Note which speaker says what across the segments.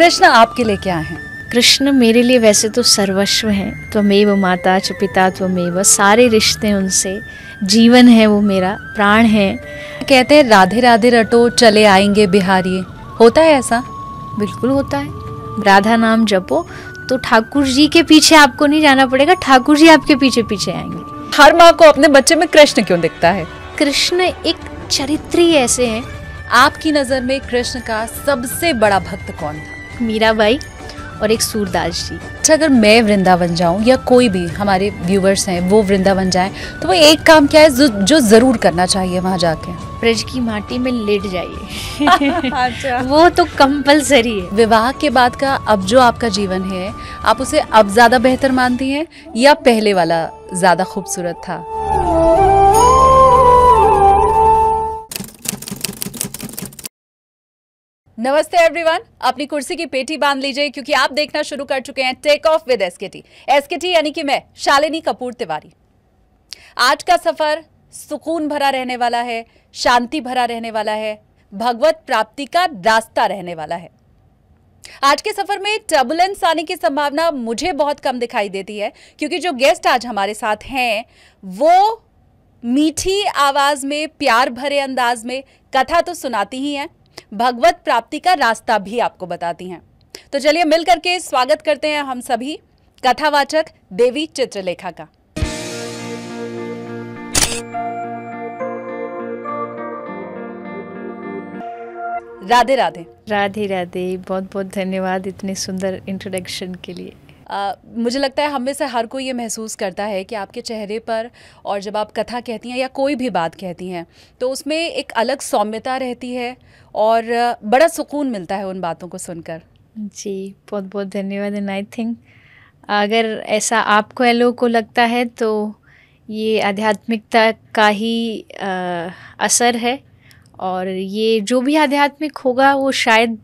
Speaker 1: कृष्ण आपके लिए क्या है?
Speaker 2: कृष्ण मेरे लिए वैसे तो सर्वस्व हैं, त्वमेव माता च पिता त्वमेव, सारे रिश्ते उनसे, जीवन है वो मेरा, प्राण है।
Speaker 1: कहते हैं राधे राधे रटो चले आएंगे बिहारी, होता है ऐसा?
Speaker 2: बिल्कुल होता है। राधा नाम जपो तो ठाकुर जी के पीछे आपको नहीं जाना पड़ेगा, ठाकुर जी आपके पीछे पीछे आएंगे।
Speaker 1: हर माँ को अपने बच्चे में कृष्ण क्यों दिखता है?
Speaker 2: कृष्ण एक चरित्र ही ऐसे हैं।
Speaker 1: आपकी नजर में कृष्ण का सबसे बड़ा भक्त कौन था?
Speaker 2: मीराबाई और एक सूरदास जी।
Speaker 1: अच्छा, अगर मैं वृंदावन जाऊं या कोई भी हमारे व्यूवर्स हैं वो वृंदावन जाएं तो वो एक काम क्या है जो जरूर करना चाहिए वहां जाके?
Speaker 2: ब्रज की माटी में लेट जाइए।
Speaker 1: अच्छा।
Speaker 2: वो तो कंपलसरी है।
Speaker 1: विवाह के बाद का अब जो आपका जीवन है, आप उसे अब ज्यादा बेहतर मानती हैं या पहले वाला ज्यादा खूबसूरत था? नमस्ते एवरीवन, अपनी कुर्सी की पेटी बांध लीजिए क्योंकि आप देखना शुरू कर चुके हैं take off with SKT. SKT यानी कि मैं शालिनी कपूर तिवारी। आज का सफर सुकून भरा रहने वाला है, शांति भरा रहने वाला है, भगवत प्राप्ति का रास्ता रहने वाला है। आज के सफर में टर्बुलेंस आने की संभावना मुझे बहुत कम दिखाई देती है क्योंकि जो गेस्ट आज हमारे साथ हैं वो मीठी आवाज में, प्यार भरे अंदाज में कथा तो सुनाती ही हैं, भगवत प्राप्ति का रास्ता भी आपको बताती हैं। तो चलिए मिल करके स्वागत करते हैं हम सभी कथावाचक देवी चित्रलेखा का। राधे राधे।
Speaker 2: राधे राधे, बहुत बहुत धन्यवाद इतने सुंदर इंट्रोडक्शन के लिए।
Speaker 1: मुझे लगता है हम में से हर कोई ये महसूस करता है कि आपके चेहरे पर और जब आप कथा कहती हैं या कोई भी बात कहती हैं तो उसमें एक अलग सौम्यता रहती है और बड़ा सुकून मिलता है उन बातों को सुनकर।
Speaker 2: जी बहुत बहुत धन्यवाद। एंड आई थिंक अगर ऐसा आपको या लोगों को लगता है तो ये आध्यात्मिकता का ही असर है, और ये जो भी आध्यात्मिक होगा वो शायद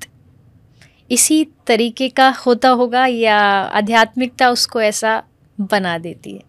Speaker 2: इसी तरीके का होता होगा या आध्यात्मिकता उसको ऐसा बना देती है।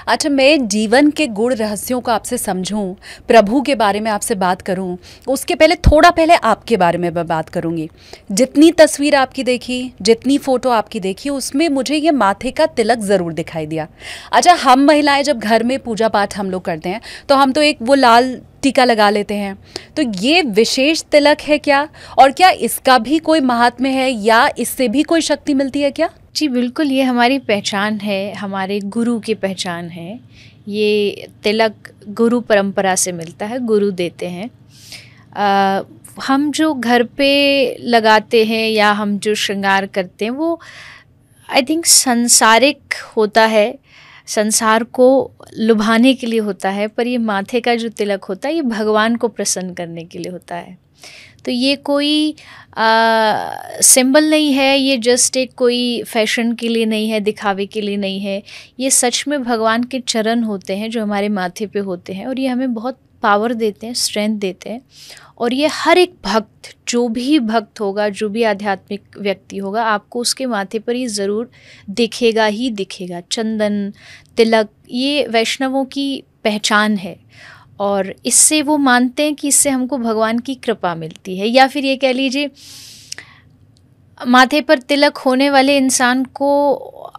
Speaker 1: अच्छा, मैं जीवन के गुण रहस्यों को आपसे समझूं, प्रभु के बारे में आपसे बात करूं, उसके पहले थोड़ा पहले आपके बारे में मैं बात करूंगी। जितनी तस्वीर आपकी देखी, जितनी फ़ोटो आपकी देखी, उसमें मुझे ये माथे का तिलक ज़रूर दिखाई दिया। अच्छा, हम महिलाएं जब घर में पूजा पाठ हम लोग करते हैं तो हम तो एक वो लाल टीका लगा लेते हैं, तो ये विशेष तिलक है क्या, और क्या इसका भी कोई महात्म्य है या इससे भी कोई शक्ति मिलती है क्या?
Speaker 2: जी बिल्कुल, ये हमारी पहचान है, हमारे गुरु की पहचान है। ये तिलक गुरु परंपरा से मिलता है, गुरु देते हैं। हम जो घर पे लगाते हैं या हम जो श्रृंगार करते हैं वो आई थिंक सांसारिक होता है, संसार को लुभाने के लिए होता है, पर ये माथे का जो तिलक होता है ये भगवान को प्रसन्न करने के लिए होता है। तो ये कोई सिंबल नहीं है, ये जस्ट एक कोई फैशन के लिए नहीं है, दिखावे के लिए नहीं है। ये सच में भगवान के चरण होते हैं जो हमारे माथे पे होते हैं, और ये हमें बहुत पावर देते हैं, स्ट्रेंथ देते हैं। और ये हर एक भक्त, जो भी भक्त होगा, जो भी आध्यात्मिक व्यक्ति होगा, आपको उसके माथे पर ये ज़रूर दिखेगा ही दिखेगा। चंदन, तिलक, ये वैष्णवों की पहचान है, और इससे वो मानते हैं कि इससे हमको भगवान की कृपा मिलती है। या फिर ये कह लीजिए, माथे पर तिलक होने वाले इंसान को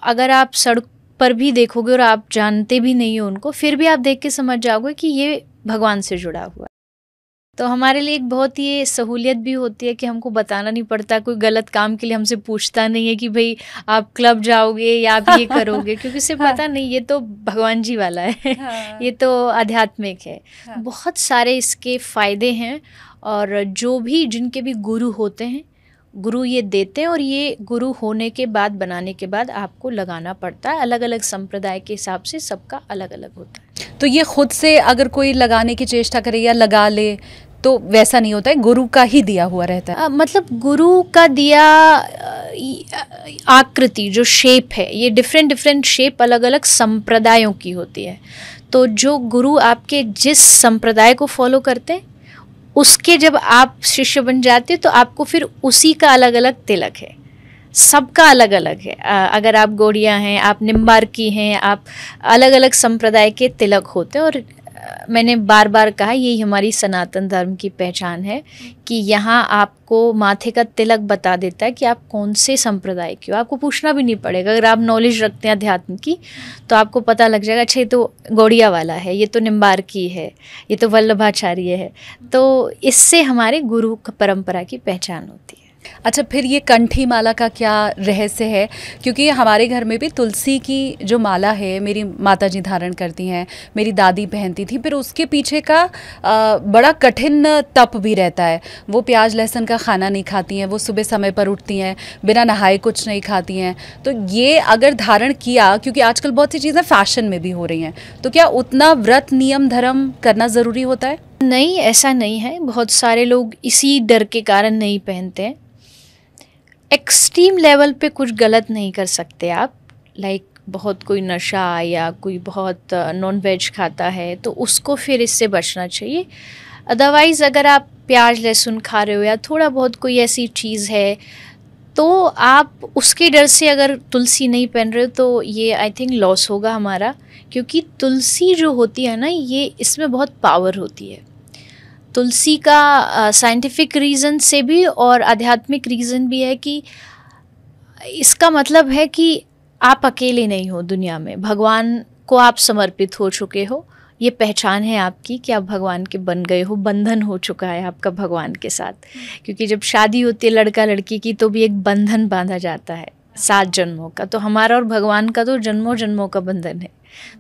Speaker 2: अगर आप सड़क पर भी देखोगे और आप जानते भी नहीं हो उनको, फिर भी आप देख के समझ जाओगे कि ये भगवान से जुड़ा हुआ है। तो हमारे लिए एक बहुत ही सहूलियत भी होती है कि हमको बताना नहीं पड़ता, कोई गलत काम के लिए हमसे पूछता नहीं है कि भाई आप क्लब जाओगे या आप ये करोगे, क्योंकि उसे पता नहीं, ये तो भगवान जी वाला है। ये तो आध्यात्मिक है। बहुत सारे इसके फ़ायदे हैं, और जो भी जिनके भी गुरु होते हैं, गुरु ये देते हैं, और ये गुरु होने के बाद, बनाने के बाद आपको लगाना पड़ता है। अलग अलग संप्रदाय के हिसाब से सबका अलग अलग होता है।
Speaker 1: तो ये खुद से अगर कोई लगाने की चेष्टा करे या लगा ले तो वैसा नहीं होता है, गुरु का ही दिया हुआ रहता है?
Speaker 2: मतलब गुरु का दिया आकृति, जो शेप है, ये डिफरेंट शेप अलग अलग संप्रदायों की होती है। तो जो गुरु आपके जिस संप्रदाय को फॉलो करते हैं, उसके जब आप शिष्य बन जाते तो आपको फिर उसी का अलग अलग तिलक है, सबका अलग अलग है। अगर आप गौड़िया हैं, आप निम्बार की हैं, आप अलग अलग संप्रदाय के तिलक होते हैं। और मैंने बार बार कहा, यही हमारी सनातन धर्म की पहचान है कि यहाँ आपको माथे का तिलक बता देता है कि आप कौन से संप्रदाय के हो। आपको पूछना भी नहीं पड़ेगा। अगर आप नॉलेज रखते हैं अध्यात्म की तो आपको पता लग जाएगा, अच्छा ये तो गौड़िया वाला है, ये तो निम्बार्की है, ये तो वल्लभाचार्य है। तो इससे हमारे गुरु परंपरा की पहचान होती है।
Speaker 1: अच्छा, फिर ये कंठी माला का क्या रहस्य है? क्योंकि हमारे घर में भी तुलसी की जो माला है मेरी माताजी धारण करती हैं, मेरी दादी पहनती थी। फिर उसके पीछे का बड़ा कठिन तप भी रहता है। वो प्याज लहसुन का खाना नहीं खाती हैं, वो सुबह समय पर उठती हैं, बिना नहाए कुछ नहीं खाती हैं। तो ये अगर धारण किया, क्योंकि आजकल बहुत सी चीज़ें फैशन में भी हो रही हैं, तो क्या उतना व्रत नियम धर्म करना ज़रूरी होता है?
Speaker 2: नहीं, ऐसा नहीं है। बहुत सारे लोग इसी डर के कारण नहीं पहनते हैं। एक्सट्रीम लेवल पे कुछ गलत नहीं कर सकते आप। लाइक बहुत कोई नशा या कोई बहुत नॉन वेज खाता है तो उसको फिर इससे बचना चाहिए। अदरवाइज़ अगर आप प्याज लहसुन खा रहे हो या थोड़ा बहुत कोई ऐसी चीज़ है तो आप उसके डर से अगर तुलसी नहीं पहन रहे हो तो ये आई थिंक लॉस होगा हमारा। क्योंकि तुलसी जो होती है ना, ये इसमें बहुत पावर होती है। तुलसी का साइंटिफिक रीज़न से भी और आध्यात्मिक रीज़न भी है कि इसका मतलब है कि आप अकेले नहीं हो दुनिया में, भगवान को आप समर्पित हो चुके हो। ये पहचान है आपकी कि आप भगवान के बन गए हो, बंधन हो चुका है आपका भगवान के साथ। क्योंकि जब शादी होती है लड़का लड़की की तो भी एक बंधन बांधा जाता है 7 जन्मों का। तो हमारा और भगवान का तो जन्मों जन्मों का बंधन है।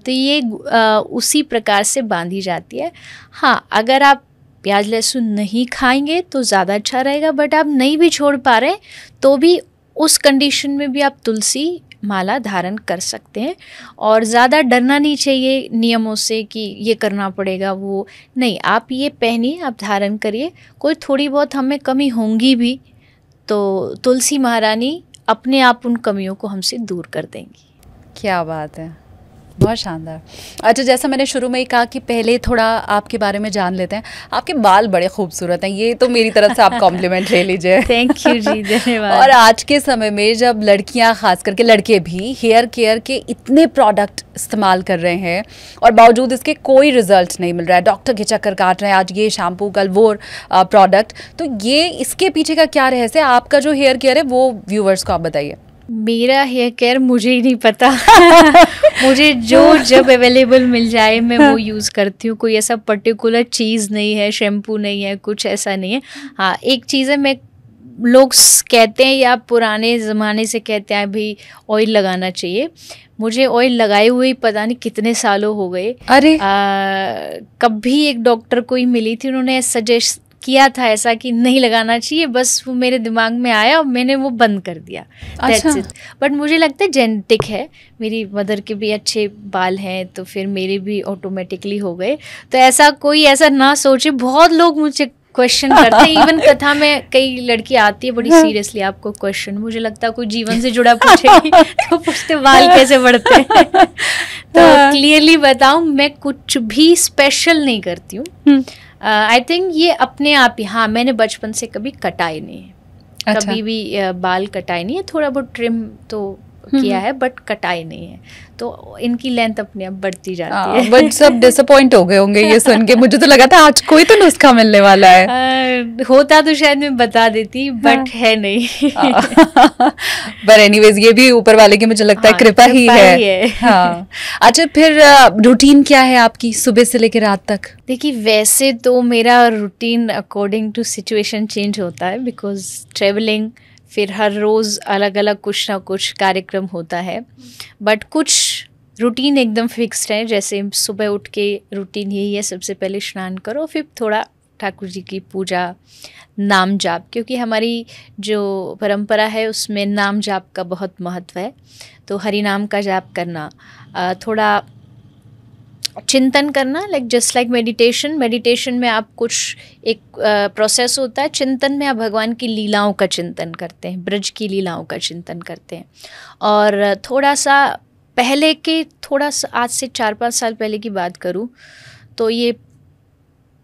Speaker 2: तो ये उसी प्रकार से बांधी जाती है। हाँ, अगर आप प्याज लहसुन नहीं खाएंगे तो ज़्यादा अच्छा रहेगा। बट आप नहीं भी छोड़ पा रहे तो भी उस कंडीशन में भी आप तुलसी माला धारण कर सकते हैं। और ज़्यादा डरना नहीं चाहिए नियमों से कि ये करना पड़ेगा, वो नहीं। आप ये पहनिए, आप धारण करिए। कोई थोड़ी बहुत हमें कमी होंगी भी तो तुलसी महारानी अपने आप उन कमियों को हमसे दूर कर देंगी।
Speaker 1: क्या बात है, बहुत शानदार। अच्छा, जैसा मैंने शुरू में ही कहा कि पहले थोड़ा आपके बारे में जान लेते हैं। आपके बाल बड़े खूबसूरत हैं, ये तो मेरी तरफ से आप कॉम्प्लीमेंट ले लीजिए।
Speaker 2: थैंक यू जी, धन्यवाद।
Speaker 1: और आज के समय में जब लड़कियां, खास करके लड़के भी हेयर केयर के इतने प्रोडक्ट इस्तेमाल कर रहे हैं और बावजूद इसके कोई रिजल्ट नहीं मिल रहा है, डॉक्टर के चक्कर काट रहे हैं, आज ये शैम्पू कल वो प्रोडक्ट, तो ये इसके पीछे का क्या रहस्य है? आपका जो हेयर केयर है वो व्यूवर्स को आप बताइए।
Speaker 2: मेरा हेयर केयर मुझे ही नहीं पता। मुझे जो जब अवेलेबल मिल जाए मैं वो यूज़ करती हूँ। कोई ऐसा पर्टिकुलर चीज़ नहीं है, शैम्पू नहीं है, कुछ ऐसा नहीं है। हाँ, एक चीज़ है, मैं लोग कहते हैं या पुराने ज़माने से कहते हैं भाई ऑयल लगाना चाहिए। मुझे ऑयल लगाए हुए ही पता नहीं कितने सालों हो गए।
Speaker 1: अरे
Speaker 2: कभी एक डॉक्टर को ही मिली थी, उन्होंने सजेस्ट किया था ऐसा कि नहीं लगाना चाहिए, बस वो मेरे दिमाग में आया और मैंने वो बंद कर दिया।
Speaker 1: अच्छा।
Speaker 2: बट मुझे लगता है जेनेटिक है। मेरी मदर के भी अच्छे बाल हैं तो फिर मेरे भी ऑटोमेटिकली हो गए। तो ऐसा कोई ऐसा ना सोचे। बहुत लोग मुझे क्वेश्चन करते हैं, इवन कथा में कई लड़की आती है बड़ी सीरियसली, आपको क्वेश्चन, मुझे लगता है कोई जीवन से जुड़ा पूछेगी तो पूछते बाल कैसे बढ़ते हैं। तो क्लियरली बताऊं, मैं कुछ भी स्पेशल नहीं करती हूँ। आई थिंक ये अपने आप ही, हाँ, मैंने बचपन से कभी कटाए नहीं है। अच्छा। कभी भी बाल कटाए नहीं है, थोड़ा बहुत ट्रिम तो किया है बट कटाई नहीं है। तो इनकी लेंथ अपने आप बढ़ती जाती है।
Speaker 1: बट सब डिसअपॉइंट हो गए होंगे ये सुन के। मुझे तो लगा था आज कोई तो नुस्खा मिलने वाला है।
Speaker 2: होता तो शायद मैं बता देती, बट है नहीं।
Speaker 1: पर एनीवेज ये भी ऊपर वाले की मुझे लगता है कृपा ही है। हाँ। अच्छा, फिर रूटीन क्या है आपकी सुबह से लेकर रात तक?
Speaker 2: देखिए, वैसे तो मेरा routine according to situation change होता है, बिकॉज ट्रेवलिंग, फिर हर रोज़ अलग अलग कुछ ना कुछ कार्यक्रम होता है। बट कुछ रूटीन एकदम फिक्स्ड है। जैसे सुबह उठ के रूटीन यही है, सबसे पहले स्नान करो, फिर थोड़ा ठाकुर जी की पूजा, नाम जाप, क्योंकि हमारी जो परंपरा है उसमें नाम जाप का बहुत महत्व है। तो हरि नाम का जाप करना, थोड़ा चिंतन करना, लाइक जस्ट लाइक मेडिटेशन में आप कुछ एक प्रोसेस होता है। चिंतन में आप भगवान की लीलाओं का चिंतन करते हैं, ब्रज की लीलाओं का चिंतन करते हैं। और थोड़ा सा पहले के, थोड़ा सा आज से 4-5 साल पहले की बात करूं तो ये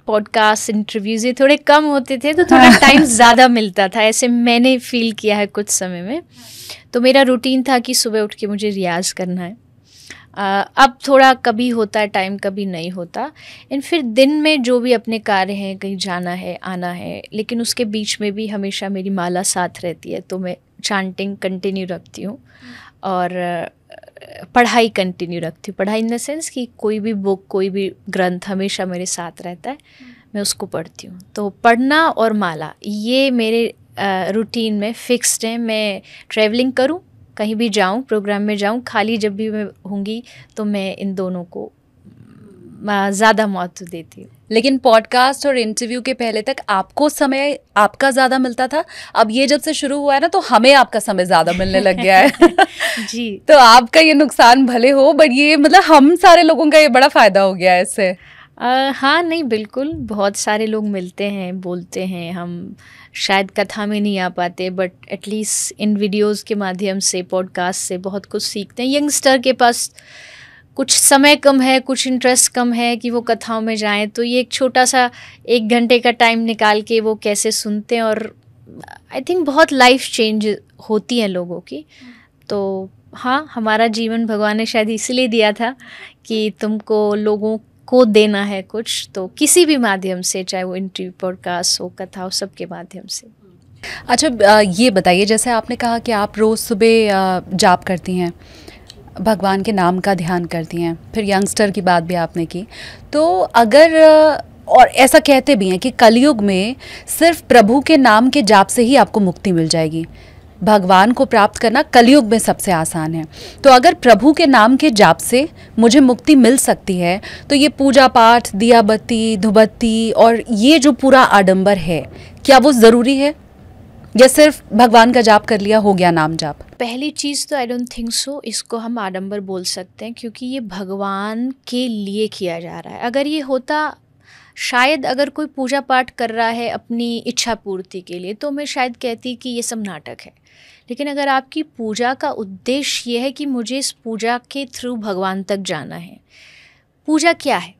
Speaker 2: पॉडकास्ट, इंटरव्यूज़ ये थोड़े कम होते थे, तो थोड़ा टाइम ज़्यादा मिलता था, ऐसे मैंने फील किया है कुछ समय में। तो मेरा रूटीन था कि सुबह उठ के मुझे रियाज़ करना है। अब थोड़ा कभी होता है टाइम, कभी नहीं होता। एंड फिर दिन में जो भी अपने कार्य हैं, कहीं जाना है, आना है, लेकिन उसके बीच में भी हमेशा मेरी माला साथ रहती है, तो मैं चांटिंग कंटिन्यू रखती हूँ और पढ़ाई कंटिन्यू रखती हूँ। पढ़ाई इन द सेंस कि कोई भी बुक, कोई भी ग्रंथ हमेशा मेरे साथ रहता है, मैं उसको पढ़ती हूँ। तो पढ़ना और माला ये मेरे रूटीन में फिक्स्ड है। मैं ट्रैवलिंग करूँ, कहीं भी जाऊँ, प्रोग्राम में जाऊँ, खाली जब भी मैं होंगी तो मैं इन दोनों को ज़्यादा महत्व देती हूँ।
Speaker 1: लेकिन पॉडकास्ट और इंटरव्यू के पहले तक आपको समय आपका ज़्यादा मिलता था, अब ये जब से शुरू हुआ है ना तो हमें आपका समय ज़्यादा मिलने लग गया है।
Speaker 2: जी।
Speaker 1: तो आपका ये नुकसान भले हो, बट ये मतलब हम सारे लोगों का ये बड़ा फ़ायदा हो गया है इससे।
Speaker 2: हाँ, नहीं बिल्कुल, बहुत सारे लोग मिलते हैं, बोलते हैं। हम शायद कथा में नहीं आ पाते, बट एटलीस्ट इन वीडियोस के माध्यम से, पॉडकास्ट से बहुत कुछ सीखते हैं। यंगस्टर के पास कुछ समय कम है, कुछ इंटरेस्ट कम है कि वो कथाओं में जाएं, तो ये एक छोटा सा 1 घंटे का टाइम निकाल के वो कैसे सुनते हैं, और आई थिंक बहुत लाइफ चेंज होती है लोगों की। तो हाँ, हमारा जीवन भगवान ने शायद इसलिए दिया था कि तुमको लोगों को देना है कुछ, तो किसी भी माध्यम से, चाहे वो इंटरव्यू, पॉडकास्ट हो, कथा हो, सबके माध्यम से।
Speaker 1: अच्छा, ये बताइए, जैसे आपने कहा कि आप रोज़ सुबह जाप करती हैं, भगवान के नाम का ध्यान करती हैं, फिर यंगस्टर की बात भी आपने की, तो अगर और ऐसा कहते भी हैं कि कलयुग में सिर्फ प्रभु के नाम के जाप से ही आपको मुक्ति मिल जाएगी, भगवान को प्राप्त करना कलयुग में सबसे आसान है। तो अगर प्रभु के नाम के जाप से मुझे मुक्ति मिल सकती है, तो ये पूजा पाठ, दिया बत्ती, धूपबत्ती और ये जो पूरा आडंबर है, क्या वो ज़रूरी है, या सिर्फ भगवान का जाप कर लिया हो गया नाम जाप?
Speaker 2: पहली चीज़ तो आई डोंट थिंक सो इसको हम आडंबर बोल सकते हैं, क्योंकि ये भगवान के लिए किया जा रहा है। अगर ये होता, शायद अगर कोई पूजा पाठ कर रहा है अपनी इच्छा पूर्ति के लिए, तो मैं शायद कहती कि ये सब नाटक है। लेकिन अगर आपकी पूजा का उद्देश्य ये है कि मुझे इस पूजा के थ्रू भगवान तक जाना है। पूजा क्या है?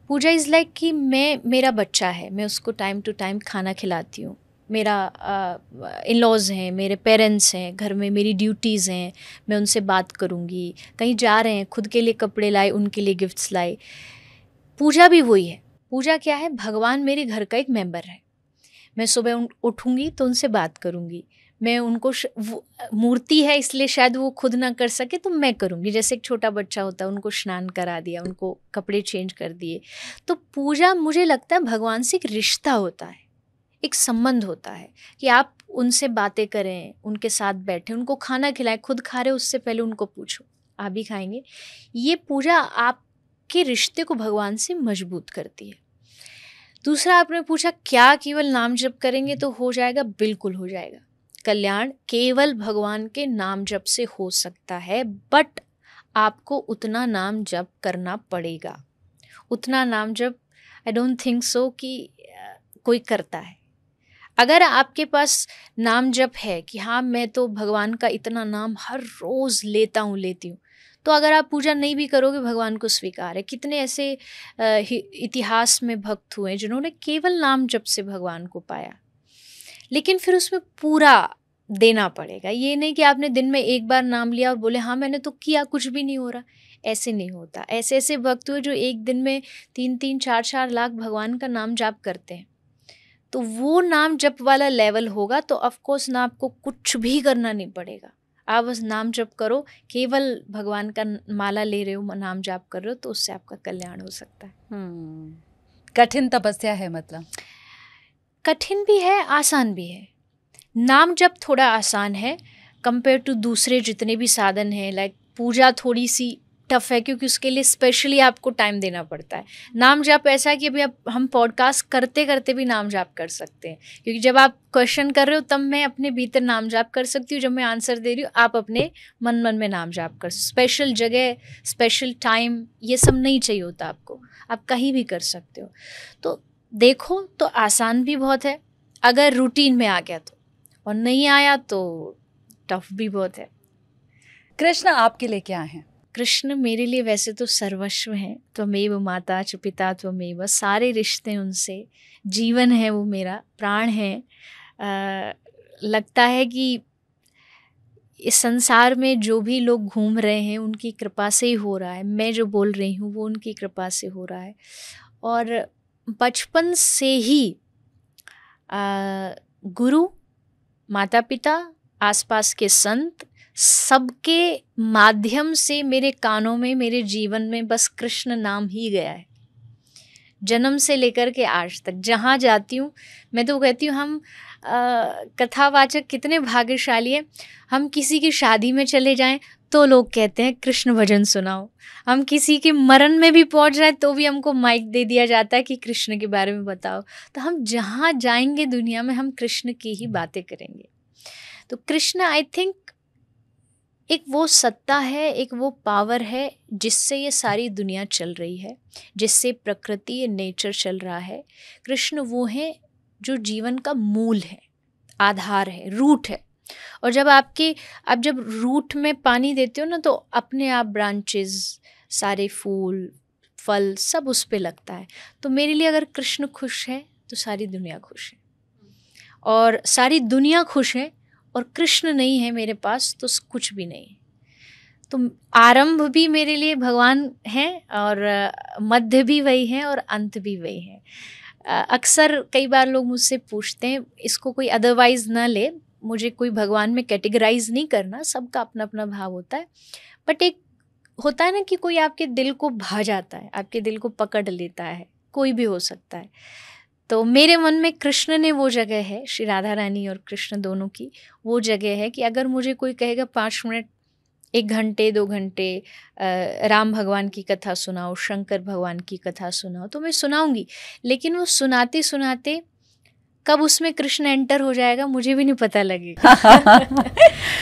Speaker 2: पूजा इज़ लाइक कि मेरा बच्चा है, मैं उसको टाइम टू टाइम खाना खिलाती हूँ। मेरा इन लॉज़ हैं, मेरे पेरेंट्स हैं, घर में मेरी ड्यूटीज़ हैं, मैं उनसे बात करूँगी। कहीं जा रहे हैं, खुद के लिए कपड़े लाए, उनके लिए गिफ्ट्स लाए। पूजा भी वही है। पूजा क्या है? भगवान मेरे घर का एक मेंबर है। मैं सुबह उठूँगी तो उनसे बात करूँगी। मैं उनको मूर्ति है इसलिए शायद वो खुद ना कर सके, तो मैं करूँगी। जैसे एक छोटा बच्चा होता है, उनको स्नान करा दिया, उनको कपड़े चेंज कर दिए। तो पूजा, मुझे लगता है, भगवान से एक रिश्ता होता है, एक संबंध होता है कि आप उनसे बातें करें, उनके साथ बैठें, उनको खाना खिलाएं। खुद खा रहे हो उससे पहले उनको पूछो, आप भी खाएंगे? ये पूजा आपके रिश्ते को भगवान से मजबूत करती है। दूसरा, आपने पूछा क्या केवल नाम जप करेंगे तो हो जाएगा? बिल्कुल हो जाएगा। कल्याण केवल भगवान के नाम जप से हो सकता है, बट आपको उतना नाम जप करना पड़ेगा। उतना नाम जप आई डोंट थिंक सो कि कोई करता है। अगर आपके पास नाम जप है कि हाँ, मैं तो भगवान का इतना नाम हर रोज़ लेती हूँ, तो अगर आप पूजा नहीं भी करोगे, भगवान को स्वीकार है। कितने ऐसे इतिहास में भक्त हुए जिन्होंने केवल नाम जप से भगवान को पाया। लेकिन फिर उसमें पूरा देना पड़ेगा। ये नहीं कि आपने दिन में एक बार नाम लिया और बोले हाँ मैंने तो किया, कुछ भी नहीं हो रहा। ऐसे नहीं होता। ऐसे ऐसे भक्त हुए जो एक दिन में 3-3, 4-4 लाख भगवान का नाम जाप करते हैं। तो वो नाम जप वाला लेवल होगा तो ऑफकोर्स ना आपको कुछ भी करना नहीं पड़ेगा। आप बस नाम जप करो, केवल भगवान का माला ले रहे हो, नाम जाप कर रहे हो, तो उससे आपका कल्याण हो सकता है।
Speaker 1: कठिन तपस्या है, मतलब
Speaker 2: कठिन भी है, आसान भी है। नाम जप थोड़ा आसान है कंपेयर टू दूसरे जितने भी साधन हैं। लाइक पूजा थोड़ी सी टफ है, क्योंकि उसके लिए स्पेशली आपको टाइम देना पड़ता है। नाम जाप ऐसा है कि अभी हम पॉडकास्ट करते करते भी नाम जाप कर सकते हैं, क्योंकि जब आप क्वेश्चन कर रहे हो तब मैं अपने भीतर नाम जाप कर सकती हूँ, जब मैं आंसर दे रही हूँ आप अपने मन में नाम जाप कर। स्पेशल जगह, स्पेशल टाइम, ये सब नहीं चाहिए होता आपको, आप कहीं भी कर सकते हो। तो देखो, तो आसान भी बहुत है अगर रूटीन में आ गया तो, और नहीं आया तो टफ भी बहुत है।
Speaker 1: कृष्ण आपके लिए क्या है?
Speaker 2: कृष्ण मेरे लिए वैसे तो सर्वस्व हैं। त्वमेव माता च पिता त्वमेव, सारे रिश्ते उनसे, जीवन है वो, मेरा प्राण है। लगता है कि इस संसार में जो भी लोग घूम रहे हैं उनकी कृपा से ही हो रहा है। मैं जो बोल रही हूँ वो उनकी कृपा से हो रहा है। और बचपन से ही गुरु, माता पिता, आसपास के संत, सबके माध्यम से मेरे कानों में, मेरे जीवन में बस कृष्ण नाम ही गया है। जन्म से लेकर के आज तक जहाँ जाती हूँ मैं तो कहती हूँ हम कथावाचक कितने भाग्यशाली हैं। हम किसी की शादी में चले जाएं तो लोग कहते हैं कृष्ण भजन सुनाओ। हम किसी के मरण में भी पहुंच जाए तो भी हमको माइक दे दिया जाता है कि कृष्ण के बारे में बताओ। तो हम जहाँ जाएंगे दुनिया में हम कृष्ण की ही बातें करेंगे। तो कृष्ण आई थिंक एक वो सत्ता है, एक वो पावर है जिससे ये सारी दुनिया चल रही है, जिससे प्रकृति, ये नेचर चल रहा है। कृष्ण वो है जो जीवन का मूल है, आधार है, रूट है। और जब आप जब रूट में पानी देते हो ना तो अपने आप ब्रांचेस, सारे फूल, फल सब उस पे लगता है। तो मेरे लिए अगर कृष्ण खुश है तो सारी दुनिया खुश है, और सारी दुनिया खुश है और कृष्ण नहीं है मेरे पास तो कुछ भी नहीं। तो आरंभ भी मेरे लिए भगवान हैं और मध्य भी वही है और अंत भी वही है। अक्सर कई बार लोग मुझसे पूछते हैं, इसको कोई अदरवाइज ना ले, मुझे कोई भगवान में कैटेगराइज नहीं करना, सबका अपना अपना भाव होता है। बट एक होता है ना कि कोई आपके दिल को भा जाता है, आपके दिल को पकड़ लेता है, कोई भी हो सकता है। तो मेरे मन में कृष्ण ने वो जगह है, श्री राधा रानी और कृष्ण दोनों की वो जगह है कि अगर मुझे कोई कहेगा 5 मिनट, 1 घंटे, 2 घंटे राम भगवान की कथा सुनाओ, शंकर भगवान की कथा सुनाओ, तो मैं सुनाऊंगी। लेकिन वो सुनाते सुनाते कब उसमें कृष्ण एंटर हो जाएगा मुझे भी नहीं पता लगेगा।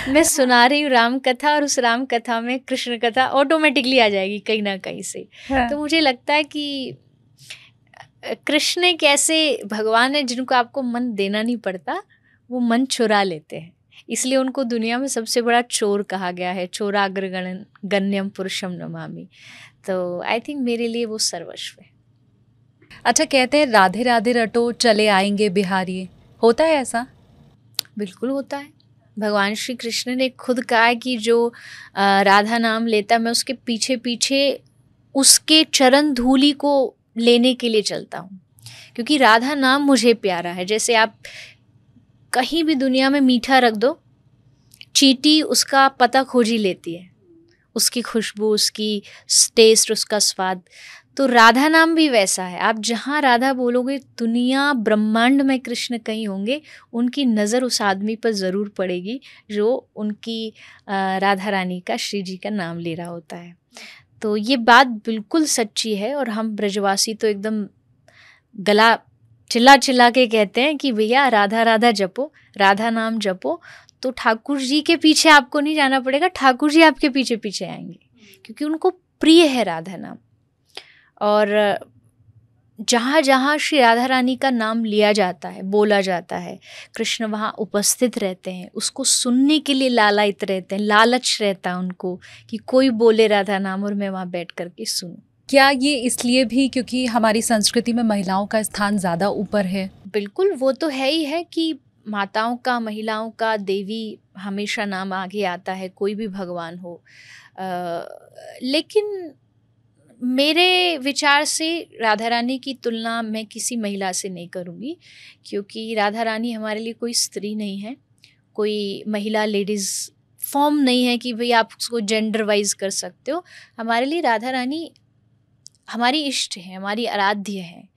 Speaker 2: मैं सुना रही हूँ राम कथा और उस राम कथा में कृष्ण कथा ऑटोमेटिकली आ जाएगी कहीं ना कहीं से। तो मुझे लगता है कि कृष्ण एक ऐसे भगवान है जिनको आपको मन देना नहीं पड़ता, वो मन चुरा लेते हैं। इसलिए उनको दुनिया में सबसे बड़ा चोर कहा गया है, चोराग्र गण्यम पुरुषम नमामि। तो आई थिंक मेरे लिए वो सर्वस्व है।
Speaker 1: अच्छा, कहते हैं राधे राधे रटो चले आएंगे बिहारी, होता है ऐसा?
Speaker 2: बिल्कुल होता है। भगवान श्री कृष्ण ने खुद कहा है कि जो राधा नाम लेता, मैं उसके पीछे पीछे उसके चरण धूलि को लेने के लिए चलता हूँ, क्योंकि राधा नाम मुझे प्यारा है। जैसे आप कहीं भी दुनिया में मीठा रख दो, चींटी उसका पता खोज ही लेती है, उसकी खुशबू, उसकी टेस्ट, उसका स्वाद। तो राधा नाम भी वैसा है। आप जहाँ राधा बोलोगे, दुनिया ब्रह्मांड में कृष्ण कहीं होंगे, उनकी नज़र उस आदमी पर ज़रूर पड़ेगी जो उनकी राधा रानी का, श्री जी का नाम ले रहा होता है। तो ये बात बिल्कुल सच्ची है। और हम ब्रजवासी तो एकदम गला चिल्ला चिल्ला के कहते हैं कि भैया राधा राधा जपो, राधा नाम जपो, तो ठाकुर जी के पीछे आपको नहीं जाना पड़ेगा, ठाकुर जी आपके पीछे पीछे आएंगे, क्योंकि उनको प्रिय है राधा नाम। और जहाँ जहाँ श्री राधा रानी का नाम लिया जाता है, बोला जाता है, कृष्ण वहाँ उपस्थित रहते हैं, उसको सुनने के लिए लालायित रहते हैं, लालच रहता है उनको कि कोई बोले राधा नाम और मैं वहाँ बैठ करके सुनूं।
Speaker 1: क्या ये इसलिए भी क्योंकि हमारी संस्कृति में महिलाओं का स्थान ज़्यादा ऊपर है?
Speaker 2: बिल्कुल, वो तो है ही है कि माताओं का, महिलाओं का, देवी हमेशा नाम आगे आता है, कोई भी भगवान हो। लेकिन मेरे विचार से राधा रानी की तुलना मैं किसी महिला से नहीं करूँगी, क्योंकि राधा रानी हमारे लिए कोई स्त्री नहीं है, कोई महिला लेडीज़ फॉर्म नहीं है कि भाई आप उसको जेंडर वाइज कर सकते हो। हमारे लिए राधा रानी हमारी इष्ट है, हमारी आराध्य है।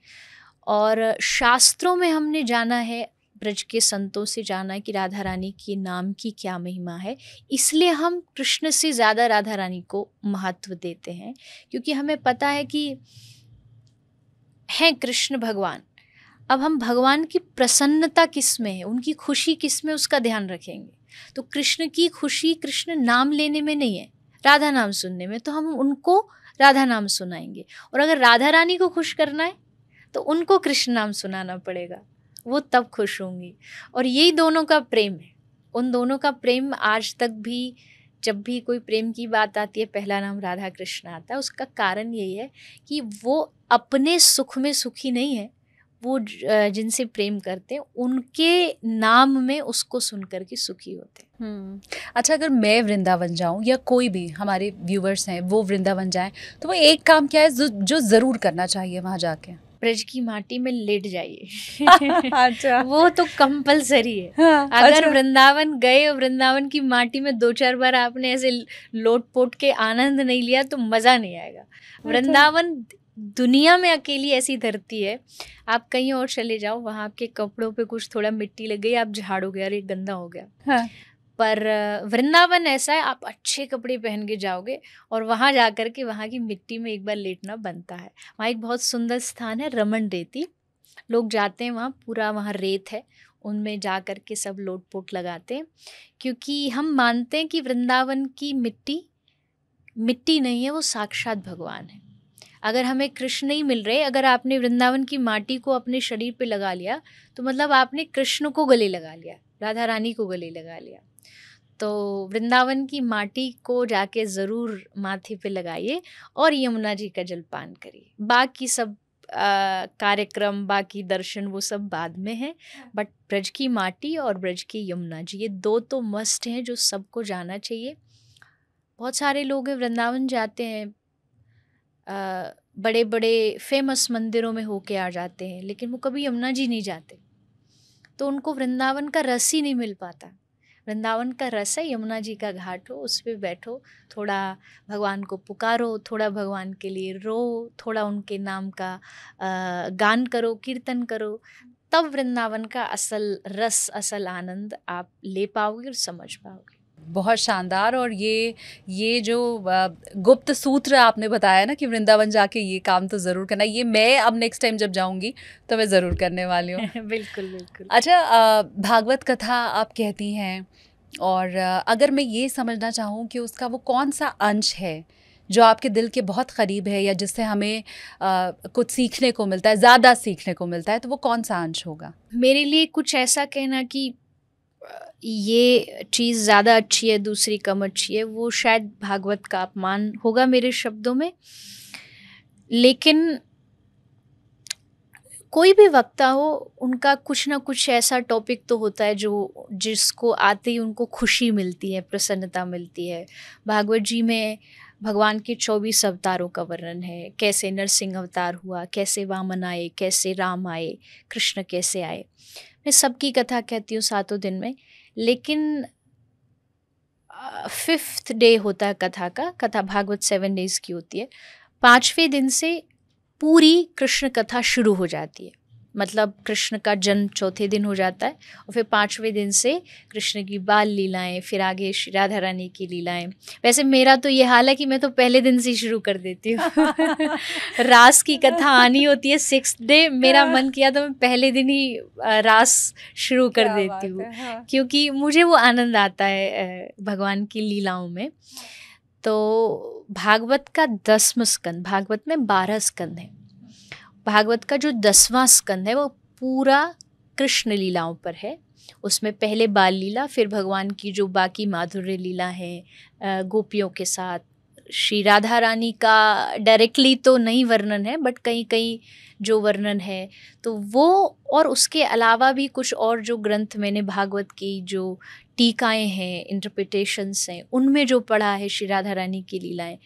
Speaker 2: और शास्त्रों में हमने जाना है, ब्रज के संतों से जाना है कि राधा रानी के नाम की क्या महिमा है। इसलिए हम कृष्ण से ज़्यादा राधा रानी को महत्व देते हैं, क्योंकि हमें पता है कि हैं कृष्ण भगवान। अब हम भगवान की प्रसन्नता किस में है, उनकी खुशी किस में, उसका ध्यान रखेंगे। तो कृष्ण की खुशी कृष्ण नाम लेने में नहीं है, राधा नाम सुनने में, तो हम उनको राधा नाम सुनाएंगे। और अगर राधा रानी को खुश करना है तो उनको कृष्ण नाम सुनाना पड़ेगा, वो तब खुश होंगी। और यही दोनों का प्रेम है। उन दोनों का प्रेम आज तक भी, जब भी कोई प्रेम की बात आती है, पहला नाम राधा कृष्ण आता है। उसका कारण यही है कि वो अपने सुख में सुखी नहीं है, वो जिनसे प्रेम करते हैं उनके नाम में उसको सुन कर के सुखी होते हैं।
Speaker 1: अच्छा, अगर मैं वृंदावन जाऊं या कोई भी हमारे व्यूवर्स हैं वो वृंदावन जाएं, तो वो एक काम क्या है जो ज़रूर करना चाहिए वहाँ जाके?
Speaker 2: ब्रज की माटी में लेट जाइए।
Speaker 1: अच्छा।
Speaker 2: वो तो कंपलसरी है।
Speaker 1: हाँ,
Speaker 2: अगर
Speaker 1: अच्छा।
Speaker 2: वृंदावन गए और वृंदावन की माटी में 2-4 बार आपने ऐसे लोट-पोट के आनंद नहीं लिया तो मज़ा नहीं आएगा। वृंदावन दुनिया में अकेली ऐसी धरती है, आप कहीं और चले जाओ, वहाँ आपके कपड़ों पे कुछ थोड़ा मिट्टी लग गई, आप झाड़ोगे, अरे गंदा हो गया।
Speaker 1: हाँ।
Speaker 2: पर वृंदावन ऐसा है, आप अच्छे कपड़े पहन के जाओगे और वहाँ जा कर के वहाँ की मिट्टी में एक बार लेटना बनता है। वहाँ एक बहुत सुंदर स्थान है रमन रेती, लोग जाते हैं वहाँ, पूरा वहाँ रेत है, उनमें जा कर के सब लोट पोट लगाते हैं, क्योंकि हम मानते हैं कि वृंदावन की मिट्टी नहीं है, वो साक्षात भगवान है। अगर हमें कृष्ण नहीं मिल रहे, अगर आपने वृंदावन की माटी को अपने शरीर पे लगा लिया तो मतलब आपने कृष्ण को गले लगा लिया, राधा रानी को गले लगा लिया। तो वृंदावन की माटी को जाके ज़रूर माथे पे लगाइए और यमुना जी का जलपान करिए। बाकी सब कार्यक्रम, बाकी दर्शन वो सब बाद में है, बट ब्रज की माटी और ब्रज की यमुना जी, ये 2 तो मस्ट हैं जो सबको जाना चाहिए। बहुत सारे लोग वृंदावन जाते हैं, बड़े बड़े फेमस मंदिरों में होके आ जाते हैं, लेकिन वो कभी यमुना जी नहीं जाते, तो उनको वृंदावन का रस ही नहीं मिल पाता। वृंदावन का रस है यमुना जी का घाट हो, उस पर बैठो, थोड़ा भगवान को पुकारो, थोड़ा भगवान के लिए रो, थोड़ा उनके नाम का गान करो, कीर्तन करो, तब वृंदावन का असल रस, असल आनंद आप ले पाओगे और समझ पाओगे।
Speaker 1: बहुत शानदार। और ये जो गुप्त सूत्र आपने बताया ना कि वृंदावन जाके ये काम तो ज़रूर करना, ये मैं अब नेक्स्ट टाइम जब जाऊंगी तो मैं ज़रूर करने वाली हूँ।
Speaker 2: बिल्कुल बिल्कुल।
Speaker 1: अच्छा, भागवत कथा आप कहती हैं, और अगर मैं ये समझना चाहूँ कि उसका वो कौन सा अंश है जो आपके दिल के बहुत करीब है या जिससे हमें कुछ सीखने को मिलता है, ज़्यादा सीखने को मिलता है, तो वो कौन सा अंश होगा?
Speaker 2: मेरे लिए कुछ ऐसा कहना कि ये चीज़ ज़्यादा अच्छी है, दूसरी कम अच्छी है, वो शायद भागवत का अपमान होगा मेरे शब्दों में। लेकिन कोई भी वक्ता हो, उनका कुछ ना कुछ ऐसा टॉपिक तो होता है जो जिसको आते ही उनको खुशी मिलती है, प्रसन्नता मिलती है। भागवत जी में भगवान के 24 अवतारों का वर्णन है, कैसे नरसिंह अवतार हुआ, कैसे वामन आए, कैसे राम आए, कृष्ण कैसे आए। मैं सबकी कथा कहती हूँ 7 दिन में, लेकिन 5th डे होता है कथा का। कथा भागवत 7 days की होती है। 5वें दिन से पूरी कृष्ण कथा शुरू हो जाती है, मतलब कृष्ण का जन्म 4थे दिन हो जाता है और फिर 5वें दिन से कृष्ण की बाल लीलाएं, फिर आगे श्री राधा रानी की लीलाएं। वैसे मेरा तो ये हाल है कि मैं तो पहले दिन से ही शुरू कर देती हूँ। रास की कथा आनी होती है 6th डे, मेरा मन किया तो मैं पहले दिन ही रास शुरू कर देती हूँ। हाँ। क्योंकि मुझे वो आनंद आता है भगवान की लीलाओं में। तो भागवत का 10वां स्कंद, भागवत में 12 स्कंद है, भागवत का जो 10वां स्कंद है वो पूरा कृष्ण लीलाओं पर है। उसमें पहले बाल लीला, फिर भगवान की जो बाकी माधुर्य लीला है गोपियों के साथ, श्री राधा रानी का डायरेक्टली तो नहीं वर्णन है, बट कहीं कहीं जो वर्णन है तो वो, और उसके अलावा भी कुछ और जो ग्रंथ मैंने भागवत की जो टीकाएं हैं, इंटरप्रिटेशंस हैं, उनमें जो पढ़ा है श्री राधा रानी की लीलाएं,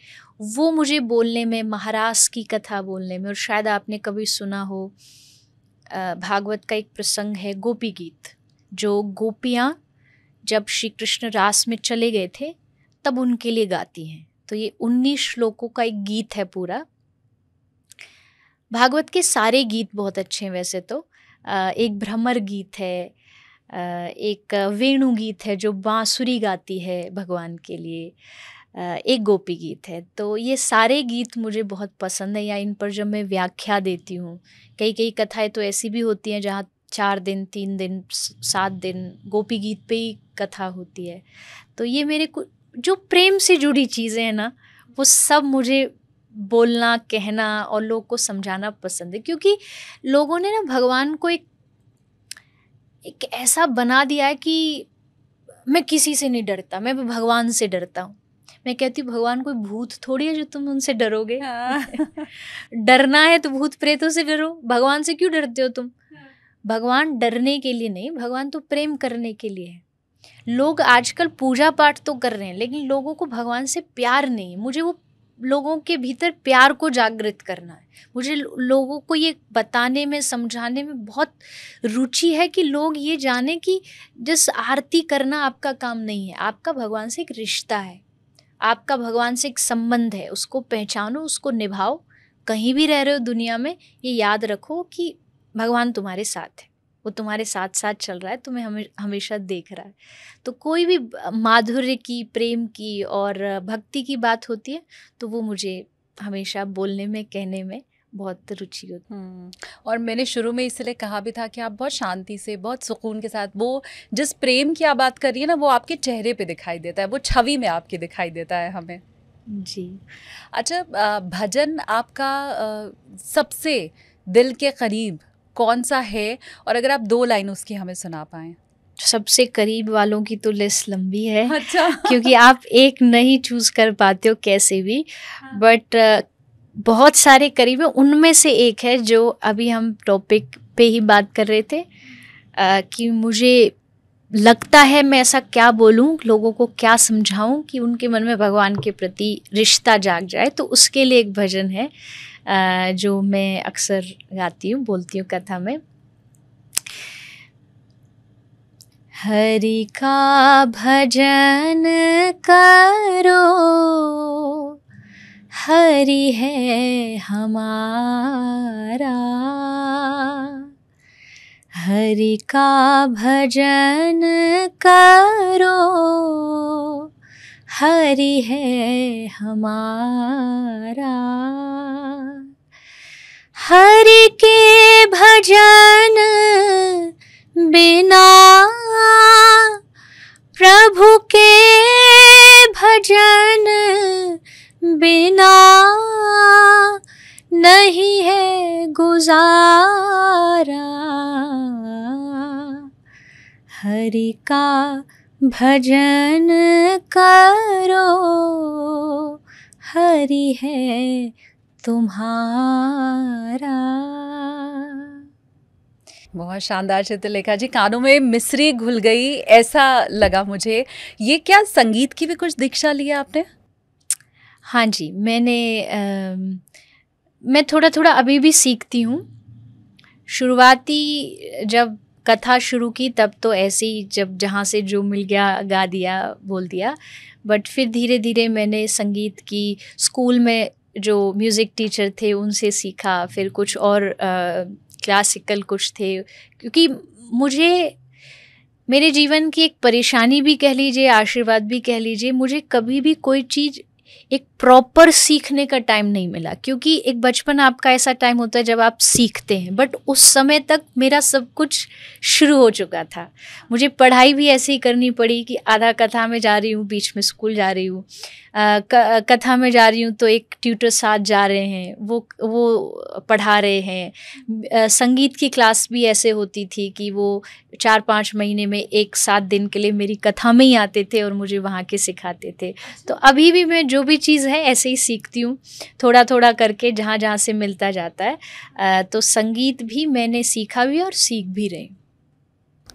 Speaker 2: वो मुझे बोलने में, महारास की कथा बोलने में, और शायद आपने कभी सुना हो भागवत का एक प्रसंग है गोपी गीत, जो गोपियाँ जब श्री कृष्ण रास में चले गए थे तब उनके लिए गाती हैं। तो ये 19 श्लोकों का एक गीत है पूरा। भागवत के सारे गीत बहुत अच्छे हैं वैसे तो। एक भ्रमर गीत है, एक वेणु गीत है जो बांसुरी गाती है भगवान के लिए, एक गोपी गीत है। तो ये सारे गीत मुझे बहुत पसंद है, या इन पर जब मैं व्याख्या देती हूँ, कई कथाएं तो ऐसी भी होती हैं जहाँ 4 दिन, 3 दिन, 7 दिन गोपी गीत पे ही कथा होती है। तो ये मेरे को जो प्रेम से जुड़ी चीज़ें हैं ना, वो सब मुझे बोलना, कहना और लोग को समझाना पसंद है, क्योंकि लोगों ने ना भगवान को एक ऐसा बना दिया है कि मैं किसी से नहीं डरता, मैं भगवान से डरता हूँ। मैं कहती हूँ भगवान कोई भूत थोड़ी है जो तुम उनसे डरोगे।
Speaker 1: हाँ।
Speaker 2: डरना है तो भूत प्रेतों से डरो, भगवान से क्यों डरते हो तुम? भगवान डरने के लिए नहीं, भगवान तो प्रेम करने के लिए है। लोग आजकल पूजा पाठ तो कर रहे हैं लेकिन लोगों को भगवान से प्यार नहीं। मुझे वो लोगों के भीतर प्यार को जागृत करना है। मुझे लोगों को ये बताने में, समझाने में बहुत रुचि है कि लोग ये जाने कि जिस आरती करना आपका काम नहीं है, आपका भगवान से एक रिश्ता है, आपका भगवान से एक संबंध है। उसको पहचानो, उसको निभाओ। कहीं भी रह रहे हो दुनिया में, ये याद रखो कि भगवान तुम्हारे साथ है, वो तुम्हारे साथ साथ चल रहा है, तुम्हें हमेशा देख रहा है। तो कोई भी माधुर्य की, प्रेम की और भक्ति की बात होती है तो वो मुझे हमेशा बोलने में, कहने में बहुत रुचि होती है।
Speaker 1: और मैंने शुरू में इसलिए कहा भी था कि आप बहुत शांति से, बहुत सुकून के साथ, वो जिस प्रेम की आप बात कर रही है ना, वो आपके चेहरे पे दिखाई देता है, वो छवि में आपके दिखाई देता है हमें।
Speaker 2: जी।
Speaker 1: अच्छा, भजन आपका सबसे दिल के करीब कौन सा है, और अगर आप 2 लाइन उसकी हमें सुना पाएं?
Speaker 2: सबसे करीब वालों की तो लिस्ट लंबी है।
Speaker 1: अच्छा।
Speaker 2: क्योंकि आप एक नहीं चूज कर पाते हो कैसे भी, बट बहुत सारे करीब है। उनमें से एक है जो अभी हम टॉपिक पे ही बात कर रहे थे, कि मुझे लगता है मैं ऐसा क्या बोलूं, लोगों को क्या समझाऊं कि उनके मन में भगवान के प्रति रिश्ता जाग जाए। तो उसके लिए एक भजन है जो मैं अक्सर गाती हूँ, बोलती हूँ कथा में। हरि का भजन करो, हरि है हमारा। हरि का भजन करो, हरि है हमारा। हरि के भजन बिना, प्रभु के भजन बिना नहीं है गुजारा। हरि का भजन करो, हरि है तुम्हारा।
Speaker 1: बहुत शानदार चित्रलेखा जी, कानों में मिश्री घुल गई ऐसा लगा मुझे। ये क्या संगीत की भी कुछ दीक्षा ली है आपने?
Speaker 2: हाँ जी, मैं थोड़ा थोड़ा अभी भी सीखती हूँ। शुरुआती जब कथा शुरू की तब तो ऐसे ही, जब जहाँ से जो मिल गया गा दिया, बोल दिया। बट फिर धीरे धीरे मैंने संगीत की, स्कूल में जो म्यूज़िक टीचर थे उनसे सीखा, फिर कुछ और क्लासिकल कुछ थे। क्योंकि मुझे, मेरे जीवन की एक परेशानी भी कह लीजिए, आशीर्वाद भी कह लीजिए, मुझे कभी भी कोई चीज़ एक प्रॉपर सीखने का टाइम नहीं मिला। क्योंकि एक बचपन आपका ऐसा टाइम होता है जब आप सीखते हैं, बट उस समय तक मेरा सब कुछ शुरू हो चुका था। मुझे पढ़ाई भी ऐसे ही करनी पड़ी कि आधा कथा में जा रही हूँ, बीच में स्कूल जा रही हूँ, कथा में जा रही हूँ तो एक ट्यूटर साथ जा रहे हैं, वो पढ़ा रहे हैं। संगीत की क्लास भी ऐसे होती थी कि वो 4-5 महीने में 1-7 दिन के लिए मेरी कथा में ही आते थे और मुझे वहाँ के सिखाते थे। तो अभी भी मैं जो भी चीज़ है ऐसे ही सीखती हूँ, थोड़ा थोड़ा करके, जहाँ जहाँ से मिलता जाता है। तो संगीत भी मैंने सीखा भी और सीख भी रही।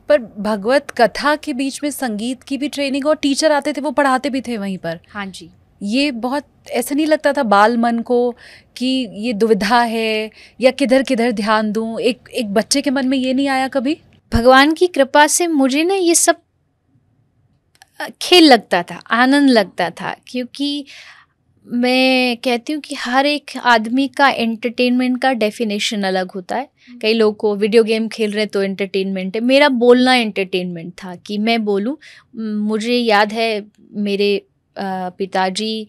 Speaker 1: पर भगवत कथा के बीच में संगीत की भी ट्रेनिंग, और टीचर आते थे, वो पढ़ाते भी थे वहीं पर?
Speaker 2: हाँ जी।
Speaker 1: ये बहुत ऐसा नहीं लगता था बाल मन को कि ये दुविधा है या किधर किधर ध्यान दूं? एक बच्चे के मन में ये नहीं आया कभी?
Speaker 2: भगवान की कृपा से मुझे ना ये सब खेल लगता था, आनंद लगता था। क्योंकि मैं कहती हूँ कि हर एक आदमी का एंटरटेनमेंट का डेफिनेशन अलग होता है। कई लोगों को वीडियो गेम खेल रहे तो एंटरटेनमेंट है, मेरा बोलना एंटरटेनमेंट था कि मैं बोलूँ। मुझे याद है मेरे पिताजी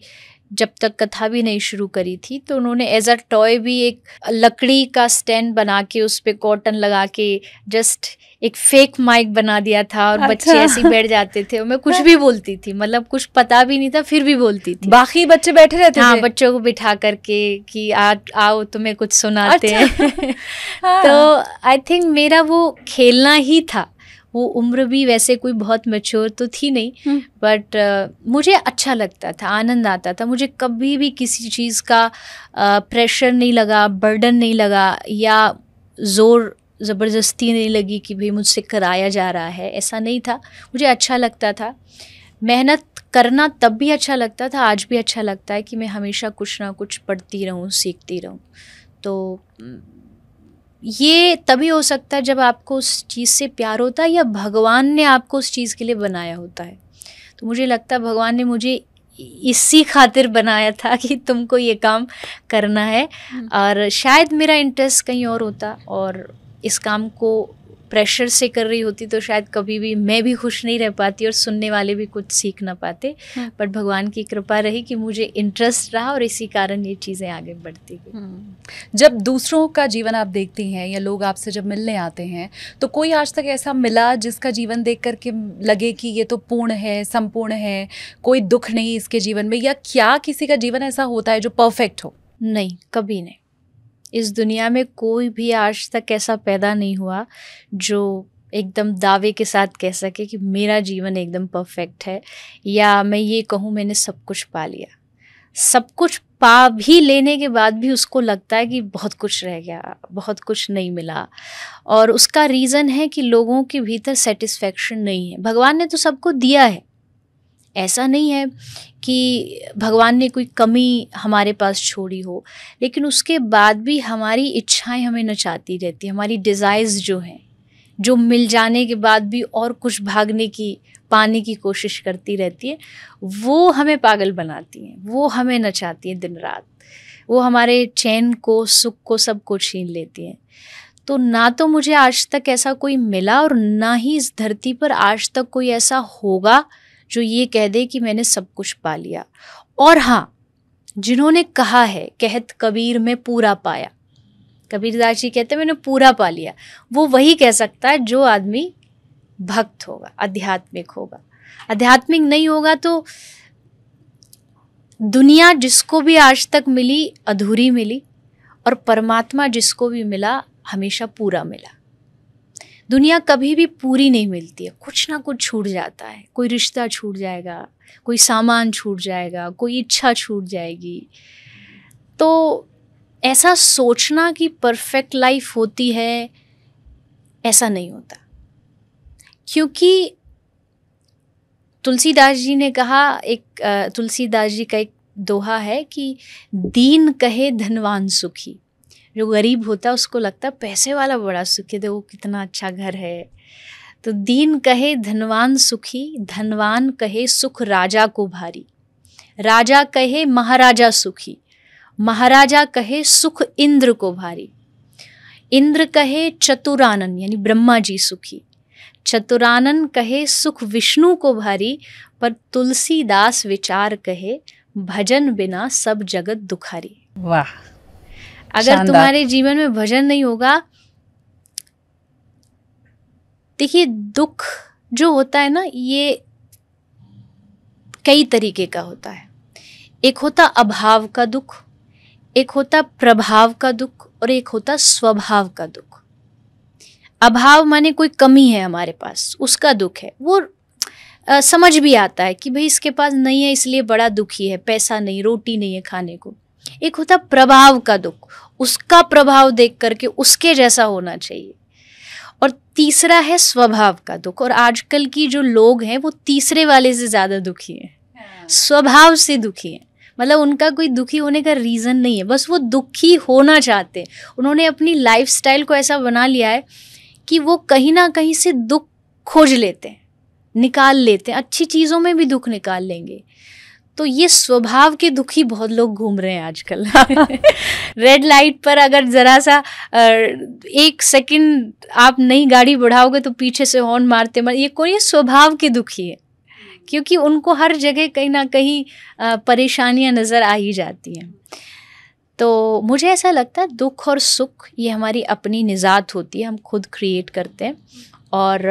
Speaker 2: जब तक कथा भी नहीं शुरू करी थी तो उन्होंने एज अ टॉय भी एक लकड़ी का स्टैंड बना के उस पे कॉटन लगा के जस्ट एक फेक माइक बना दिया था, और बच्चे ऐसे ही बैठ जाते थे और मैं कुछ भी बोलती थी, मतलब कुछ पता भी नहीं था फिर भी बोलती थी।
Speaker 1: बाकी बच्चे बैठे रहते थे?
Speaker 2: हाँ, बच्चों को बिठा करके कि आओ तुम्हें कुछ सुनाते हैं। तो आई थिंक मेरा वो खेलना ही था, वो उम्र भी वैसे कोई बहुत मैच्योर तो थी नहीं, बट मुझे अच्छा लगता था, आनंद आता था। मुझे कभी भी किसी चीज़ का प्रेशर नहीं लगा, बर्डन नहीं लगा, या ज़ोर ज़बरदस्ती नहीं लगी कि भाई मुझसे कराया जा रहा है, ऐसा नहीं था। मुझे अच्छा लगता था, मेहनत करना तब भी अच्छा लगता था, आज भी अच्छा लगता है कि मैं हमेशा कुछ ना कुछ पढ़ती रहूं, सीखती रहूं। तो ये तभी हो सकता है जब आपको उस चीज़ से प्यार होता है, या भगवान ने आपको उस चीज़ के लिए बनाया होता है। तो मुझे लगता है भगवान ने मुझे इसी खातिर बनाया था कि तुमको ये काम करना है, और शायद मेरा इंटरेस्ट कहीं और होता और इस काम को प्रेशर से कर रही होती तो शायद कभी भी मैं भी खुश नहीं रह पाती और सुनने वाले भी कुछ सीख ना पाते। बट भगवान की कृपा रही कि मुझे इंटरेस्ट रहा और इसी कारण ये चीज़ें आगे बढ़ती गई।
Speaker 1: जब दूसरों का जीवन आप देखती हैं या लोग आपसे जब मिलने आते हैं, तो कोई आज तक ऐसा मिला जिसका जीवन देख करके लगे कि ये तो पूर्ण है, संपूर्ण है, कोई दुख नहीं इसके जीवन में? या क्या किसी का जीवन ऐसा होता है जो परफेक्ट हो?
Speaker 2: नहीं, कभी नहीं। इस दुनिया में कोई भी आज तक ऐसा पैदा नहीं हुआ जो एकदम दावे के साथ कह सके कि मेरा जीवन एकदम परफेक्ट है, या मैं ये कहूँ मैंने सब कुछ पा लिया। सब कुछ पा भी लेने के बाद भी उसको लगता है कि बहुत कुछ रह गया, बहुत कुछ नहीं मिला, और उसका रीज़न है कि लोगों के भीतर सेटिस्फेक्शन नहीं है। भगवान ने तो सबको दिया है, ऐसा नहीं है कि भगवान ने कोई कमी हमारे पास छोड़ी हो, लेकिन उसके बाद भी हमारी इच्छाएं हमें नचाती रहती हैं। हमारी डिज़ायर्स जो हैं, जो मिल जाने के बाद भी और कुछ भागने की, पाने की कोशिश करती रहती है, वो हमें पागल बनाती हैं, वो हमें नचाती हैं दिन रात, वो हमारे चैन को, सुख को, सब को छीन लेती हैं। तो ना तो मुझे आज तक ऐसा कोई मिला, और ना ही इस धरती पर आज तक कोई ऐसा होगा जो ये कह दे कि मैंने सब कुछ पा लिया। और हाँ, जिन्होंने कहा है, कहत कबीर में पूरा पाया, कबीरदास जी कहते हैं मैंने पूरा पा लिया, वो वही कह सकता है जो आदमी भक्त होगा, आध्यात्मिक होगा। आध्यात्मिक नहीं होगा तो दुनिया जिसको भी आज तक मिली अधूरी मिली, और परमात्मा जिसको भी मिला हमेशा पूरा मिला। दुनिया कभी भी पूरी नहीं मिलती है, कुछ ना कुछ छूट जाता है। कोई रिश्ता छूट जाएगा, कोई सामान छूट जाएगा, कोई इच्छा छूट जाएगी। तो ऐसा सोचना कि परफेक्ट लाइफ होती है, ऐसा नहीं होता। क्योंकि तुलसीदास जी ने कहा, तुलसीदास जी का एक दोहा है कि दीन कहे धनवान सुखी। जो गरीब होता है उसको लगता है पैसे वाला बड़ा सुखी, देखो कितना अच्छा घर है। तो दीन कहे धनवान सुखी, धनवान कहे सुख राजा को भारी, राजा कहे महाराजा सुखी, महाराजा कहे सुख इंद्र को भारी, इंद्र कहे चतुरानन यानी ब्रह्मा जी सुखी, चतुरानन कहे सुख विष्णु को भारी, पर तुलसीदास विचार कहे भजन बिना सब जगत दुखारी।
Speaker 1: वाह!
Speaker 2: अगर तुम्हारे जीवन में भजन नहीं होगा, देखिए दुख जो होता है ना, ये कई तरीके का होता है। एक होता अभाव का दुख, एक होता प्रभाव का दुख, और एक होता स्वभाव का दुख। अभाव माने कोई कमी है हमारे पास, उसका दुख है, वो समझ भी आता है कि भाई इसके पास नहीं है इसलिए बड़ा दुखी है, पैसा नहीं, रोटी नहीं है खाने को। एक होता प्रभाव का दुख, उसका प्रभाव देख करके उसके जैसा होना चाहिए। और तीसरा है स्वभाव का दुख, और आजकल की जो लोग हैं वो तीसरे वाले से ज़्यादा दुखी हैं, स्वभाव से दुखी हैं। मतलब उनका कोई दुखी होने का रीज़न नहीं है, बस वो दुखी होना चाहते हैं। उन्होंने अपनी लाइफस्टाइल को ऐसा बना लिया है कि वो कहीं ना कहीं से दुख खोज लेते हैं, निकाल लेते हैं, अच्छी चीज़ों में भी दुख निकाल लेंगे। तो ये स्वभाव के दुखी बहुत लोग घूम रहे हैं आजकल। रेड लाइट पर अगर ज़रा सा 1 सेकंड आप नई गाड़ी बढ़ाओगे तो पीछे से हॉर्न मारते ये कोई स्वभाव के दुखी है, क्योंकि उनको हर जगह कहीं ना कहीं परेशानियां नज़र आ ही जाती हैं। तो मुझे ऐसा लगता है दुख और सुख ये हमारी अपनी निजात होती है, हम खुद क्रिएट करते हैं। और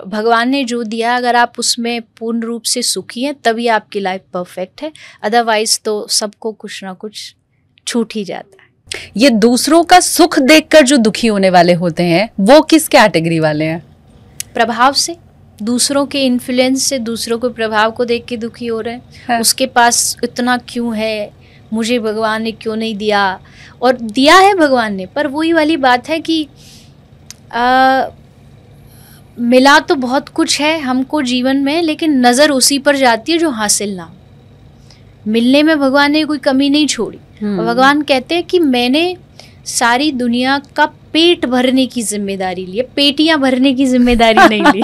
Speaker 2: भगवान ने जो दिया, अगर आप उसमें पूर्ण रूप से सुखी हैं तभी आपकी लाइफ परफेक्ट है, अदरवाइज तो सबको कुछ ना कुछ छूट ही जाता है।
Speaker 1: ये दूसरों का सुख देखकर जो दुखी होने वाले होते हैं वो किस कैटेगरी वाले हैं?
Speaker 2: प्रभाव से, दूसरों के इन्फ्लुएंस से, दूसरों के प्रभाव को देख के दुखी हो रहे हैं।
Speaker 1: हाँ। उसके
Speaker 2: पास इतना क्यों है, मुझे भगवान ने क्यों नहीं दिया, और दिया है भगवान ने, पर वही वाली बात है कि मिला तो बहुत कुछ है हमको जीवन में, लेकिन नज़र उसी पर जाती है जो हासिल ना हो। मिलने में भगवान ने कोई कमी नहीं छोड़ी, और भगवान कहते हैं कि मैंने सारी दुनिया का पेट भरने की जिम्मेदारी ली है, पेटियां भरने की जिम्मेदारी नहीं ली।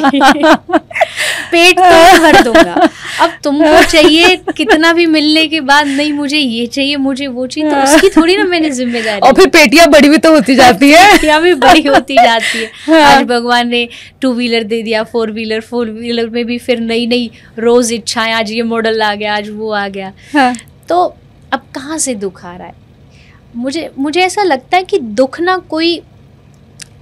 Speaker 2: पेट तो मैं भर दूंगा, अब तुमको चाहिए कितना भी मिलने के बाद, नहीं मुझे ये चाहिए, मुझे वो चाहिए, तो उसकी थोड़ी ना मैंने जिम्मेदारी।
Speaker 1: और फिर पेटियां बड़ी भी तो होती जाती है।
Speaker 2: पेटियां भी बड़ी होती जाती है। आज भगवान ने 2 व्हीलर दे दिया, 4 व्हीलर में भी फिर नई नई रोज इच्छाएं, आज ये मॉडल आ गया, आज वो आ गया। तो अब कहाँ से दुख आ रहा है? मुझे ऐसा लगता है कि दुख ना कोई,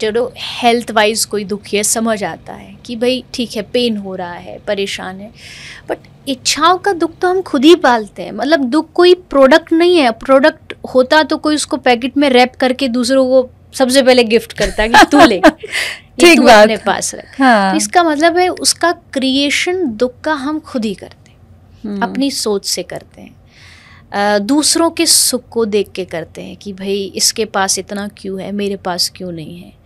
Speaker 2: चलो हेल्थ वाइज कोई दुखी है, समझ आता है कि भाई ठीक है, पेन हो रहा है, परेशान है, बट इच्छाओं का दुख तो हम खुद ही पालते हैं। मतलब दुख कोई प्रोडक्ट नहीं है, प्रोडक्ट होता तो कोई उसको पैकेट में रैप करके दूसरों को सबसे पहले गिफ्ट करता है कि तू ले, ठीक बात, अपने पास रख। हाँ। तो इसका मतलब है उसका क्रिएशन दुख का हम खुद ही करते हैं, अपनी सोच से करते हैं, दूसरों के सुख को देख के करते हैं कि भाई इसके पास इतना क्यों है, मेरे पास क्यों नहीं है।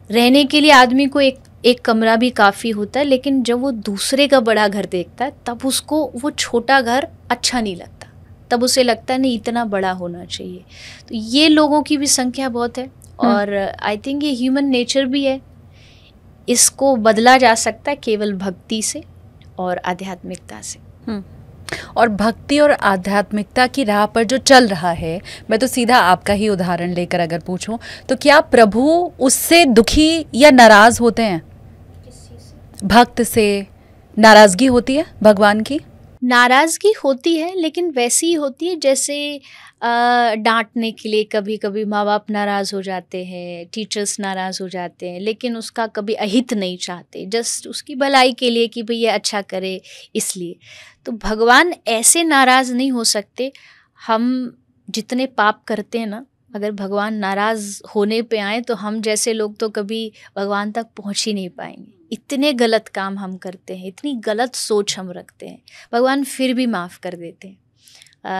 Speaker 2: रहने के लिए आदमी को एक कमरा भी काफ़ी होता है, लेकिन जब वो दूसरे का बड़ा घर देखता है तब उसको वो छोटा घर अच्छा नहीं लगता, तब उसे लगता है नहीं इतना बड़ा होना चाहिए। तो ये लोगों की भी संख्या बहुत है, और आई थिंक ये ह्यूमन नेचर भी है। इसको बदला जा सकता है केवल भक्ति से और आध्यात्मिकता से।
Speaker 1: और भक्ति और आध्यात्मिकता की राह पर जो चल रहा है, मैं तो सीधा आपका ही उदाहरण लेकर अगर पूछूं तो क्या प्रभु उससे दुखी या नाराज होते हैं? भक्त से नाराजगी होती है भगवान की?
Speaker 2: नाराजगी होती है, लेकिन वैसी ही होती है जैसे डांटने के लिए कभी कभी माँ बाप नाराज़ हो जाते हैं, टीचर्स नाराज़ हो जाते हैं, लेकिन उसका कभी अहित नहीं चाहते, जस्ट उसकी भलाई के लिए कि भाई ये अच्छा करे इसलिए। तो भगवान ऐसे नाराज़ नहीं हो सकते। हम जितने पाप करते हैं ना, अगर भगवान नाराज़ होने पे आए तो हम जैसे लोग तो कभी भगवान तक पहुँच ही नहीं पाएंगे। इतने गलत काम हम करते हैं, इतनी गलत सोच हम रखते हैं, भगवान फिर भी माफ़ कर देते हैं।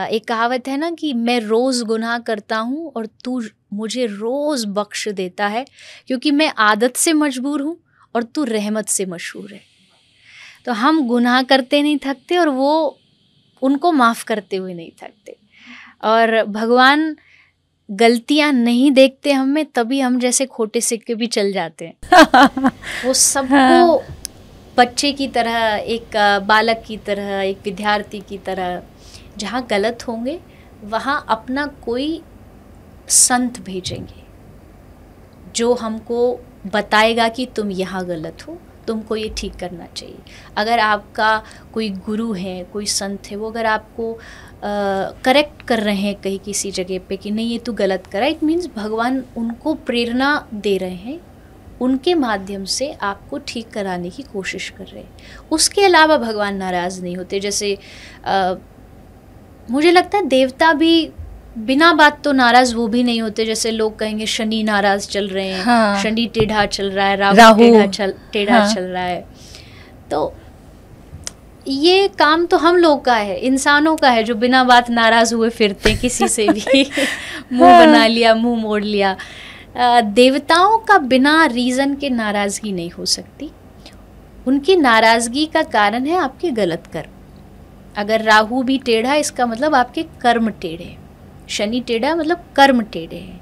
Speaker 2: एक कहावत है ना कि मैं रोज़ गुनाह करता हूँ और तू मुझे रोज़ बख्श देता है, क्योंकि मैं आदत से मजबूर हूँ और तू रहमत से मशहूर है। तो हम गुनाह करते नहीं थकते और वो उनको माफ़ करते हुए नहीं थकते। और भगवान गलतियाँ नहीं देखते हम में, तभी हम जैसे खोटे सिक्के भी चल जाते हैं। वो सबको बच्चे की तरह, एक बालक की तरह, एक विद्यार्थी की तरह, जहाँ गलत होंगे वहाँ अपना कोई संत भेजेंगे जो हमको बताएगा कि तुम यहाँ गलत हो, तुमको ये ठीक करना चाहिए। अगर आपका कोई गुरु है, कोई संत है, वो अगर आपको करेक्ट कर रहे हैं कहीं किसी जगह पे कि नहीं ये तू गलत करा, इट मीन्स भगवान उनको प्रेरणा दे रहे हैं, उनके माध्यम से आपको ठीक कराने की कोशिश कर रहे हैं। उसके अलावा भगवान नाराज़ नहीं होते। जैसे मुझे लगता है देवता भी बिना बात तो नाराज़ वो भी नहीं होते। जैसे लोग कहेंगे शनि नाराज़ चल रहे हैं, हाँ। शनि टेढ़ा चल रहा है, राहु टेढ़ा हाँ। चल रहा है। तो ये काम तो हम लोग का है, इंसानों का है, जो बिना बात नाराज़ हुए फिरते किसी से भी मुंह बना लिया, मुंह मोड़ लिया। देवताओं का बिना रीज़न के नाराज़गी नहीं हो सकती। उनकी नाराज़गी का कारण है आपके गलत कर्म। अगर राहु भी टेढ़ा, इसका मतलब आपके कर्म टेढ़े। शनि टेढ़ा मतलब कर्म टेढ़े हैं।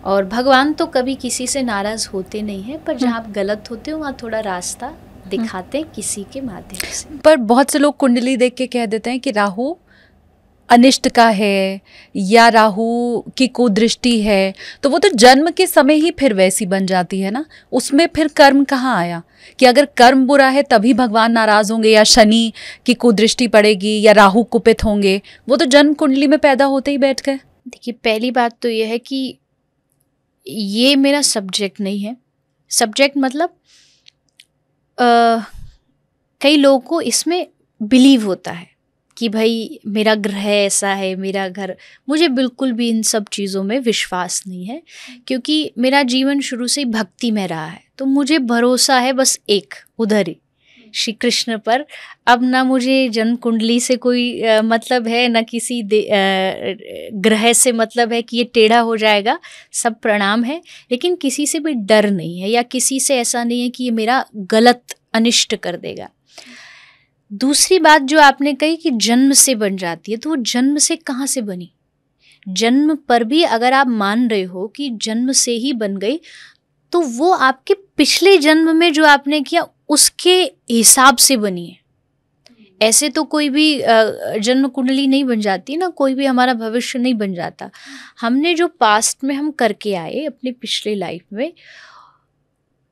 Speaker 2: और भगवान तो कभी किसी से नाराज़ होते नहीं हैं, पर जहाँ आप गलत होते हो वहाँ थोड़ा रास्ता दिखाते हैं किसी के माध्यम से।
Speaker 1: पर बहुत से लोग कुंडली देख के कह देते हैं कि राहु अनिष्ट का है या राहु की कुदृष्टि है, तो वो तो जन्म के समय ही फिर वैसी बन जाती है ना, उसमें फिर कर्म कहाँ आया कि अगर कर्म बुरा है तभी भगवान नाराज़ होंगे, या शनि की कुदृष्टि पड़ेगी, या राहु कुपित होंगे, वो तो जन्म कुंडली में पैदा होते ही बैठ गए।
Speaker 2: देखिए, पहली बात तो ये है कि ये मेरा सब्जेक्ट नहीं है। सब्जेक्ट मतलब कई लोगों को इसमें बिलीव होता है कि भाई मेरा ग्रह ऐसा है, मेरा घर। मुझे बिल्कुल भी इन सब चीज़ों में विश्वास नहीं है, क्योंकि मेरा जीवन शुरू से ही भक्ति में रहा है। तो मुझे भरोसा है बस एक, उधर ही, श्री कृष्ण पर। अब ना मुझे जन्म कुंडली से कोई मतलब है, ना किसी ग्रह से मतलब है कि ये टेढ़ा हो जाएगा, सब प्रणाम है। लेकिन किसी से भी डर नहीं है, या किसी से ऐसा नहीं है कि ये मेरा गलत अनिष्ट कर देगा। दूसरी बात जो आपने कही कि जन्म से बन जाती है, तो वो जन्म से कहाँ से बनी? जन्म पर भी अगर आप मान रहे हो कि जन्म से ही बन गई, तो वो आपके पिछले जन्म में जो आपने किया उसके हिसाब से बनी है। ऐसे तो कोई भी जन्म कुंडली नहीं बन जाती ना, कोई भी हमारा भविष्य नहीं बन जाता। हमने जो पास्ट में हम करके आए अपने पिछले लाइफ में,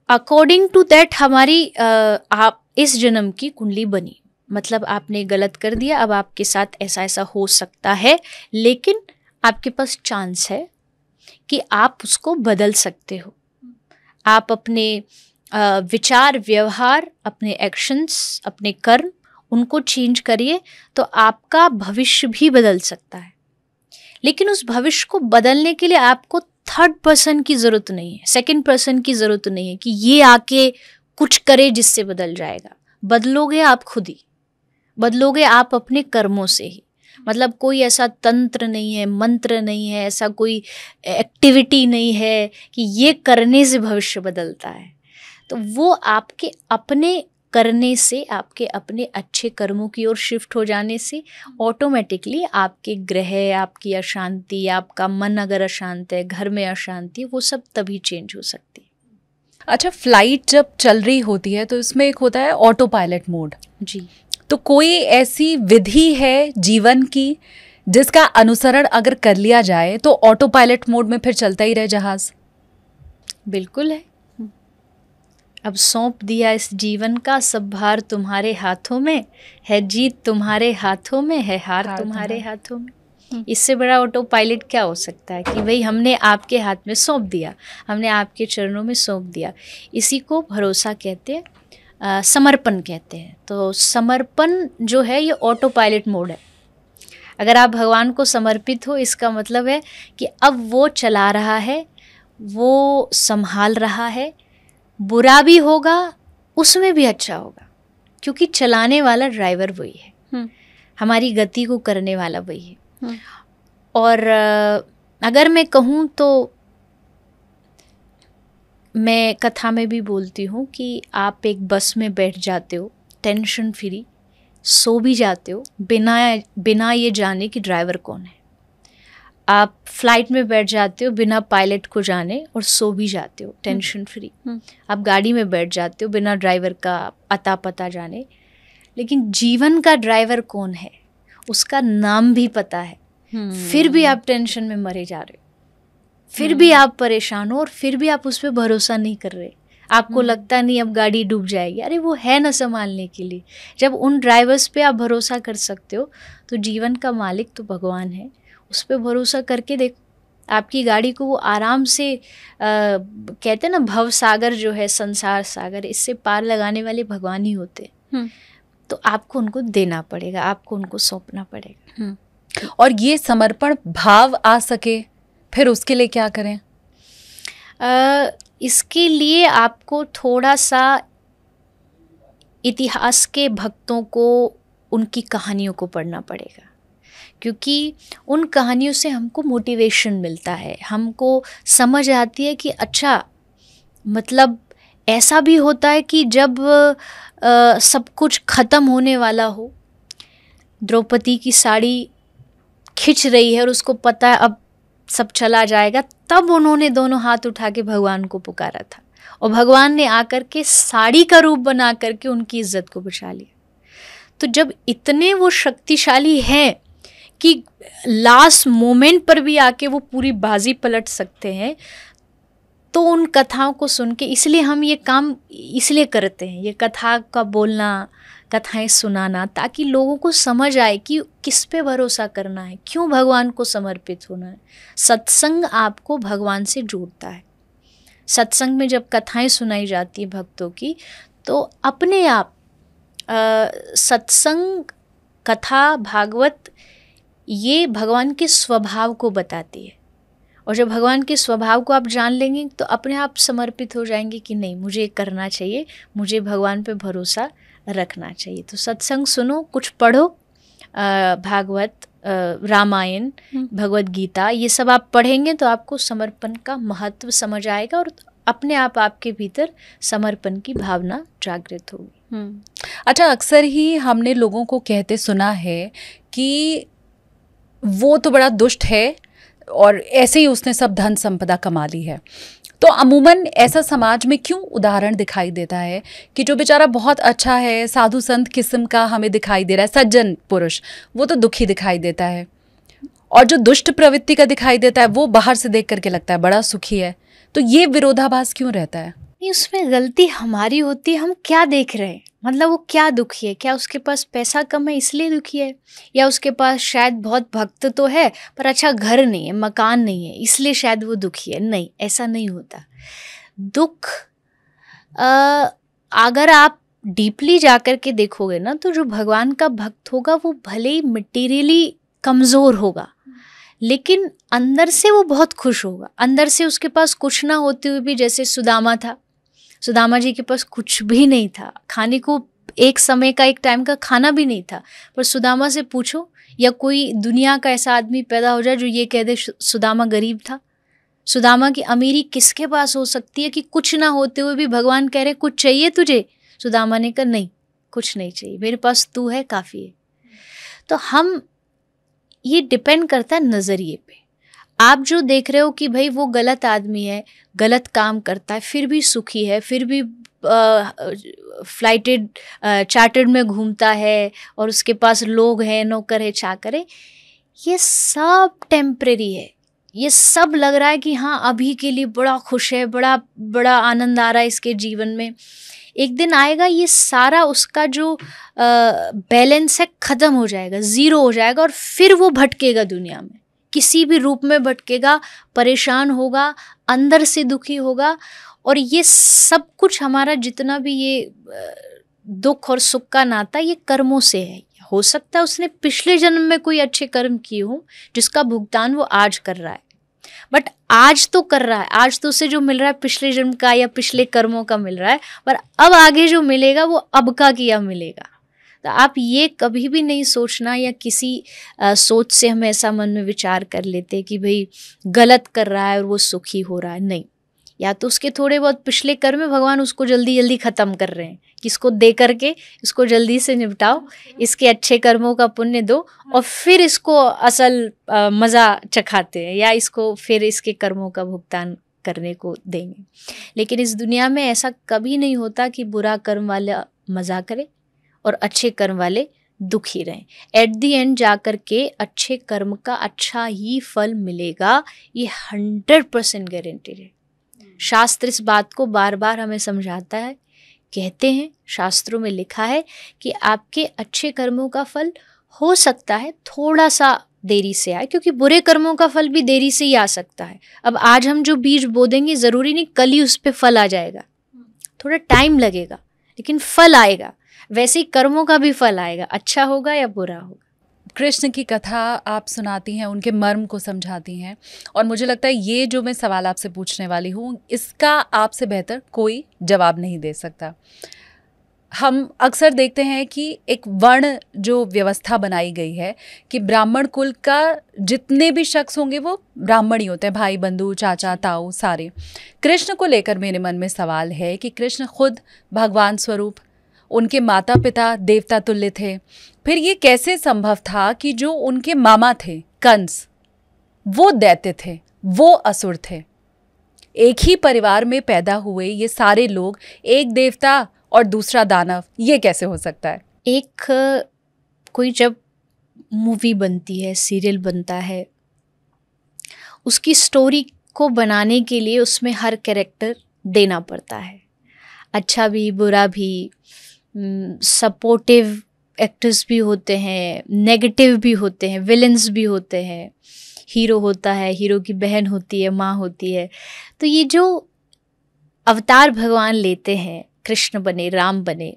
Speaker 2: अकॉर्डिंग टू दैट हमारी आप इस जन्म की कुंडली बनी। मतलब आपने गलत कर दिया, अब आपके साथ ऐसा ऐसा हो सकता है, लेकिन आपके पास चांस है कि आप उसको बदल सकते हो। आप अपने विचार, व्यवहार, अपने एक्शंस, अपने कर्म, उनको चेंज करिए तो आपका भविष्य भी बदल सकता है। लेकिन उस भविष्य को बदलने के लिए आपको थर्ड पर्सन की ज़रूरत नहीं है, सेकंड पर्सन की ज़रूरत नहीं है कि ये आके कुछ करे जिससे बदल जाएगा। बदलोगे आप खुद ही, बदलोगे आप अपने कर्मों से ही। मतलब कोई ऐसा तंत्र नहीं है, मंत्र नहीं है, ऐसा कोई एक्टिविटी नहीं है कि ये करने से भविष्य बदलता है। तो वो आपके अपने करने से, आपके अपने अच्छे कर्मों की ओर शिफ्ट हो जाने से ऑटोमेटिकली आपके ग्रह, आपकी अशांति, आपका मन अगर अशांत है, घर में अशांति, वो सब तभी चेंज हो सकती है।
Speaker 1: अच्छा, फ्लाइट जब चल रही होती है तो इसमें एक होता है ऑटो पायलट मोड।
Speaker 2: जी।
Speaker 1: तो कोई ऐसी विधि है जीवन की जिसका अनुसरण अगर कर लिया जाए तो ऑटो पायलट मोड में फिर चलता ही रहे जहाज?
Speaker 2: बिल्कुल है। अब सौंप दिया इस जीवन का सब भार तुम्हारे हाथों में, है जीत तुम्हारे हाथों में, है हार तुम्हारे हाथों में। इससे बड़ा ऑटो पायलट क्या हो सकता है कि भाई हमने आपके हाथ में सौंप दिया, हमने आपके चरणों में सौंप दिया। इसी को भरोसा कहते हैं, समर्पण कहते हैं। तो समर्पण जो है ये ऑटो पायलट मोड है। अगर आप भगवान को समर्पित हो, इसका मतलब है कि अब वो चला रहा है, वो संभाल रहा है, बुरा भी होगा उसमें भी अच्छा होगा, क्योंकि चलाने वाला ड्राइवर वही है, हमारी गति को करने वाला वही है। और अगर मैं कहूँ तो मैं कथा में भी बोलती हूँ कि आप एक बस में बैठ जाते हो टेंशन फ्री, सो भी जाते हो बिना ये जाने कि ड्राइवर कौन है। आप फ्लाइट में बैठ जाते हो बिना पायलट को जाने और सो भी जाते हो टेंशन फ्री। आप गाड़ी में बैठ जाते हो बिना ड्राइवर का अता पता जाने। लेकिन जीवन का ड्राइवर कौन है उसका नाम भी पता है, फिर भी आप टेंशन में मरे जा रहे हो, फिर भी आप परेशान हो और फिर भी आप उस पर भरोसा नहीं कर रहे। आपको लगता नहीं अब गाड़ी डूब जाएगी, अरे वो है ना संभालने के लिए। जब उन ड्राइवर्स पे आप भरोसा कर सकते हो तो जीवन का मालिक तो भगवान है, उस पर भरोसा करके देखो, आपकी गाड़ी को वो आराम से कहते हैं ना भव सागर जो है, संसार सागर, इससे पार लगाने वाले भगवान ही होते हैं। तो आपको उनको देना पड़ेगा, आपको उनको सौंपना पड़ेगा।
Speaker 1: और ये समर्पण भाव आ सके फिर उसके लिए क्या करें?
Speaker 2: इसके लिए आपको थोड़ा सा इतिहास के भक्तों को, उनकी कहानियों को पढ़ना पड़ेगा, क्योंकि उन कहानियों से हमको मोटिवेशन मिलता है, हमको समझ आती है कि अच्छा मतलब ऐसा भी होता है कि जब सब कुछ ख़त्म होने वाला हो, द्रौपदी की साड़ी खिंच रही है और उसको पता है अब सब चला जाएगा, तब उन्होंने दोनों हाथ उठा के भगवान को पुकारा था और भगवान ने आकर के साड़ी का रूप बना करके उनकी इज्जत को बचा लिया। तो जब इतने वो शक्तिशाली हैं कि लास्ट मोमेंट पर भी आके वो पूरी बाजी पलट सकते हैं, तो उन कथाओं को सुन के, इसलिए हम ये काम इसलिए करते हैं, ये कथा का बोलना, कथाएं सुनाना, ताकि लोगों को समझ आए कि किस पे भरोसा करना है, क्यों भगवान को समर्पित होना है। सत्संग आपको भगवान से जोड़ता है। सत्संग में जब कथाएं सुनाई जाती है भक्तों की, तो अपने आप सत्संग, कथा, भागवत ये भगवान के स्वभाव को बताती है और जब भगवान के स्वभाव को आप जान लेंगे तो अपने आप समर्पित हो जाएंगे कि नहीं, मुझे करना चाहिए, मुझे भगवान पे भरोसा रखना चाहिए। तो सत्संग सुनो, कुछ पढ़ो, भागवत, रामायण, भगवत गीता, ये सब आप पढ़ेंगे तो आपको समर्पण का महत्व समझ आएगा और अपने आप आपके भीतर समर्पण की भावना जागृत होगी।
Speaker 1: अच्छा, अक्सर ही हमने लोगों को कहते सुना है कि वो तो बड़ा दुष्ट है और ऐसे ही उसने सब धन संपदा कमा ली है। तो अमूमन ऐसा समाज में क्यों उदाहरण दिखाई देता है कि जो बेचारा बहुत अच्छा है, साधु संत किस्म का हमें दिखाई दे रहा है, सज्जन पुरुष, वो तो दुखी दिखाई देता है, और जो दुष्ट प्रवृत्ति का दिखाई देता है वो बाहर से देख करके लगता है बड़ा सुखी है। तो ये विरोधाभास क्यों रहता है?
Speaker 2: नहीं, उसमें गलती हमारी होती है। हम क्या देख रहे हैं, मतलब वो क्या दुखी है? क्या उसके पास पैसा कम है इसलिए दुखी है, या उसके पास शायद बहुत भक्त तो है पर अच्छा घर नहीं है, मकान नहीं है, इसलिए शायद वो दुखी है? नहीं, ऐसा नहीं होता। दुख अगर आप डीपली जाकर के देखोगे ना, तो जो भगवान का भक्त होगा वो भले ही मटेरियली कमज़ोर होगा लेकिन अंदर से वो बहुत खुश होगा। अंदर से उसके पास कुछ ना होते हुए भी, जैसे सुदामा था, सुदामा जी के पास कुछ भी नहीं था, खाने को एक समय का, एक टाइम का खाना भी नहीं था, पर सुदामा से पूछो या कोई दुनिया का ऐसा आदमी पैदा हो जाए जो ये कह दे सुदामा गरीब था। सुदामा की अमीरी किसके पास हो सकती है कि कुछ ना होते हुए भी भगवान कह रहे कुछ चाहिए तुझे? सुदामा ने कहा नहीं, कुछ नहीं चाहिए, मेरे पास तू है, काफ़ी है। तो हम, ये डिपेंड करता है नज़रिए पे। आप जो देख रहे हो कि भाई वो गलत आदमी है, गलत काम करता है, फिर भी सुखी है, फिर भी फ्लाइटेड चार्टर्ड में घूमता है और उसके पास लोग हैं, नौकर है, चाकर है, ये सब टेम्परेरी है। ये सब लग रहा है कि हाँ अभी के लिए बड़ा खुश है, बड़ा बड़ा आनंद आ रहा है इसके जीवन में। एक दिन आएगा ये सारा उसका जो बैलेंस है ख़त्म हो जाएगा, ज़ीरो हो जाएगा, और फिर वो भटकेगा दुनिया में, किसी भी रूप में भटकेगा, परेशान होगा, अंदर से दुखी होगा। और ये सब कुछ हमारा जितना भी ये दुख और सुख का नाता, ये कर्मों से है। हो सकता है उसने पिछले जन्म में कोई अच्छे कर्म किए हों जिसका भुगतान वो आज कर रहा है, बट आज तो कर रहा है, आज तो उसे जो मिल रहा है पिछले जन्म का या पिछले कर्मों का मिल रहा है, पर अब आगे जो मिलेगा वो अब का किया मिलेगा। तो आप ये कभी भी नहीं सोचना, या किसी सोच से हम ऐसा मन में विचार कर लेते कि भाई गलत कर रहा है और वो सुखी हो रहा है। नहीं, या तो उसके थोड़े बहुत पिछले कर्म में भगवान उसको जल्दी जल्दी ख़त्म कर रहे हैं कि इसको दे करके इसको जल्दी से निपटाओ, इसके अच्छे कर्मों का पुण्य दो और फिर इसको असल मज़ा चखाते हैं, या इसको फिर इसके कर्मों का भुगतान करने को देंगे। लेकिन इस दुनिया में ऐसा कभी नहीं होता कि बुरा कर्म वाला मज़ा करे और अच्छे कर्म वाले दुखी रहें। एट दी एंड जा कर के अच्छे कर्म का अच्छा ही फल मिलेगा, ये 100% गारंटेड है। शास्त्र इस बात को बार बार हमें समझाता है, कहते हैं, शास्त्रों में लिखा है कि आपके अच्छे कर्मों का फल हो सकता है थोड़ा सा देरी से आए, क्योंकि बुरे कर्मों का फल भी देरी से ही आ सकता है। अब आज हम जो बीज बो देंगे ज़रूरी नहीं कल ही उस पर फल आ जाएगा, थोड़ा टाइम लगेगा, लेकिन फल आएगा। वैसे ही कर्मों का भी फल आएगा, अच्छा होगा या बुरा होगा।
Speaker 1: कृष्ण की कथा आप सुनाती हैं, उनके मर्म को समझाती हैं, और मुझे लगता है ये जो मैं सवाल आपसे पूछने वाली हूँ इसका आपसे बेहतर कोई जवाब नहीं दे सकता। हम अक्सर देखते हैं कि एक वर्ण जो व्यवस्था बनाई गई है कि ब्राह्मण कुल का जितने भी शख्स होंगे वो ब्राह्मण ही होते हैं, भाई बंधु चाचा ताऊ सारे। कृष्ण को लेकर मेरे मन में सवाल है कि कृष्ण खुद भगवान स्वरूप, उनके माता पिता देवता तुल्य थे, फिर ये कैसे संभव था कि जो उनके मामा थे कंस, वो दैत्य थे, वो असुर थे। एक ही परिवार में पैदा हुए ये सारे लोग, एक देवता और दूसरा दानव, ये कैसे हो सकता है?
Speaker 2: एक कोई जब मूवी बनती है, सीरियल बनता है, उसकी स्टोरी को बनाने के लिए उसमें हर कैरेक्टर देना पड़ता है, अच्छा भी बुरा भी, सपोर्टिव एक्टर्स भी होते हैं, नेगेटिव भी होते हैं, विलेंस भी होते हैं, हीरो होता है, हीरो की बहन होती है, माँ होती है। तो ये जो अवतार भगवान लेते हैं, कृष्ण बने, राम बने,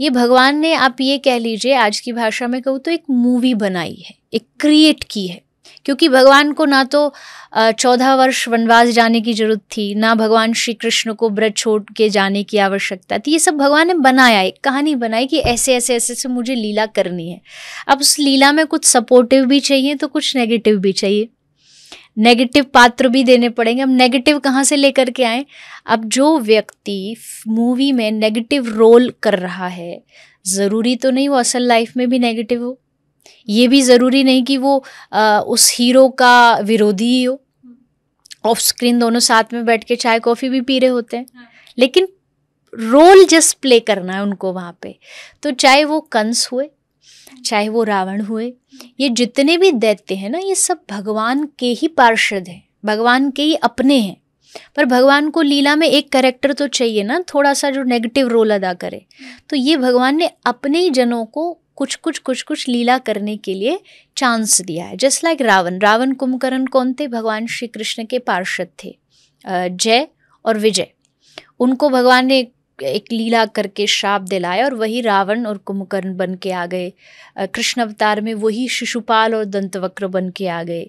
Speaker 2: ये भगवान ने, आप ये कह लीजिए आज की भाषा में कहूँ तो एक मूवी बनाई है, एक क्रिएट की है क्योंकि भगवान को ना तो 14 वर्ष वनवास जाने की जरूरत थी, ना भगवान श्री कृष्ण को ब्रज छोड़ के जाने की आवश्यकता थी। ये सब भगवान ने बनाया, एक कहानी बनाई कि ऐसे ऐसे ऐसे से मुझे लीला करनी है। अब उस लीला में कुछ सपोर्टिव भी चाहिए तो कुछ नेगेटिव भी चाहिए, नेगेटिव पात्र भी देने पड़ेंगे। अब नेगेटिव कहाँ से लेकर के आए? अब जो व्यक्ति मूवी में नेगेटिव रोल कर रहा है, ज़रूरी तो नहीं वो असल लाइफ में भी नेगेटिव हो, ये भी ज़रूरी नहीं कि वो उस हीरो का विरोधी ही हो। ऑफ स्क्रीन दोनों साथ में बैठ के चाय कॉफ़ी भी पी रहे होते हैं, लेकिन रोल जस्ट प्ले करना है उनको वहाँ पे। तो चाहे वो कंस हुए, चाहे वो रावण हुए, ये जितने भी दैत्य हैं ना, ये सब भगवान के ही पार्षद हैं, भगवान के ही अपने हैं। पर भगवान को लीला में एक कैरेक्टर तो चाहिए ना, थोड़ा सा जो नेगेटिव रोल अदा करे। तो ये भगवान ने अपने ही जनों को कुछ कुछ लीला करने के लिए चांस दिया है। जस्ट लाइक रावण कुंभकर्ण कौन थे? भगवान श्री कृष्ण के पार्षद थे, जय और विजय। उनको भगवान ने एक लीला करके श्राप दिलाया और वही रावण और कुंभकर्ण बन के आ गए। कृष्ण अवतार में वही शिशुपाल और दंतवक्र बन के आ गए।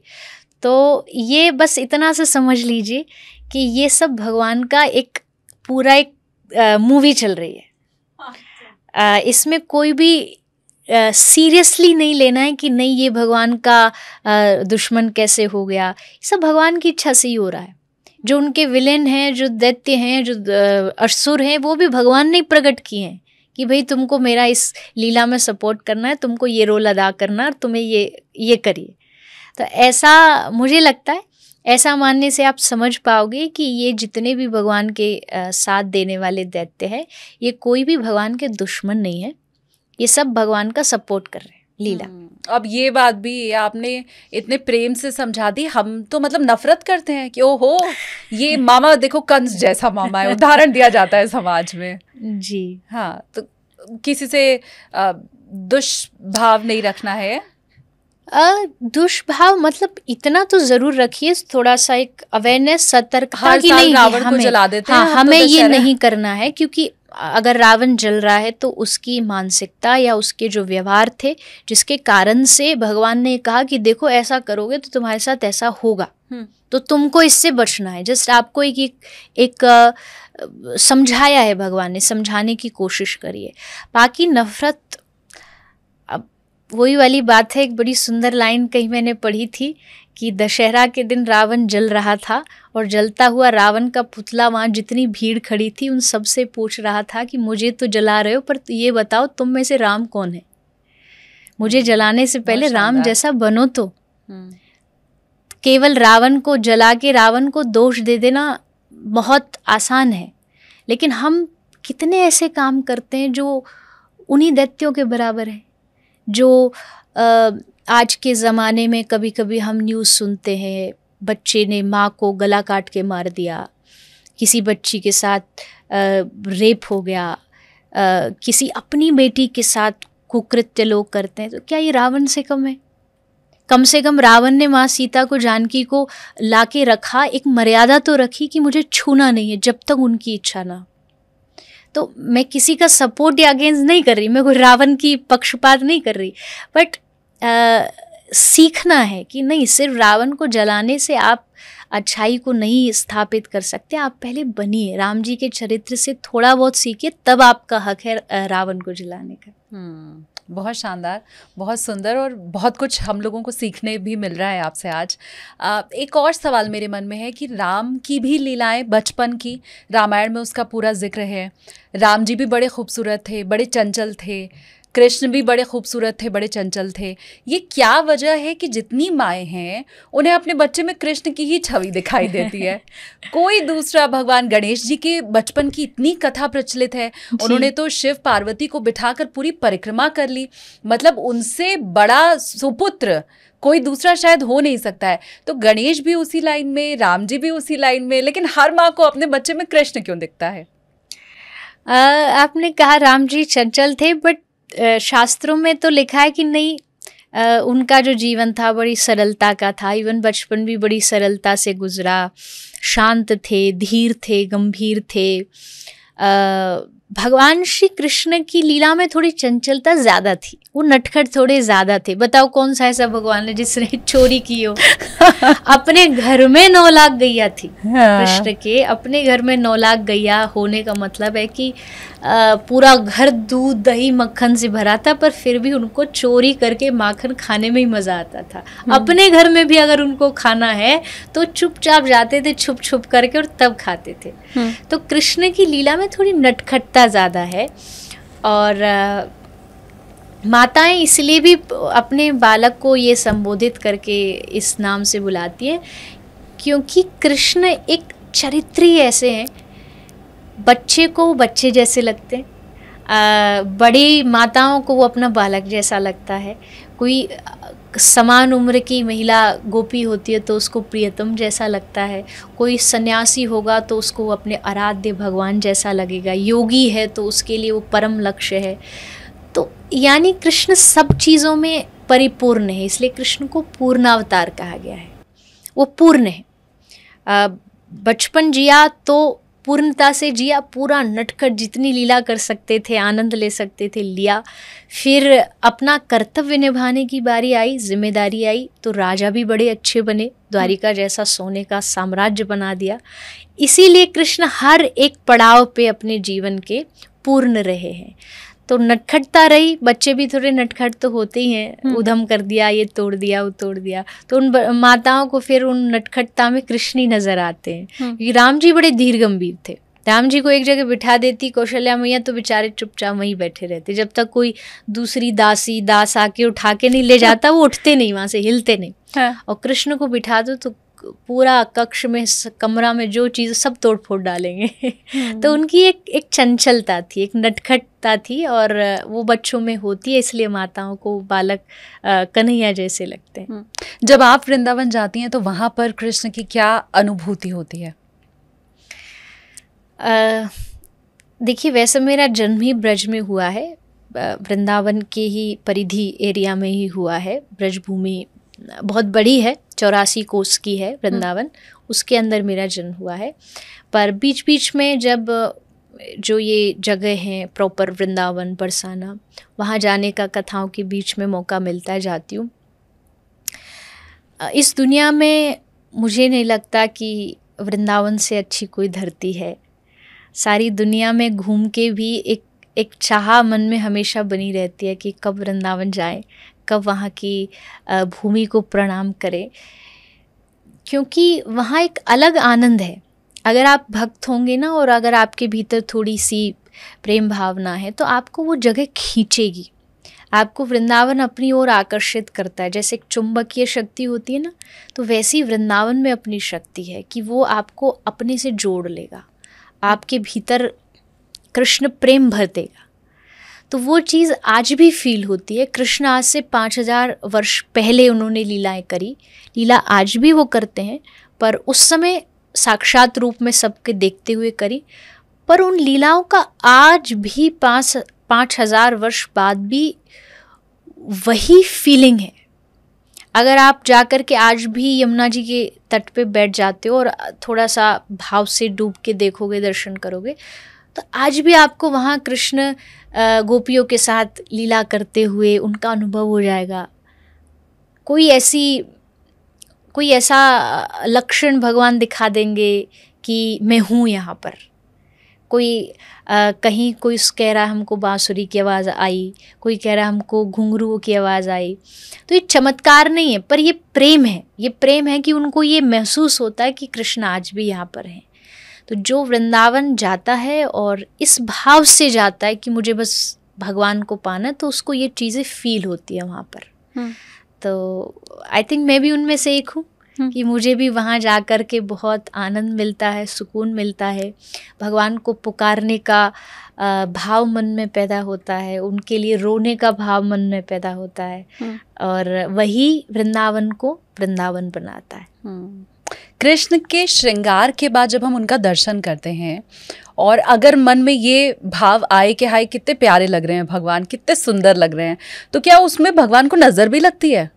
Speaker 2: तो ये बस इतना सा समझ लीजिए कि ये सब भगवान का एक पूरा एक मूवी चल रही है। इसमें कोई भी सीरियसली नहीं लेना है कि नहीं ये भगवान का दुश्मन कैसे हो गया। ये सब भगवान की इच्छा से ही हो रहा है। जो उनके विलेन हैं, जो दैत्य हैं, जो असुर हैं, वो भी भगवान ने प्रकट किए हैं कि भाई तुमको मेरा इस लीला में सपोर्ट करना है, तुमको ये रोल अदा करना है, तुम्हें ये करिए। तो ऐसा मुझे लगता है, ऐसा मानने से आप समझ पाओगे कि ये जितने भी भगवान के साथ देने वाले दैत्य हैं, ये कोई भी भगवान के दुश्मन नहीं है, ये सब भगवान का सपोर्ट कर रहे हैं लीला।
Speaker 1: अब ये बात भी आपने इतने प्रेम से समझा दी। हम तो मतलब नफरत करते हैं कि ओहो ये मामा देखो कंस जैसा मामा है, उदाहरण दिया जाता है समाज में
Speaker 2: जी।
Speaker 1: हाँ, तो किसी से दुष्भाव नहीं रखना है।
Speaker 2: दुष्भाव मतलब इतना तो जरूर रखिए, थोड़ा सा एक अवेयरनेस, सतर्कता की नहीं,
Speaker 1: रावण को जला देते हैं।
Speaker 2: हाँ, हमें ये नहीं करना है, क्योंकि अगर रावण जल रहा है तो उसकी मानसिकता या उसके जो व्यवहार थे, जिसके कारण से भगवान ने कहा कि देखो ऐसा करोगे तो तुम्हारे साथ ऐसा होगा, तो तुमको इससे बचना है। जस्ट आपको एक समझाया है भगवान ने, समझाने की कोशिश करिए। बाकी नफरत, अब वही वाली बात है। एक बड़ी सुंदर लाइन कहीं मैंने पढ़ी थी कि दशहरा के दिन रावण जल रहा था और जलता हुआ रावण का पुतला वहाँ जितनी भीड़ खड़ी थी उन सब से पूछ रहा था कि मुझे तो जला रहे हो, पर ये बताओ तुम में से राम कौन है? मुझे जलाने से पहले राम जैसा बनो। तो केवल रावण को जला के रावण को दोष दे देना बहुत आसान है, लेकिन हम कितने ऐसे काम करते हैं जो उन्हीं दैत्यों के बराबर है। जो आज के ज़माने में कभी कभी हम न्यूज़ सुनते हैं, बच्चे ने माँ को गला काट के मार दिया, किसी बच्ची के साथ रेप हो गया, किसी अपनी बेटी के साथ कुकृत्य लोग करते हैं। तो क्या ये रावण से कम है? कम से कम रावण ने माँ सीता को, जानकी को लाके रखा, एक मर्यादा तो रखी कि मुझे छूना नहीं है जब तक उनकी इच्छा ना। तो मैं किसी का सपोर्ट या अगेंस्ट नहीं कर रही, मैं कोई रावण की पक्षपात नहीं कर रही, बट सीखना है कि नहीं, सिर्फ रावण को जलाने से आप अच्छाई को नहीं स्थापित कर सकते। आप पहले बनिए, राम जी के चरित्र से थोड़ा बहुत सीखिए, तब आपका हक है रावण को जलाने का।
Speaker 1: बहुत शानदार, बहुत सुंदर, और बहुत कुछ हम लोगों को सीखने भी मिल रहा है आपसे आज। एक और सवाल मेरे मन में है कि राम की भी लीलाएं बचपन की, रामायण में उसका पूरा जिक्र है। राम जी भी बड़े खूबसूरत थे, बड़े चंचल थे, कृष्ण भी बड़े खूबसूरत थे, बड़े चंचल थे। ये क्या वजह है कि जितनी माएँ हैं उन्हें अपने बच्चे में कृष्ण की ही छवि दिखाई देती है? कोई दूसरा, भगवान गणेश जी के बचपन की इतनी कथा प्रचलित है, उन्होंने तो शिव पार्वती को बिठाकर पूरी परिक्रमा कर ली, मतलब उनसे बड़ा सुपुत्र कोई दूसरा शायद हो नहीं सकता है। तो गणेश भी उसी लाइन में, राम जी भी उसी लाइन में, लेकिन हर माँ को अपने बच्चे में कृष्ण क्यों दिखता है?
Speaker 2: आपने कहा राम जी चंचल थे, बट शास्त्रों में तो लिखा है कि नहीं, उनका जो जीवन था बड़ी सरलता का था। इवन बचपन भी बड़ी सरलता से गुजरा, शांत थे, धीर थे, गंभीर थे, भगवान श्री कृष्ण की लीला में थोड़ी चंचलता ज़्यादा थी, वो नटखट थोड़े ज़्यादा थे। बताओ कौन सा ऐसा भगवान है जिसने चोरी की हो? अपने घर में 9 लाख गैया थी। हाँ। कृष्ण के अपने घर में 9 लाख गैया होने का मतलब है कि पूरा घर दूध दही मक्खन से भरा था, पर फिर भी उनको चोरी करके माखन खाने में ही मज़ा आता था। अपने घर में भी अगर उनको खाना है तो चुपचाप जाते थे, छुप छुप करके, और तब खाते थे। तो कृष्ण की लीला में थोड़ी नटखटता ज़्यादा है। और माताएं इसलिए भी अपने बालक को ये संबोधित करके इस नाम से बुलाती हैं क्योंकि कृष्ण एक चरित्री ऐसे हैं, बच्चे को वो बच्चे जैसे लगते हैं, बड़ी माताओं को वो अपना बालक जैसा लगता है। कोई समान उम्र की महिला गोपी होती है तो उसको प्रियतम जैसा लगता है, कोई सन्यासी होगा तो उसको अपने आराध्य भगवान जैसा लगेगा, योगी है तो उसके लिए वो परम लक्ष्य है। तो यानी कृष्ण सब चीज़ों में परिपूर्ण है, इसलिए कृष्ण को पूर्णावतार कहा गया है। वो पूर्ण है। बचपन जिया तो पूर्णता से जिया, पूरा नटखट जितनी लीला कर सकते थे, आनंद ले सकते थे, लिया। फिर अपना कर्तव्य निभाने की बारी आई, जिम्मेदारी आई, तो राजा भी बड़े अच्छे बने, द्वारिका जैसा सोने का साम्राज्य बना दिया। इसीलिए कृष्ण हर एक पड़ाव पे अपने जीवन के पूर्ण रहे हैं। तो नटखटता रही, बच्चे भी थोड़े नटखट तो होते ही हैं, उधम कर दिया, ये तोड़ दिया, वो तोड़ दिया, तो उन माताओं को फिर उन नटखटता में कृष्ण ही नजर आते हैं। क्योंकि राम जी बड़े धीर गंभीर थे, राम जी को एक जगह बिठा देती कौशल्या मैया तो बेचारे चुपचाप वहीं बैठे रहते, जब तक कोई दूसरी दास आके उठा के नहीं ले जाता, वो उठते नहीं, वहाँ से हिलते नहीं। हाँ। और कृष्ण को बिठा दो तो पूरा कक्ष में, कमरा में जो चीज़ सब तोड़ फोड़ डालेंगे। तो उनकी एक चंचलता थी, एक नटखटता थी, और वो बच्चों में होती है, इसलिए माताओं को बालक कन्हैया जैसे लगते हैं।
Speaker 1: जब आप वृंदावन जाती हैं तो वहाँ पर कृष्ण की क्या अनुभूति होती है?
Speaker 2: देखिए, वैसे मेरा जन्म ही ब्रज में हुआ है, वृंदावन के ही परिधि एरिया में ही हुआ है। ब्रजभूमि बहुत बड़ी है, 84 कोस की है वृंदावन, उसके अंदर मेरा जन्म हुआ है। पर बीच बीच में जब जो ये जगह हैं प्रॉपर वृंदावन, बरसाना, वहाँ जाने का कथाओं के बीच में मौका मिलता है, जाती हूँ। इस दुनिया में मुझे नहीं लगता कि वृंदावन से अच्छी कोई धरती है। सारी दुनिया में घूम के भी एक चाह मन में हमेशा बनी रहती है कि कब वृंदावन जाएं, कब वहाँ की भूमि को प्रणाम करें, क्योंकि वहाँ एक अलग आनंद है। अगर आप भक्त होंगे ना, और अगर आपके भीतर थोड़ी सी प्रेम भावना है, तो आपको वो जगह खींचेगी, आपको वृंदावन अपनी ओर आकर्षित करता है। जैसे एक चुंबकीय शक्ति होती है ना, तो वैसी वृंदावन में अपनी शक्ति है कि वो आपको अपने से जोड़ लेगा, आपके भीतर कृष्ण प्रेम भर देगा। तो वो चीज़ आज भी फील होती है। कृष्ण आज से 5000 वर्ष पहले उन्होंने लीलाएं करी, लीला आज भी वो करते हैं, पर उस समय साक्षात रूप में सबके देखते हुए करी। पर उन लीलाओं का आज भी 5000 वर्ष बाद भी वही फीलिंग है। अगर आप जाकर के आज भी यमुना जी के तट पे बैठ जाते हो और थोड़ा सा भाव से डूब के देखोगे, दर्शन करोगे, तो आज भी आपको वहाँ कृष्ण गोपियों के साथ लीला करते हुए उनका अनुभव हो जाएगा। कोई ऐसा लक्षण भगवान दिखा देंगे कि मैं हूँ यहाँ पर। कहीं कोई कह रहा है हमको बांसुरी की आवाज़ आई, कोई कह रहा है हमको घुंघरूओं की आवाज़ आई। तो ये चमत्कार नहीं है, पर ये प्रेम है। ये प्रेम है कि उनको ये महसूस होता है कि कृष्ण आज भी यहाँ पर हैं। तो जो वृंदावन जाता है और इस भाव से जाता है कि मुझे बस भगवान को पाना, तो उसको ये चीज़ें फील होती है वहाँ पर। तो आई थिंक मैं भी उनमें से एक हूँ कि मुझे भी वहाँ जा कर के बहुत आनंद मिलता है, सुकून मिलता है, भगवान को पुकारने का भाव मन में पैदा होता है, उनके लिए रोने का भाव मन में पैदा होता है, और वही वृंदावन को वृंदावन बनाता है।
Speaker 1: कृष्ण के श्रृंगार के बाद जब हम उनका दर्शन करते हैं, और अगर मन में ये भाव आए कि हाय कितने प्यारे लग रहे हैं भगवान, कितने सुंदर लग रहे हैं, तो क्या उसमें भगवान को नज़र भी लगती है?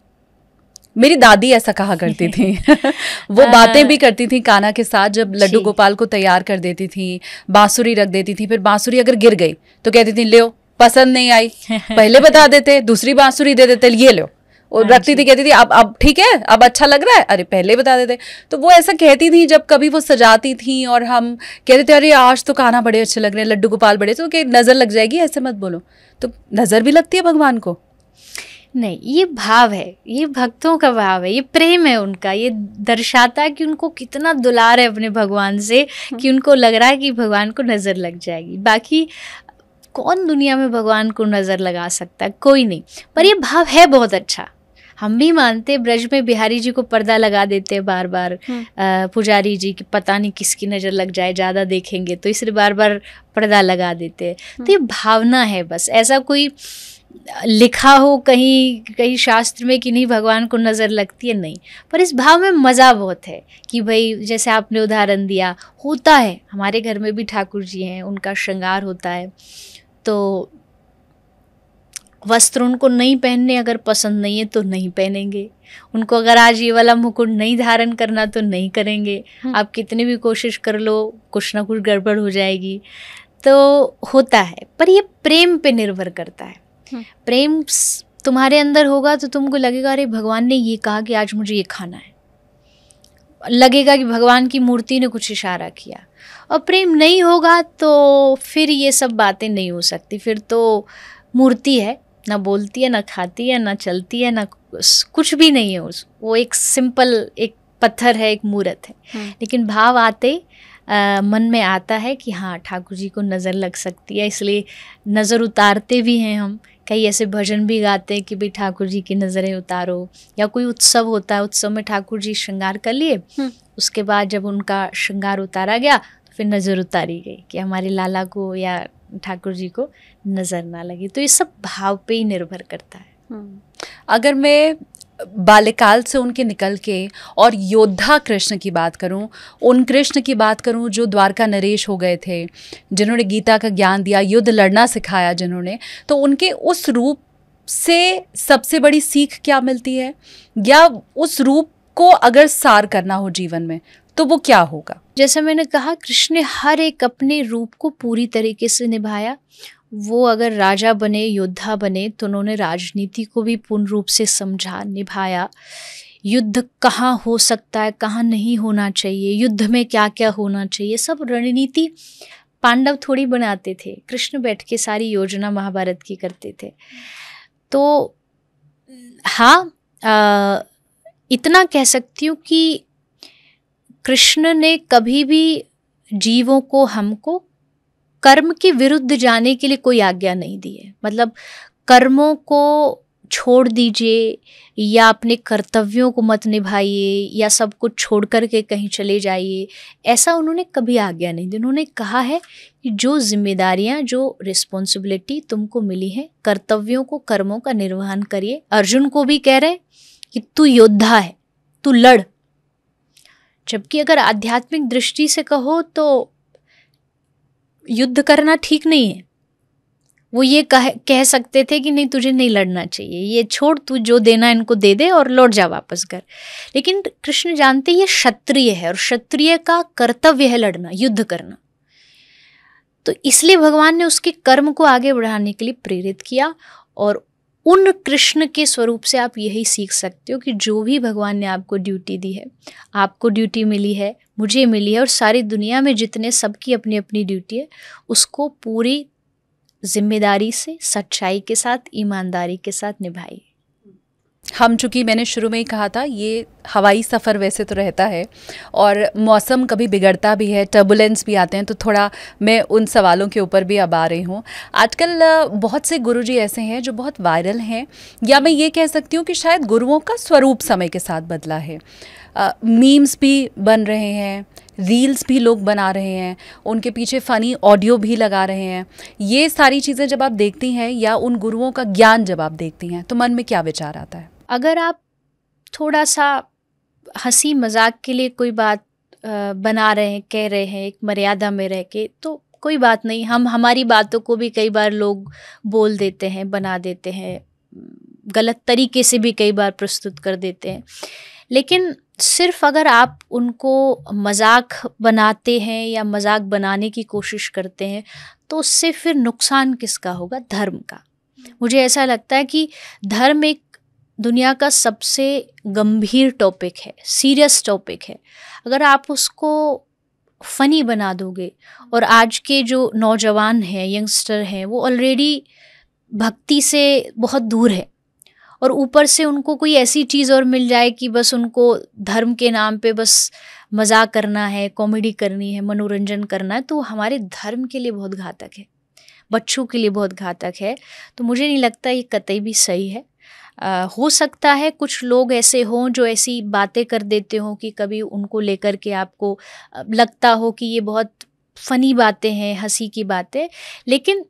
Speaker 1: मेरी दादी ऐसा कहा करती थी। वो बातें भी करती थी कान्हा के साथ, जब लड्डू गोपाल को तैयार कर देती थी, बांसुरी रख देती थी, फिर बांसुरी अगर गिर गई तो कहती थी लो पसंद नहीं आई, पहले बता देते, दूसरी बांसुरी दे देते, ये लो। और रखती थी, कहती थी अब ठीक है, अब अच्छा लग रहा है, अरे पहले बता देते। तो वो ऐसा कहती थी जब कभी वो सजाती थी और हम कहते थे अरे आज तो कान्हा बड़े अच्छे लग रहे हैं, लड्डू गोपाल बड़े, तो नजर लग जाएगी, ऐसे मत बोलो। तो नजर भी लगती है भगवान को?
Speaker 2: नहीं, ये भाव है, ये भक्तों का भाव है, ये प्रेम है उनका, ये दर्शाता है कि उनको कितना दुलार है अपने भगवान से, कि उनको लग रहा है कि भगवान को नज़र लग जाएगी। बाकी कौन दुनिया में भगवान को नज़र लगा सकता है? कोई नहीं। पर ये भाव है बहुत अच्छा। हम भी मानते, ब्रज में बिहारी जी को पर्दा लगा देते हैं बार बार पुजारी जी, कि पता नहीं किसकी नज़र लग जाए, ज़्यादा देखेंगे तो, इसलिए बार बार पर्दा लगा देते हैं। तो ये भावना है बस, ऐसा कोई लिखा हो कहीं शास्त्र में कि नहीं भगवान को नज़र लगती है, नहीं। पर इस भाव में मज़ा बहुत है कि भाई जैसे आपने उदाहरण दिया, होता है हमारे घर में भी ठाकुर जी हैं, उनका श्रृंगार होता है, तो वस्त्र उनको नहीं पहनने अगर पसंद नहीं है तो नहीं पहनेंगे, उनको अगर आज ये वाला मुकुट नहीं धारण करना तो नहीं करेंगे। आप कितनी भी कोशिश कर लो, कुछ ना कुछ गड़बड़ हो जाएगी। तो होता है, पर ये प्रेम पे निर्भर करता है। प्रेम तुम्हारे अंदर होगा तो तुमको लगेगा अरे भगवान ने ये कहा कि आज मुझे ये खाना है, लगेगा कि भगवान की मूर्ति ने कुछ इशारा किया। और प्रेम नहीं होगा तो फिर ये सब बातें नहीं हो सकती, फिर तो मूर्ति है, ना बोलती है, ना खाती है, ना चलती है, ना कुछ भी नहीं है वो एक सिंपल एक पत्थर है, एक मूर्त है। लेकिन भाव आते मन में आता है कि हाँ ठाकुर जी को नज़र लग सकती है, इसलिए नज़र उतारते भी हैं हम। कई ऐसे भजन भी गाते हैं कि भाई ठाकुर जी की नज़रें उतारो, या कोई उत्सव होता है, उत्सव में ठाकुर जी श्रृंगार कर लिए, उसके बाद जब उनका श्रृंगार उतारा गया तो फिर नज़र उतारी गई कि हमारे लाला को या ठाकुर जी को नज़र ना लगे। तो ये सब भाव पे ही निर्भर करता है।
Speaker 1: अगर मैं बाल्यकाल से उनके निकल के और योद्धा कृष्ण की बात करूं, उन कृष्ण की बात करूं जो द्वारका नरेश हो गए थे, जिन्होंने गीता का ज्ञान दिया, युद्ध लड़ना सिखाया जिन्होंने, तो उनके उस रूप से सबसे बड़ी सीख क्या मिलती है? या उस रूप को अगर सार करना हो जीवन में तो वो क्या होगा?
Speaker 2: जैसे मैंने कहा, कृष्ण ने हर एक अपने रूप को पूरी तरीके से निभाया। वो अगर राजा बने, योद्धा बने, तो उन्होंने राजनीति को भी पूर्ण रूप से समझा, निभाया। युद्ध कहाँ हो सकता है, कहाँ नहीं होना चाहिए, युद्ध में क्या क्या होना चाहिए, सब रणनीति पांडव थोड़ी बनाते थे, कृष्ण बैठ के सारी योजना महाभारत की करते थे। तो हाँ, इतना कह सकती हूँ कि कृष्ण ने कभी भी जीवों को, हमको कर्म के विरुद्ध जाने के लिए कोई आज्ञा नहीं दी है। मतलब कर्मों को छोड़ दीजिए या अपने कर्तव्यों को मत निभाइए या सब कुछ छोड़ कर के कहीं चले जाइए, ऐसा उन्होंने कभी आज्ञा नहीं दी। उन्होंने कहा है कि जो जिम्मेदारियां, जो रिस्पॉन्सिबिलिटी तुमको मिली है, कर्तव्यों को, कर्मों का निर्वहन करिए। अर्जुन को भी कह रहे कि तू योद्धा है, तू लड़। जबकि अगर आध्यात्मिक दृष्टि से कहो तो युद्ध करना ठीक नहीं है। वो ये कह सकते थे कि नहीं, तुझे नहीं लड़ना चाहिए, ये छोड़, तू जो देना इनको दे दे और लौट जा वापस घर। लेकिन कृष्ण जानते ये क्षत्रिय है और क्षत्रिय का कर्तव्य है लड़ना, युद्ध करना। तो इसलिए भगवान ने उसके कर्म को आगे बढ़ाने के लिए प्रेरित किया। और उन कृष्ण के स्वरूप से आप यही सीख सकते हो कि जो भी भगवान ने आपको ड्यूटी दी है, आपको ड्यूटी मिली है, मुझे मिली है, और सारी दुनिया में जितने सबकी अपनी अपनी ड्यूटी है, उसको पूरी जिम्मेदारी से, सच्चाई के साथ, ईमानदारी के साथ निभाइए।
Speaker 1: हम चूँकि मैंने शुरू में ही कहा था, ये हवाई सफ़र वैसे तो रहता है और मौसम कभी बिगड़ता भी है, टर्बुलेंस भी आते हैं, तो थोड़ा मैं उन सवालों के ऊपर भी अब आ रही हूँ। आजकल बहुत से गुरुजी ऐसे हैं जो बहुत वायरल हैं, या मैं ये कह सकती हूँ कि शायद गुरुओं का स्वरूप समय के साथ बदला है। मीम्स भी बन रहे हैं, रील्स भी लोग बना रहे हैं, उनके पीछे फ़नी ऑडियो भी लगा रहे हैं। ये सारी चीज़ें जब आप देखती हैं या उन गुरुओं का ज्ञान जब आप देखती हैं, तो मन में क्या विचार आता है?
Speaker 2: अगर आप थोड़ा सा हंसी मजाक के लिए कोई बात बना रहे हैं, कह रहे हैं एक मर्यादा में रह के, तो कोई बात नहीं। हमारी बातों को भी कई बार लोग बोल देते हैं, बना देते हैं, गलत तरीके से भी कई बार प्रस्तुत कर देते हैं। लेकिन सिर्फ अगर आप उनको मजाक बनाते हैं या मजाक बनाने की कोशिश करते हैं तो उससे फिर नुकसान किसका होगा? धर्म का। मुझे ऐसा लगता है कि धर्म एक दुनिया का सबसे गंभीर टॉपिक है, सीरियस टॉपिक है। अगर आप उसको फ़नी बना दोगे, और आज के जो नौजवान हैं, यंगस्टर हैं, वो ऑलरेडी भक्ति से बहुत दूर है, और ऊपर से उनको कोई ऐसी चीज़ और मिल जाए कि बस उनको धर्म के नाम पे बस मजाक करना है, कॉमेडी करनी है, मनोरंजन करना है, तो हमारे धर्म के लिए बहुत घातक है, बच्चों के लिए बहुत घातक है। तो मुझे नहीं लगता ये कतई भी सही है। हो सकता है कुछ लोग ऐसे हों जो ऐसी बातें कर देते हों कि कभी उनको लेकर के आपको लगता हो कि ये बहुत फ़नी बातें हैं, हंसी की बातें, लेकिन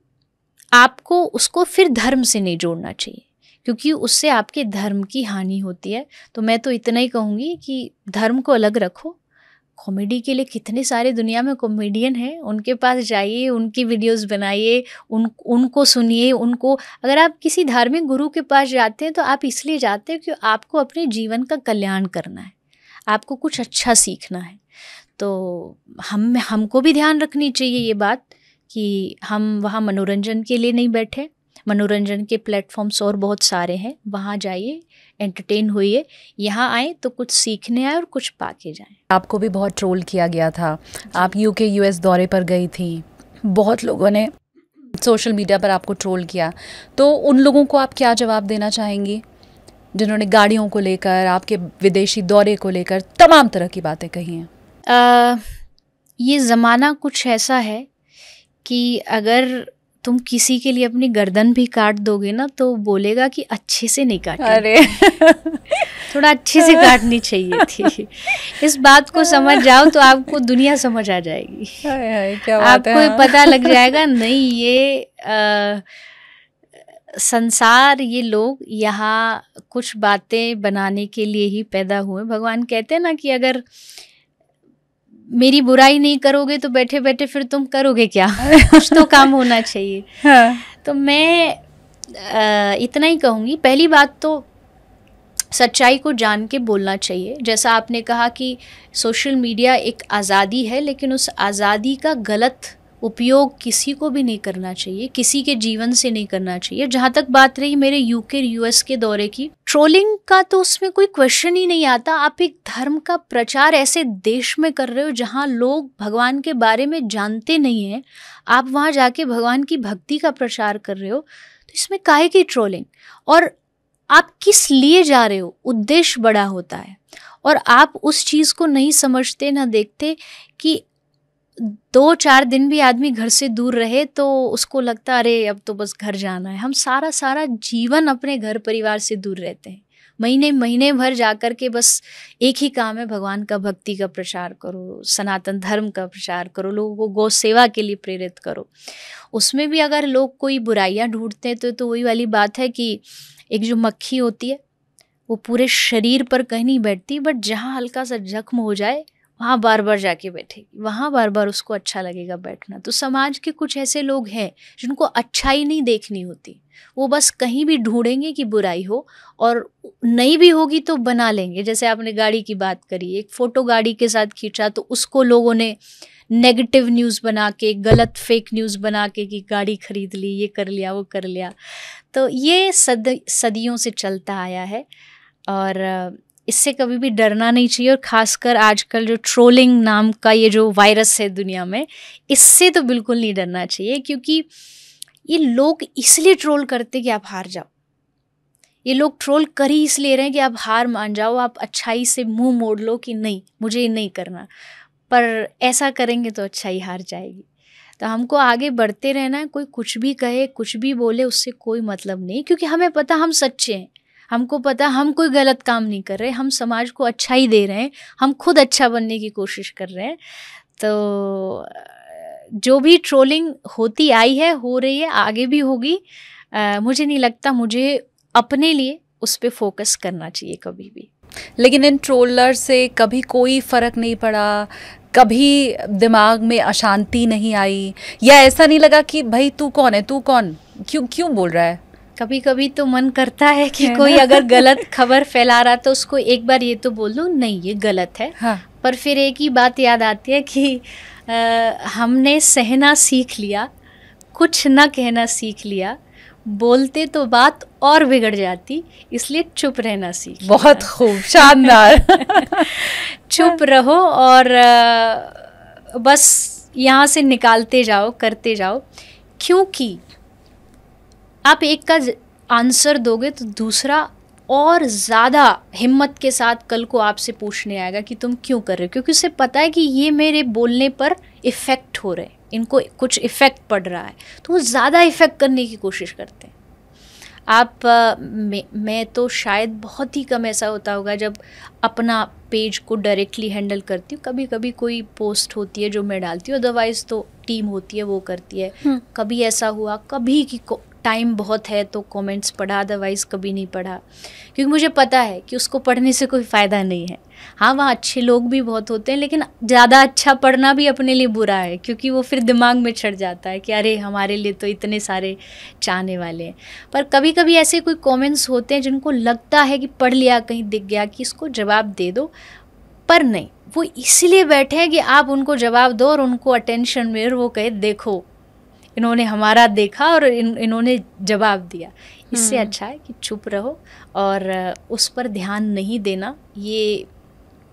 Speaker 2: आपको उसको फिर धर्म से नहीं जोड़ना चाहिए, क्योंकि उससे आपके धर्म की हानि होती है। तो मैं तो इतना ही कहूँगी कि धर्म को अलग रखो। कॉमेडी के लिए कितने सारे दुनिया में कॉमेडियन हैं, उनके पास जाइए, उनकी वीडियोस बनाइए, उनको सुनिए। उनको, अगर आप किसी धार्मिक गुरु के पास जाते हैं तो आप इसलिए जाते हैं कि आपको अपने जीवन का कल्याण करना है, आपको कुछ अच्छा सीखना है। तो हमको भी ध्यान रखनी चाहिए ये बात कि हम वहाँ मनोरंजन के लिए नहीं बैठे। मनोरंजन के प्लेटफॉर्म्स और बहुत सारे हैं, वहाँ जाइए, एंटरटेन होइए। यहाँ आए तो कुछ सीखने आए और कुछ पाके जाएं।
Speaker 1: आपको भी बहुत ट्रोल किया गया था, आप यूके यूएस दौरे पर गई थी, बहुत लोगों ने सोशल मीडिया पर आपको ट्रोल किया, तो उन लोगों को आप क्या जवाब देना चाहेंगी जिन्होंने गाड़ियों को लेकर, आपके विदेशी दौरे को लेकर तमाम तरह की बातें कही हैं?
Speaker 2: ये ज़माना कुछ ऐसा है कि अगर तुम किसी के लिए अपनी गर्दन भी काट दोगे ना तो बोलेगा कि अच्छे से नहीं काटी।
Speaker 1: अरे
Speaker 2: थोड़ा अच्छे से काटनी चाहिए थी। इस बात को समझ जाओ तो आपको दुनिया समझ आ जाएगी।
Speaker 1: क्या बात
Speaker 2: आपको
Speaker 1: है।
Speaker 2: पता लग जाएगा नहीं ये संसार, ये लोग यहाँ कुछ बातें बनाने के लिए ही पैदा हुए। भगवान कहते हैं ना कि अगर मेरी बुराई नहीं करोगे तो बैठे बैठे फिर तुम करोगे क्या? कुछ तो काम होना चाहिए।
Speaker 1: हाँ।
Speaker 2: तो मैं इतना ही कहूँगी। पहली बात तो सच्चाई को जान के बोलना चाहिए। जैसा आपने कहा कि सोशल मीडिया एक आज़ादी है, लेकिन उस आज़ादी का गलत उपयोग किसी को भी नहीं करना चाहिए, किसी के जीवन से नहीं करना चाहिए। जहाँ तक बात रही मेरे यूके यूएस के दौरे की, ट्रोलिंग का तो उसमें कोई क्वेश्चन ही नहीं आता। आप एक धर्म का प्रचार ऐसे देश में कर रहे हो जहाँ लोग भगवान के बारे में जानते नहीं हैं, आप वहाँ जाके भगवान की भक्ति का प्रचार कर रहे हो, तो इसमें काहे की ट्रोलिंग? और आप किस लिए जा रहे हो? उद्देश्य बड़ा होता है, और आप उस चीज़ को नहीं समझते, ना देखते कि 2-4 दिन भी आदमी घर से दूर रहे तो उसको लगता अरे अब तो बस घर जाना है। हम सारा जीवन अपने घर परिवार से दूर रहते हैं, महीने भर जाकर के बस एक ही काम है, भगवान का भक्ति का प्रचार करो, सनातन धर्म का प्रचार करो, लोगों को गौ सेवा के लिए प्रेरित करो। उसमें भी अगर लोग कोई बुराइयां ढूंढते हैं तो वही वाली बात है कि एक जो मक्खी होती है वो पूरे शरीर पर कहीं नहीं बैठती, बट जहाँ हल्का सा जख्म हो जाए वहाँ बार बार जाके बैठेगी, वहाँ बार बार उसको अच्छा लगेगा बैठना। तो समाज के कुछ ऐसे लोग हैं जिनको अच्छाई नहीं देखनी होती, वो बस कहीं भी ढूंढेंगे कि बुराई हो, और नहीं भी होगी तो बना लेंगे। जैसे आपने गाड़ी की बात करी, एक फ़ोटो गाड़ी के साथ खींचा तो उसको लोगों ने नेगेटिव न्यूज़ बना के, गलत फेक न्यूज़ बना के कि गाड़ी खरीद ली, ये कर लिया, वो कर लिया। तो ये सदियों से चलता आया है, और इससे कभी भी डरना नहीं चाहिए। और ख़ासकर आजकल जो ट्रोलिंग नाम का ये जो वायरस है दुनिया में, इससे तो बिल्कुल नहीं डरना चाहिए, क्योंकि ये लोग इसलिए ट्रोल करते कि आप हार जाओ। ये लोग ट्रोल कर ही इसलिए रहे हैं कि आप हार मान जाओ, आप अच्छाई से मुंह मोड़ लो कि नहीं मुझे ये नहीं करना, पर ऐसा करेंगे तो अच्छाई हार जाएगी। तो हमको आगे बढ़ते रहना है। कोई कुछ भी कहे, कुछ भी बोले, उससे कोई मतलब नहीं, क्योंकि हमें पता हम सच्चे हैं, हमको पता हम कोई गलत काम नहीं कर रहे, हम समाज को अच्छा ही दे रहे हैं, हम खुद अच्छा बनने की कोशिश कर रहे हैं। तो जो भी ट्रोलिंग होती आई है, हो रही है, आगे भी होगी। मुझे नहीं लगता मुझे अपने लिए उस पर फोकस करना चाहिए कभी भी।
Speaker 1: लेकिन इन ट्रोलर से कभी कोई फ़र्क नहीं पड़ा, कभी दिमाग में अशांति नहीं आई, या ऐसा नहीं लगा कि भाई तू कौन है, तू कौन, क्यों बोल रहा है,
Speaker 2: कभी कभी तो मन करता है कि कोई अगर गलत खबर फैला रहा तो उसको एक बार ये तो बोल दो नहीं ये गलत है।
Speaker 1: हाँ।
Speaker 2: पर फिर एक ही बात याद आती है कि हमने सहना सीख लिया, कुछ ना कहना सीख लिया, बोलते तो बात और बिगड़ जाती, इसलिए चुप रहना सीख लिया।
Speaker 1: बहुत खूब, शानदार।
Speaker 2: चुप रहो और बस यहाँ से निकालते जाओ, करते जाओ, क्योंकि आप एक का आंसर दोगे तो दूसरा और ज़्यादा हिम्मत के साथ कल को आपसे पूछने आएगा कि तुम क्यों कर रहे हो, क्योंकि उसे पता है कि ये मेरे बोलने पर इफ़ेक्ट हो रहे हैं, इनको कुछ इफ़ेक्ट पड़ रहा है, तो वो ज़्यादा इफ़ेक्ट करने की कोशिश करते हैं। आप मैं तो शायद बहुत ही कम ऐसा होता होगा जब अपना पेज को डायरेक्टली हैंडल करती हूँ। कभी कभी कोई पोस्ट होती है जो मैं डालती हूँ, अदरवाइज़ तो टीम होती है वो करती है। कभी ऐसा हुआ, कभी कि टाइम बहुत है तो कमेंट्स पढ़ा, अदरवाइज़ कभी नहीं पढ़ा, क्योंकि मुझे पता है कि उसको पढ़ने से कोई फ़ायदा नहीं है। हाँ, वहाँ अच्छे लोग भी बहुत होते हैं, लेकिन ज़्यादा अच्छा पढ़ना भी अपने लिए बुरा है, क्योंकि वो फिर दिमाग में चढ़ जाता है कि अरे हमारे लिए तो इतने सारे चाहने वाले हैं। पर कभी कभी ऐसे कोई कमेंट्स होते हैं जिनको लगता है कि पढ़ लिया, कहीं दिख गया कि इसको जवाब दे दो, पर नहीं, वो इसलिए बैठे हैं कि आप उनको जवाब दो और उनको अटेंशन में, और वो कहे देखो इन्होंने हमारा देखा और इन्होंने जवाब दिया। इससे अच्छा है कि चुप रहो और उस पर ध्यान नहीं देना। ये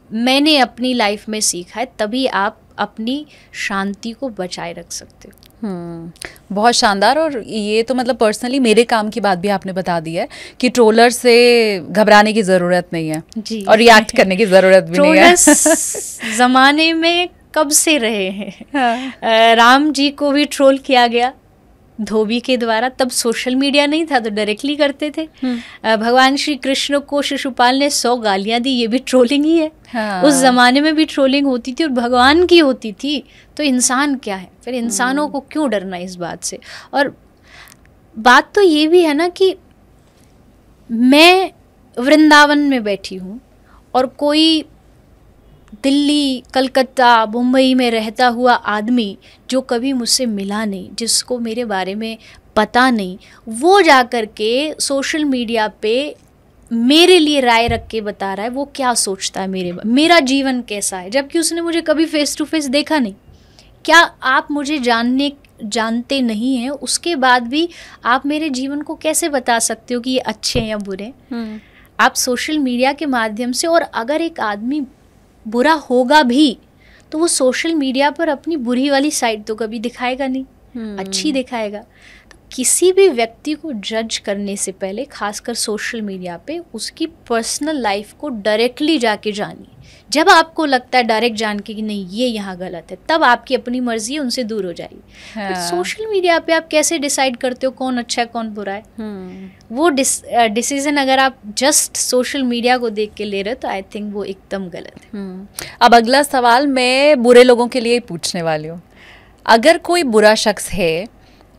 Speaker 2: मैंने अपनी लाइफ में सीखा है, तभी आप अपनी शांति को बचाए रख सकते हो।
Speaker 1: बहुत शानदार। और ये तो मतलब पर्सनली मेरे काम की बात भी आपने बता दी है कि ट्रोलर से घबराने की ज़रूरत नहीं है
Speaker 2: जी,
Speaker 1: और रिएक्ट करने की ज़रूरत भी नहीं है।
Speaker 2: ट्रोलर्स ज़माने में कब से रहे हैं।
Speaker 1: हाँ।
Speaker 2: राम जी को भी ट्रोल किया गया धोबी के द्वारा, तब सोशल मीडिया नहीं था तो डायरेक्टली करते थे। भगवान श्री कृष्ण को शिशुपाल ने 100 गालियां दी, ये भी ट्रोलिंग ही है।
Speaker 1: हाँ।
Speaker 2: उस ज़माने में भी ट्रोलिंग होती थी और भगवान की होती थी, तो इंसान क्या है फिर, इंसानों को क्यों डरना इस बात से। और बात तो ये भी है ना कि मैं वृंदावन में बैठी हूँ और कोई दिल्ली, कलकत्ता, मुंबई में रहता हुआ आदमी जो कभी मुझसे मिला नहीं, जिसको मेरे बारे में पता नहीं, वो जा कर के सोशल मीडिया पे मेरे लिए राय रख के बता रहा है वो क्या सोचता है मेरा जीवन कैसा है, जबकि उसने मुझे कभी फेस टू फेस देखा नहीं। क्या आप मुझे जानते नहीं हैं, उसके बाद भी आप मेरे जीवन को कैसे बता सकते हो कि ये अच्छे हैं या बुरे? आप सोशल मीडिया के माध्यम से, और अगर एक आदमी बुरा होगा भी तो वो सोशल मीडिया पर अपनी बुरी वाली साइड तो कभी दिखाएगा नहीं, अच्छी दिखाएगा। तो किसी भी व्यक्ति को जज करने से पहले, खासकर सोशल मीडिया पे, उसकी पर्सनल लाइफ को डायरेक्टली जाके जानिए। जब आपको लगता है डायरेक्ट जान के कि नहीं ये यहाँ गलत है, तब आपकी अपनी मर्जी है, उनसे दूर हो जाइए। हाँ। सोशल मीडिया पे आप कैसे डिसाइड करते हो कौन अच्छा है कौन बुरा है? वो डिसीजन अगर आप जस्ट सोशल मीडिया को देख के ले रहे हो तो आई थिंक वो एकदम गलत है।
Speaker 1: अब अगला सवाल मैं बुरे लोगों के लिए पूछने वाली हूँ। अगर कोई बुरा शख्स है,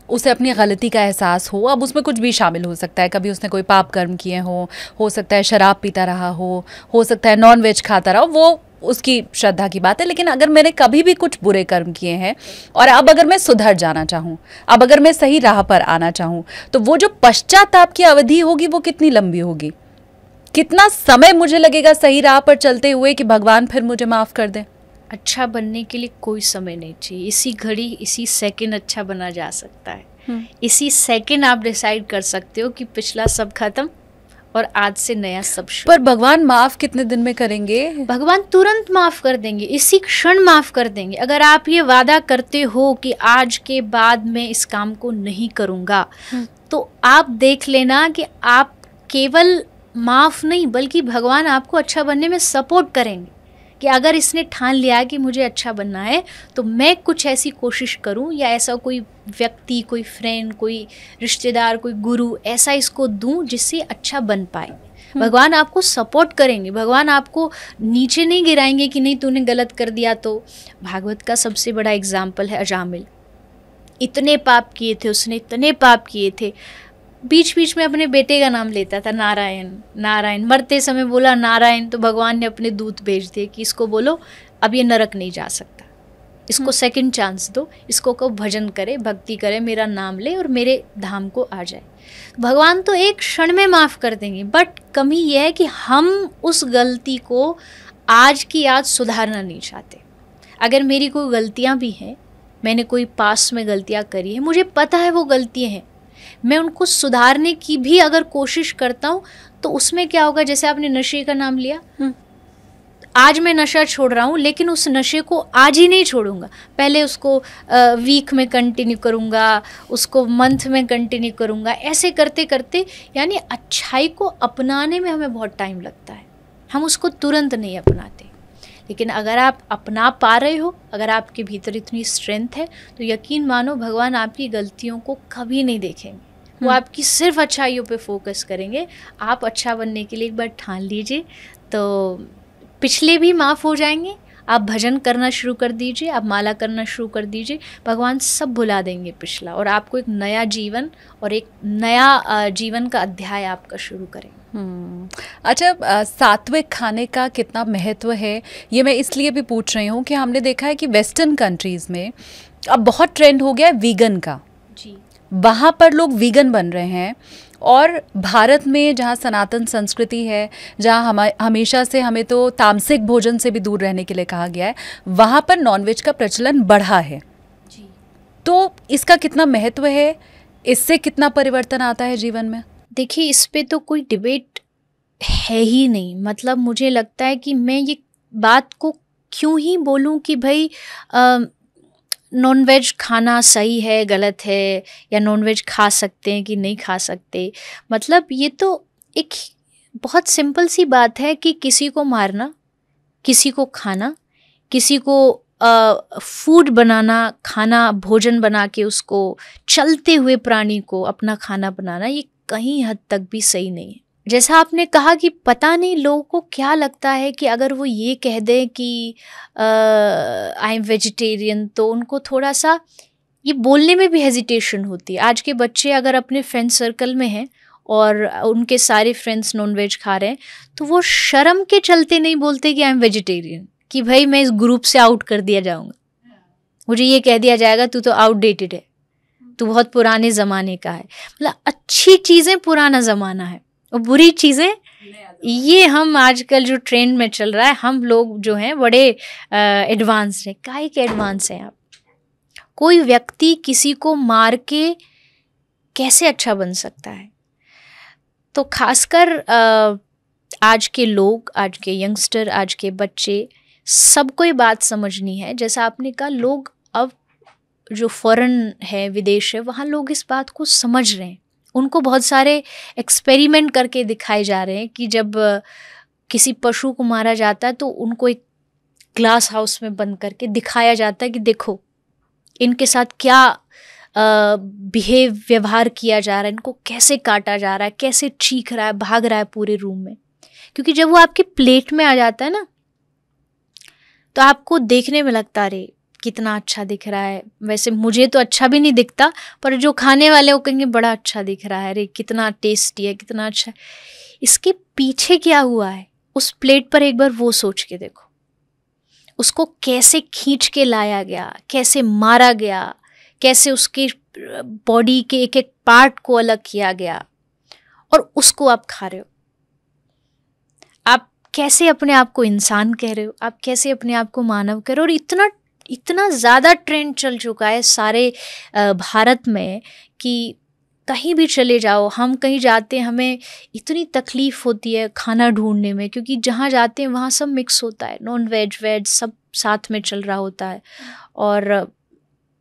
Speaker 1: उसे अपनी गलती का एहसास हो, अब उसमें कुछ भी शामिल हो सकता है, कभी उसने कोई पाप कर्म किए हो सकता है शराब पीता रहा हो सकता है नॉन वेज खाता रहा हो, वो उसकी श्रद्धा की बात है। लेकिन अगर मैंने कभी भी कुछ बुरे कर्म किए हैं और अब अगर मैं सुधर जाना चाहूँ, अब अगर मैं सही राह पर आना चाहूँ, तो वो जो पश्चाताप की अवधि होगी वो कितनी लंबी होगी? कितना समय मुझे लगेगा सही राह पर चलते हुए कि भगवान फिर मुझे माफ़ कर दे?
Speaker 2: अच्छा बनने के लिए कोई समय नहीं चाहिए। इसी घड़ी, इसी सेकंड अच्छा बना जा सकता है। इसी सेकंड आप डिसाइड कर सकते हो कि पिछला सब खत्म और आज से नया सब शुरू।
Speaker 1: पर भगवान माफ़ कितने दिन में करेंगे?
Speaker 2: भगवान तुरंत माफ़ कर देंगे, इसी क्षण माफ़ कर देंगे। अगर आप ये वादा करते हो कि आज के बाद मैं इस काम को नहीं करूँगा, तो आप देख लेना कि आप केवल माफ़ नहीं बल्कि भगवान आपको अच्छा बनने में सपोर्ट करेंगे। कि अगर इसने ठान लिया कि मुझे अच्छा बनना है तो मैं कुछ ऐसी कोशिश करूं, या ऐसा कोई व्यक्ति, कोई फ्रेंड, कोई रिश्तेदार, कोई गुरु ऐसा इसको दूं जिससे अच्छा बन पाए। भगवान आपको सपोर्ट करेंगे, भगवान आपको नीचे नहीं गिराएंगे कि नहीं तूने गलत कर दिया। तो भागवत का सबसे बड़ा एग्जाम्पल है अजामिल। इतने पाप किए थे उसने, इतने पाप किए थे, बीच बीच में अपने बेटे का नाम लेता था, नारायण नारायण। मरते समय बोला नारायण, तो भगवान ने अपने दूत भेज दिए कि इसको बोलो अब ये नरक नहीं जा सकता। इसको सेकंड चांस दो, इसको कहो भजन करे, भक्ति करे, मेरा नाम ले और मेरे धाम को आ जाए। भगवान तो एक क्षण में माफ़ कर देंगे, बट कमी यह है कि हम उस गलती को आज की आज सुधारना नहीं चाहते। अगर मेरी कोई गलतियाँ भी हैं, मैंने कोई पास में गलतियाँ करी है, मुझे पता है वो गलतियाँ हैं, मैं उनको सुधारने की भी अगर कोशिश करता हूँ तो उसमें क्या होगा, जैसे आपने नशे का नाम लिया, आज मैं नशा छोड़ रहा हूँ, लेकिन उस नशे को आज ही नहीं छोड़ूंगा, पहले उसको वीक में कंटिन्यू करूँगा, उसको मंथ में कंटिन्यू करूँगा, ऐसे करते करते यानी अच्छाई को अपनाने में हमें बहुत टाइम लगता है, हम उसको तुरंत नहीं अपनाते। लेकिन अगर आप अपना पा रहे हो, अगर आपके भीतर इतनी स्ट्रेंथ है, तो यकीन मानो भगवान आपकी गलतियों को कभी नहीं देखेंगे, वो आपकी सिर्फ अच्छाइयों पे फोकस करेंगे। आप अच्छा बनने के लिए एक बार ठान लीजिए तो पिछले भी माफ़ हो जाएंगे। आप भजन करना शुरू कर दीजिए, आप माला करना शुरू कर दीजिए, भगवान सब भुला देंगे पिछला, और आपको एक नया जीवन और एक नया जीवन का अध्याय आपका शुरू करेंगे।
Speaker 1: अच्छा, सात्विक खाने का कितना महत्व है, ये मैं इसलिए भी पूछ रही हूँ कि हमने देखा है कि वेस्टर्न कंट्रीज़ में अब बहुत ट्रेंड हो गया है वीगन का
Speaker 2: जी,
Speaker 1: वहाँ पर लोग वीगन बन रहे हैं, और भारत में जहाँ सनातन संस्कृति है, जहाँ हमेशा से हमें तो तामसिक भोजन से भी दूर रहने के लिए कहा गया है, वहाँ पर नॉनवेज का प्रचलन बढ़ा है
Speaker 2: जी।
Speaker 1: तो इसका कितना महत्व है, इससे कितना परिवर्तन आता है जीवन में?
Speaker 2: देखिए, इस पे तो कोई डिबेट है ही नहीं। मतलब मुझे लगता है कि मैं ये बात को क्यों ही बोलूं कि भाई नॉनवेज खाना सही है गलत है, या नॉनवेज खा सकते हैं कि नहीं खा सकते। मतलब ये तो एक बहुत सिंपल सी बात है कि किसी को मारना, किसी को खाना, किसी को फूड बनाना, खाना भोजन बना के उसको चलते हुए प्राणी को अपना खाना बनाना, ये कहीं हद तक भी सही नहीं है। जैसा आपने कहा कि पता नहीं लोगों को क्या लगता है कि अगर वो ये कह दें कि आई एम वेजिटेरियन, तो उनको थोड़ा सा ये बोलने में भी हेजिटेशन होती है। आज के बच्चे अगर अपने फ्रेंड सर्कल में हैं और उनके सारे फ्रेंड्स नॉनवेज खा रहे हैं, तो वो शर्म के चलते नहीं बोलते कि आई एम वेजिटेरियन, कि भाई मैं इस ग्रुप से आउट कर दिया जाऊंगा, मुझे ये कह दिया जाएगा तू तो आउटडेटेड है, तू बहुत पुराने ज़माने का है। मतलब अच्छी चीज़ें पुराना ज़माना है और बुरी चीज़ें ये हम आजकल जो ट्रेंड में चल रहा है, हम लोग जो हैं बड़े एडवांस हैं। काहे के एडवांस हैं आप? कोई व्यक्ति किसी को मार के कैसे अच्छा बन सकता है? तो खासकर आज के लोग, आज के यंगस्टर, आज के बच्चे, सबको ये बात समझनी है। जैसा आपने कहा, लोग अब जो फॉरेन है, विदेश है, वहाँ लोग इस बात को समझ रहे हैं। उनको बहुत सारे एक्सपेरिमेंट करके दिखाए जा रहे हैं कि जब किसी पशु को मारा जाता है तो उनको एक ग्लास हाउस में बंद करके दिखाया जाता है कि देखो इनके साथ क्या व्यवहार किया जा रहा है, इनको कैसे काटा जा रहा है, कैसे चीख रहा है, भाग रहा है पूरे रूम में। क्योंकि जब वो आपके प्लेट में आ जाता है ना, तो आपको देखने में लगता है अरे कितना अच्छा दिख रहा है। वैसे मुझे तो अच्छा भी नहीं दिखता, पर जो खाने वाले वो कहेंगे बड़ा अच्छा दिख रहा है, अरे कितना टेस्टी है, कितना अच्छा है। इसके पीछे क्या हुआ है उस प्लेट पर एक बार वो सोच के देखो। उसको कैसे खींच के लाया गया, कैसे मारा गया, कैसे उसके बॉडी के एक एक पार्ट को अलग किया गया, और उसको आप खा रहे हो। आप कैसे अपने आप को इंसान कह रहे हो, आप कैसे अपने आप को मानव कह रहे हो। और इतना ज़्यादा ट्रेंड चल चुका है सारे भारत में कि कहीं भी चले जाओ, हम कहीं जाते हैं हमें इतनी तकलीफ़ होती है खाना ढूंढने में, क्योंकि जहाँ जाते हैं वहाँ सब मिक्स होता है, नॉन वेज वेज सब साथ में चल रहा होता है। और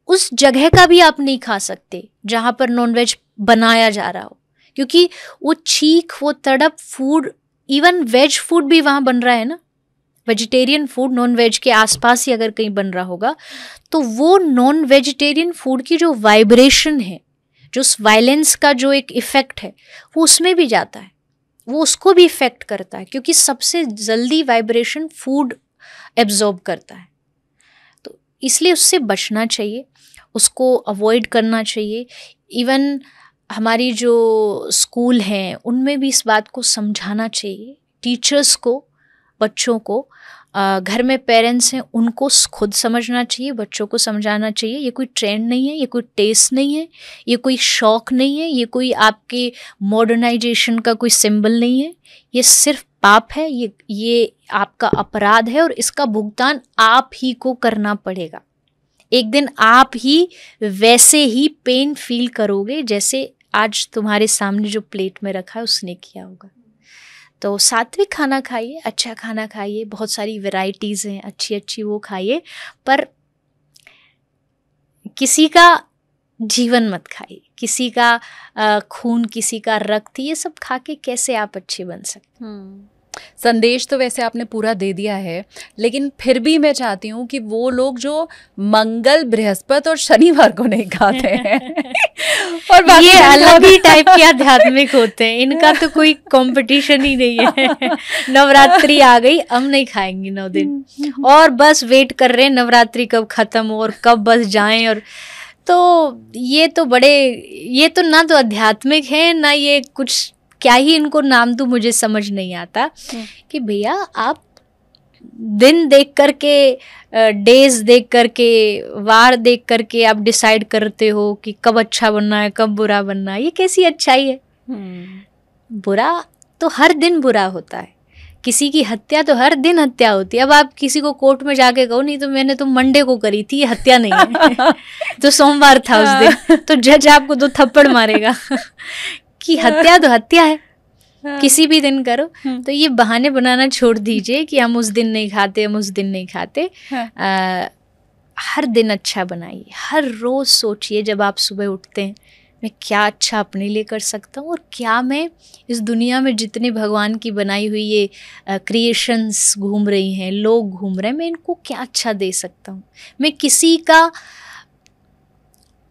Speaker 2: उस जगह का भी आप नहीं खा सकते जहाँ पर नॉन वेज बनाया जा रहा हो, क्योंकि वो चीख, वो तड़प, फूड, इवन वेज फूड भी वहाँ बन रहा है ना। वेजिटेरियन फूड नॉन वेज के आसपास ही अगर कहीं बन रहा होगा, तो वो नॉन वेजिटेरियन फूड की जो वाइब्रेशन है, जो उस वायलेंस का जो एक इफ़ेक्ट है, वो उसमें भी जाता है, वो उसको भी इफ़ेक्ट करता है, क्योंकि सबसे जल्दी वाइब्रेशन फूड एब्जॉर्ब करता है। तो इसलिए उससे बचना चाहिए, उसको अवॉइड करना चाहिए। इवन हमारी जो स्कूल हैं उनमें भी इस बात को समझाना चाहिए, टीचर्स को बच्चों को घर में पेरेंट्स हैं उनको खुद समझना चाहिए, बच्चों को समझाना चाहिए ये कोई ट्रेंड नहीं है, ये कोई टेस्ट नहीं है, ये कोई शौक नहीं है, ये कोई आपके मॉडर्नाइजेशन का कोई सिंबल नहीं है, ये सिर्फ पाप है, ये आपका अपराध है और इसका भुगतान आप ही को करना पड़ेगा। एक दिन आप ही वैसे ही पेन फील करोगे जैसे आज तुम्हारे सामने जो प्लेट में रखा है उसने किया होगा। तो सात्विक खाना खाइए, अच्छा खाना खाइए, बहुत सारी वैरायटीज़ हैं अच्छी अच्छी वो खाइए, पर किसी का जीवन मत खाइए, किसी का खून, किसी का रक्त, ये सब खा के कैसे आप अच्छे बन सकते।
Speaker 1: संदेश तो वैसे आपने पूरा दे दिया है, लेकिन फिर भी मैं चाहती हूँ कि वो लोग जो मंगल, बृहस्पति और शनिवार को नहीं खाते हैं और
Speaker 2: ये अलग ही टाइप के आध्यात्मिक होते हैं, इनका तो कोई कंपटीशन ही नहीं है। नवरात्रि आ गई, अब नहीं खाएंगे 9 दिन और बस वेट कर रहे हैं नवरात्रि कब खत्म हो और कब बस जाएं। और तो ये तो ना तो आध्यात्मिक है ना ये कुछ, क्या ही इनको नाम तो मुझे समझ नहीं आता कि भैया आप दिन देख करके, डेज देख करके, वार देख करके आप डिसाइड करते हो कि कब अच्छा बनना है कब बुरा बनना है। ये कैसी अच्छाई है? बुरा तो हर दिन बुरा होता है, किसी की हत्या तो हर दिन हत्या होती है। अब आप किसी को कोर्ट में जाके कहो नहीं तो मैंने तो मंडे को करी थी, ये हत्या नहीं है तो सोमवार था उस दिन, तो जज आपको 2 थप्पड़ मारेगा कि हत्या तो हत्या है, किसी भी दिन करो। तो ये बहाने बनाना छोड़ दीजिए कि हम उस दिन नहीं खाते, हम उस दिन नहीं खाते। हर दिन अच्छा बनाइए, हर रोज सोचिए जब आप सुबह उठते हैं मैं क्या अच्छा अपने लिए कर सकता हूँ और क्या मैं इस दुनिया में जितने भगवान की बनाई हुई ये क्रिएशंस घूम रही हैं, लोग घूम रहे हैं, मैं इनको क्या अच्छा दे सकता हूँ।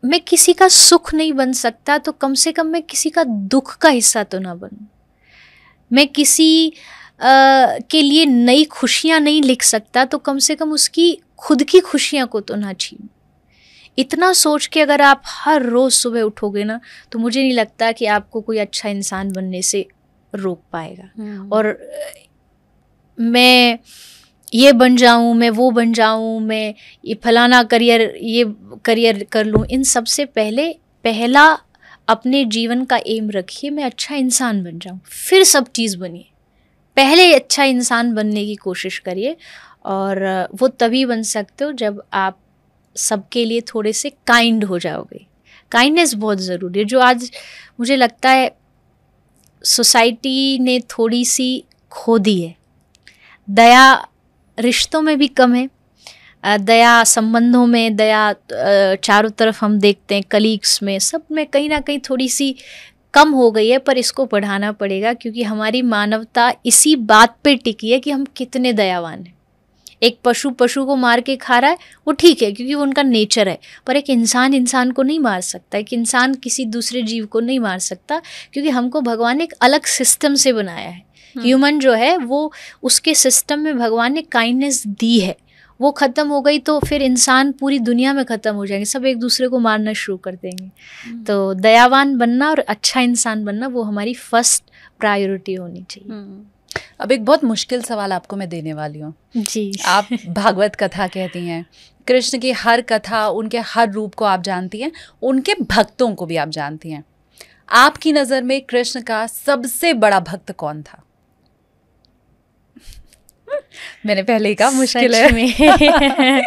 Speaker 2: मैं किसी का सुख नहीं बन सकता तो कम से कम मैं किसी का दुख का हिस्सा तो ना बनूं। मैं किसी के लिए नई खुशियाँ नहीं लिख सकता तो कम से कम उसकी खुद की खुशियाँ को तो ना छीनूं। इतना सोच के अगर आप हर रोज़ सुबह उठोगे ना तो मुझे नहीं लगता कि आपको कोई अच्छा इंसान बनने से रोक पाएगा। और मैं ये बन जाऊं, मैं वो बन जाऊं, मैं ये फलाना करियर कर लूं, इन सबसे पहला अपने जीवन का एम रखिए मैं अच्छा इंसान बन जाऊं, फिर सब चीज़ बनिए। पहले अच्छा इंसान बनने की कोशिश करिए और वो तभी बन सकते हो जब आप सबके लिए थोड़े से काइंड हो जाओगे। काइंडनेस बहुत ज़रूरी है, जो आज मुझे लगता है सोसाइटी ने थोड़ी सी खो दी है। दया रिश्तों में भी कम है, दया संबंधों में, दया चारों तरफ हम देखते हैं, कलीग्स में, सब में कहीं ना कहीं थोड़ी सी कम हो गई है। पर इसको बढ़ाना पड़ेगा क्योंकि हमारी मानवता इसी बात पे टिकी है कि हम कितने दयावान हैं। एक पशु को मार के खा रहा है वो ठीक है क्योंकि वो उनका नेचर है, पर एक इंसान को नहीं मार सकता, एक इंसान किसी दूसरे जीव को नहीं मार सकता क्योंकि हमको भगवान ने एक अलग सिस्टम से बनाया है। ह्यूमन जो है वो उसके सिस्टम में भगवान ने काइंडनेस दी है, वो ख़त्म हो गई तो फिर इंसान पूरी दुनिया में ख़त्म हो जाएंगे, सब एक दूसरे को मारना शुरू कर देंगे। तो दयावान बनना और अच्छा इंसान बनना वो हमारी फर्स्ट प्रायोरिटी होनी चाहिए।
Speaker 1: अब एक बहुत मुश्किल सवाल आपको मैं देने वाली हूँ
Speaker 2: जी।
Speaker 1: आप भागवत कथा कहती हैं, कृष्ण की हर कथा, उनके हर रूप को आप जानती हैं, उनके भक्तों को भी आप जानती हैं। आपकी नज़र में कृष्ण का सबसे बड़ा भक्त कौन था? मैंने पहले ही कहा मुश्किल है
Speaker 2: में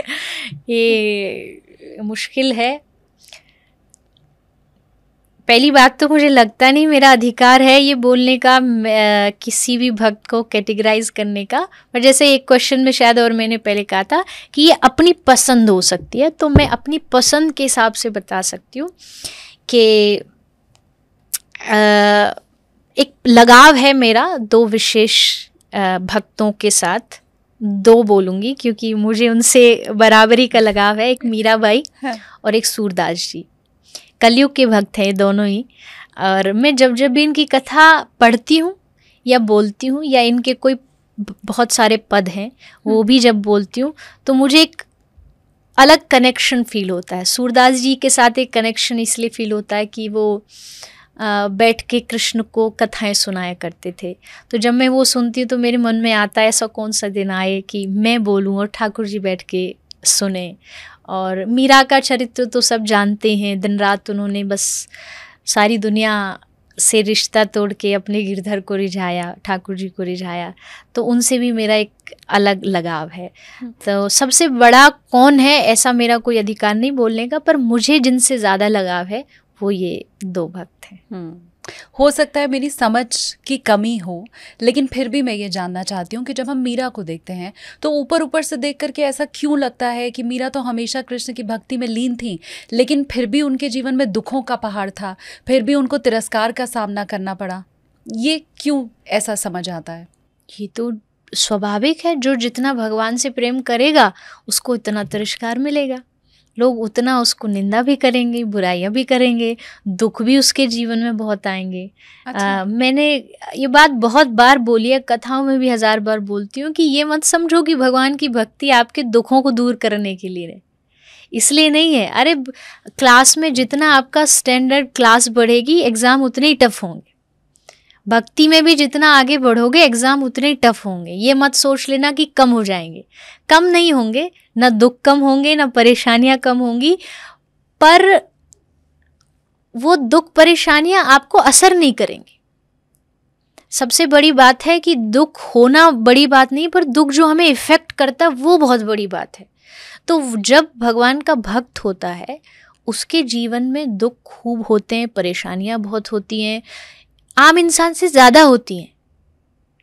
Speaker 2: ये मुश्किल है। पहली बात तो मुझे लगता नहीं मेरा अधिकार है ये बोलने का किसी भी भक्त को कैटेगराइज करने का, पर जैसे एक क्वेश्चन में शायद और मैंने पहले कहा था कि ये अपनी पसंद हो सकती है, तो मैं अपनी पसंद के हिसाब से बता सकती हूँ कि एक लगाव है मेरा 2 विशेष भक्तों के साथ। 2 बोलूँगी क्योंकि मुझे उनसे बराबरी का लगाव है, एक मीराबाई और एक सूरदास जी। कलयुग के भक्त हैं दोनों ही, और मैं जब भी इनकी कथा पढ़ती हूँ या बोलती हूँ या इनके कोई बहुत सारे पद हैं वो भी जब बोलती हूँ तो मुझे एक अलग कनेक्शन फील होता है। सूरदास जी के साथ एक कनेक्शन इसलिए फील होता है कि वो बैठ के कृष्ण को कथाएं सुनाया करते थे। तो जब मैं वो सुनती हूँ तो मेरे मन में आता है ऐसा कौन सा दिन आए कि मैं बोलूँ और ठाकुर जी बैठ के सुने। और मीरा का चरित्र तो सब जानते हैं, दिन रात उन्होंने बस सारी दुनिया से रिश्ता तोड़ के अपने गिरधर को रिझाया, ठाकुर जी को रिझाया। तो उनसे भी मेरा एक अलग लगाव है। तो सबसे बड़ा कौन है ऐसा मेरा कोई अधिकार नहीं बोलने का, पर मुझे जिनसे ज़्यादा लगाव है वो ये दो भक्त हैं।
Speaker 1: हो सकता है मेरी समझ की कमी हो, लेकिन फिर भी मैं ये जानना चाहती हूँ कि जब हम मीरा को देखते हैं तो ऊपर ऊपर से देख करके ऐसा क्यों लगता है कि मीरा तो हमेशा कृष्ण की भक्ति में लीन थी, लेकिन फिर भी उनके जीवन में दुखों का पहाड़ था, फिर भी उनको तिरस्कार का सामना करना पड़ा। ये क्यों ऐसा समझ आता है?
Speaker 2: ये तो स्वाभाविक है, जो जितना भगवान से प्रेम करेगा उसको इतना तिरस्कार मिलेगा, लोग उतना उसको निंदा भी करेंगे, बुराइयां भी करेंगे, दुख भी उसके जीवन में बहुत आएंगे।
Speaker 1: अच्छा।
Speaker 2: मैंने ये बात बहुत बार बोली है, कथाओं में भी 1000 बार बोलती हूँ कि ये मत समझो कि भगवान की भक्ति आपके दुखों को दूर करने के लिए है, इसलिए नहीं है। अरे क्लास में जितना आपका स्टैंडर्ड क्लास बढ़ेगी एग्ज़ाम उतने ही टफ होंगे, भक्ति में भी जितना आगे बढ़ोगे एग्ज़ाम उतने ही टफ होंगे। ये मत सोच लेना कि कम हो जाएंगे, कम नहीं होंगे, ना दुख कम होंगे ना परेशानियां कम होंगी, पर वो दुख परेशानियां आपको असर नहीं करेंगी। सबसे बड़ी बात है कि दुख होना बड़ी बात नहीं, पर दुख जो हमें इफ़ेक्ट करता है वो बहुत बड़ी बात है। तो जब भगवान का भक्त होता है उसके जीवन में दुख खूब होते हैं, परेशानियां बहुत होती हैं, आम इंसान से ज़्यादा होती हैं।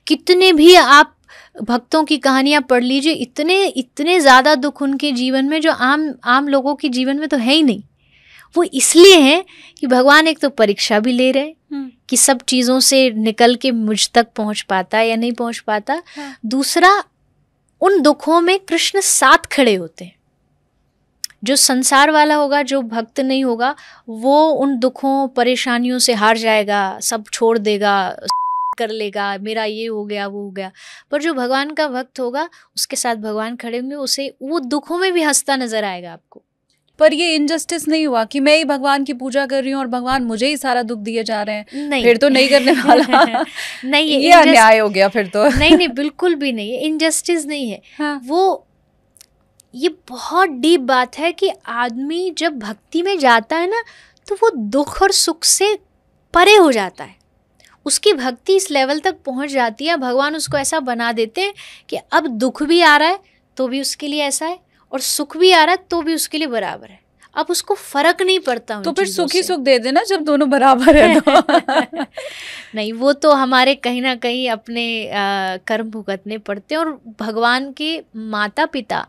Speaker 2: कितने भी आप भक्तों की कहानियाँ पढ़ लीजिए, इतने ज़्यादा दुख उनके जीवन में जो आम लोगों के जीवन में तो है ही नहीं। वो इसलिए है कि भगवान एक तो परीक्षा भी ले रहे हैं कि सब चीज़ों से निकल के मुझ तक पहुँच पाता है या नहीं पहुँच पाता।
Speaker 1: हाँ।
Speaker 2: दूसरा, उन दुखों में कृष्ण साथ खड़े होते हैं। जो संसार वाला होगा, जो भक्त नहीं होगा, वो उन दुखों परेशानियों से हार जाएगा, सब छोड़ देगा, कर लेगा, मेरा ये हो गया वो हो गया। पर जो भगवान का भक्त होगा उसके साथ भगवान खड़े होंगे, उसे वो दुखों में भी हंसता नजर आएगा आपको।
Speaker 1: पर ये इनजस्टिस नहीं हुआ कि मैं ही भगवान की पूजा कर रही हूँ और भगवान मुझे ही सारा दुख दिए जा रहे हैं?
Speaker 2: नहीं,
Speaker 1: फिर तो नहीं करने वाला।
Speaker 2: नहीं,
Speaker 1: ये अन्याय हो गया फिर तो।
Speaker 2: नहीं, बिल्कुल भी नहीं है, इनजस्टिस नहीं है।
Speaker 1: हाँ।
Speaker 2: वो ये बहुत डीप बात है कि आदमी जब भक्ति में जाता है ना तो वो दुख और सुख से परे हो जाता है। उसकी भक्ति इस लेवल तक पहुंच जाती है, भगवान उसको ऐसा बना देते हैं कि अब दुख भी आ रहा है तो भी उसके लिए ऐसा है, और सुख भी आ रहा है तो भी उसके लिए बराबर है। अब उसको फर्क नहीं पड़ता।
Speaker 1: तो फिर सुख ही सुख दे देना जब दोनों बराबर है तो।
Speaker 2: नहीं, वो तो हमारे कहीं ना कहीं अपने कर्म भुगतने पड़ते हैं। और भगवान के माता पिता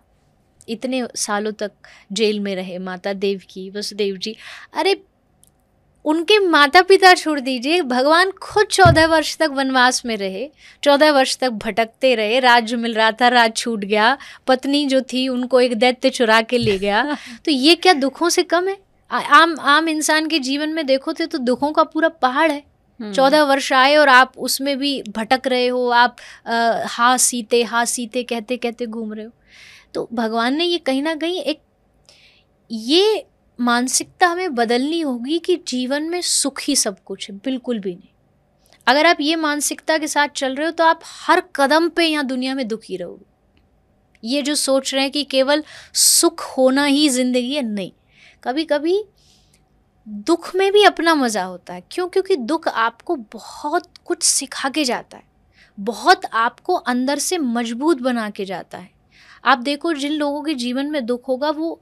Speaker 2: इतने सालों तक जेल में रहे, माता देवकी, वसुदेव जी, अरे उनके माता पिता छोड़ दीजिए, भगवान खुद 14 वर्ष तक वनवास में रहे, 14 वर्ष तक भटकते रहे, राज्य मिल रहा था, राज छूट गया, पत्नी जो थी उनको एक दैत्य चुरा के ले गया। तो ये क्या दुखों से कम है? आम इंसान के जीवन में देखो तो दुखों का पूरा पहाड़ है। 14 वर्ष आए और आप उसमें भी भटक रहे हो, आप हाँ सीते कहते कहते घूम रहे हो। तो भगवान ने ये कहीं ना कहीं एक ये मानसिकता हमें बदलनी होगी कि जीवन में सुख ही सब कुछ है, बिल्कुल भी नहीं। अगर आप ये मानसिकता के साथ चल रहे हो तो आप हर कदम पे यहाँ दुनिया में दुखी रहोगे। ये जो सोच रहे हैं कि केवल सुख होना ही जिंदगी है, नहीं, कभी कभी दुख में भी अपना मज़ा होता है। क्यों? क्योंकि दुख आपको बहुत कुछ सिखा के जाता है, बहुत आपको अंदर से मजबूत बना के जाता है। आप देखो जिन लोगों के जीवन में दुख होगा वो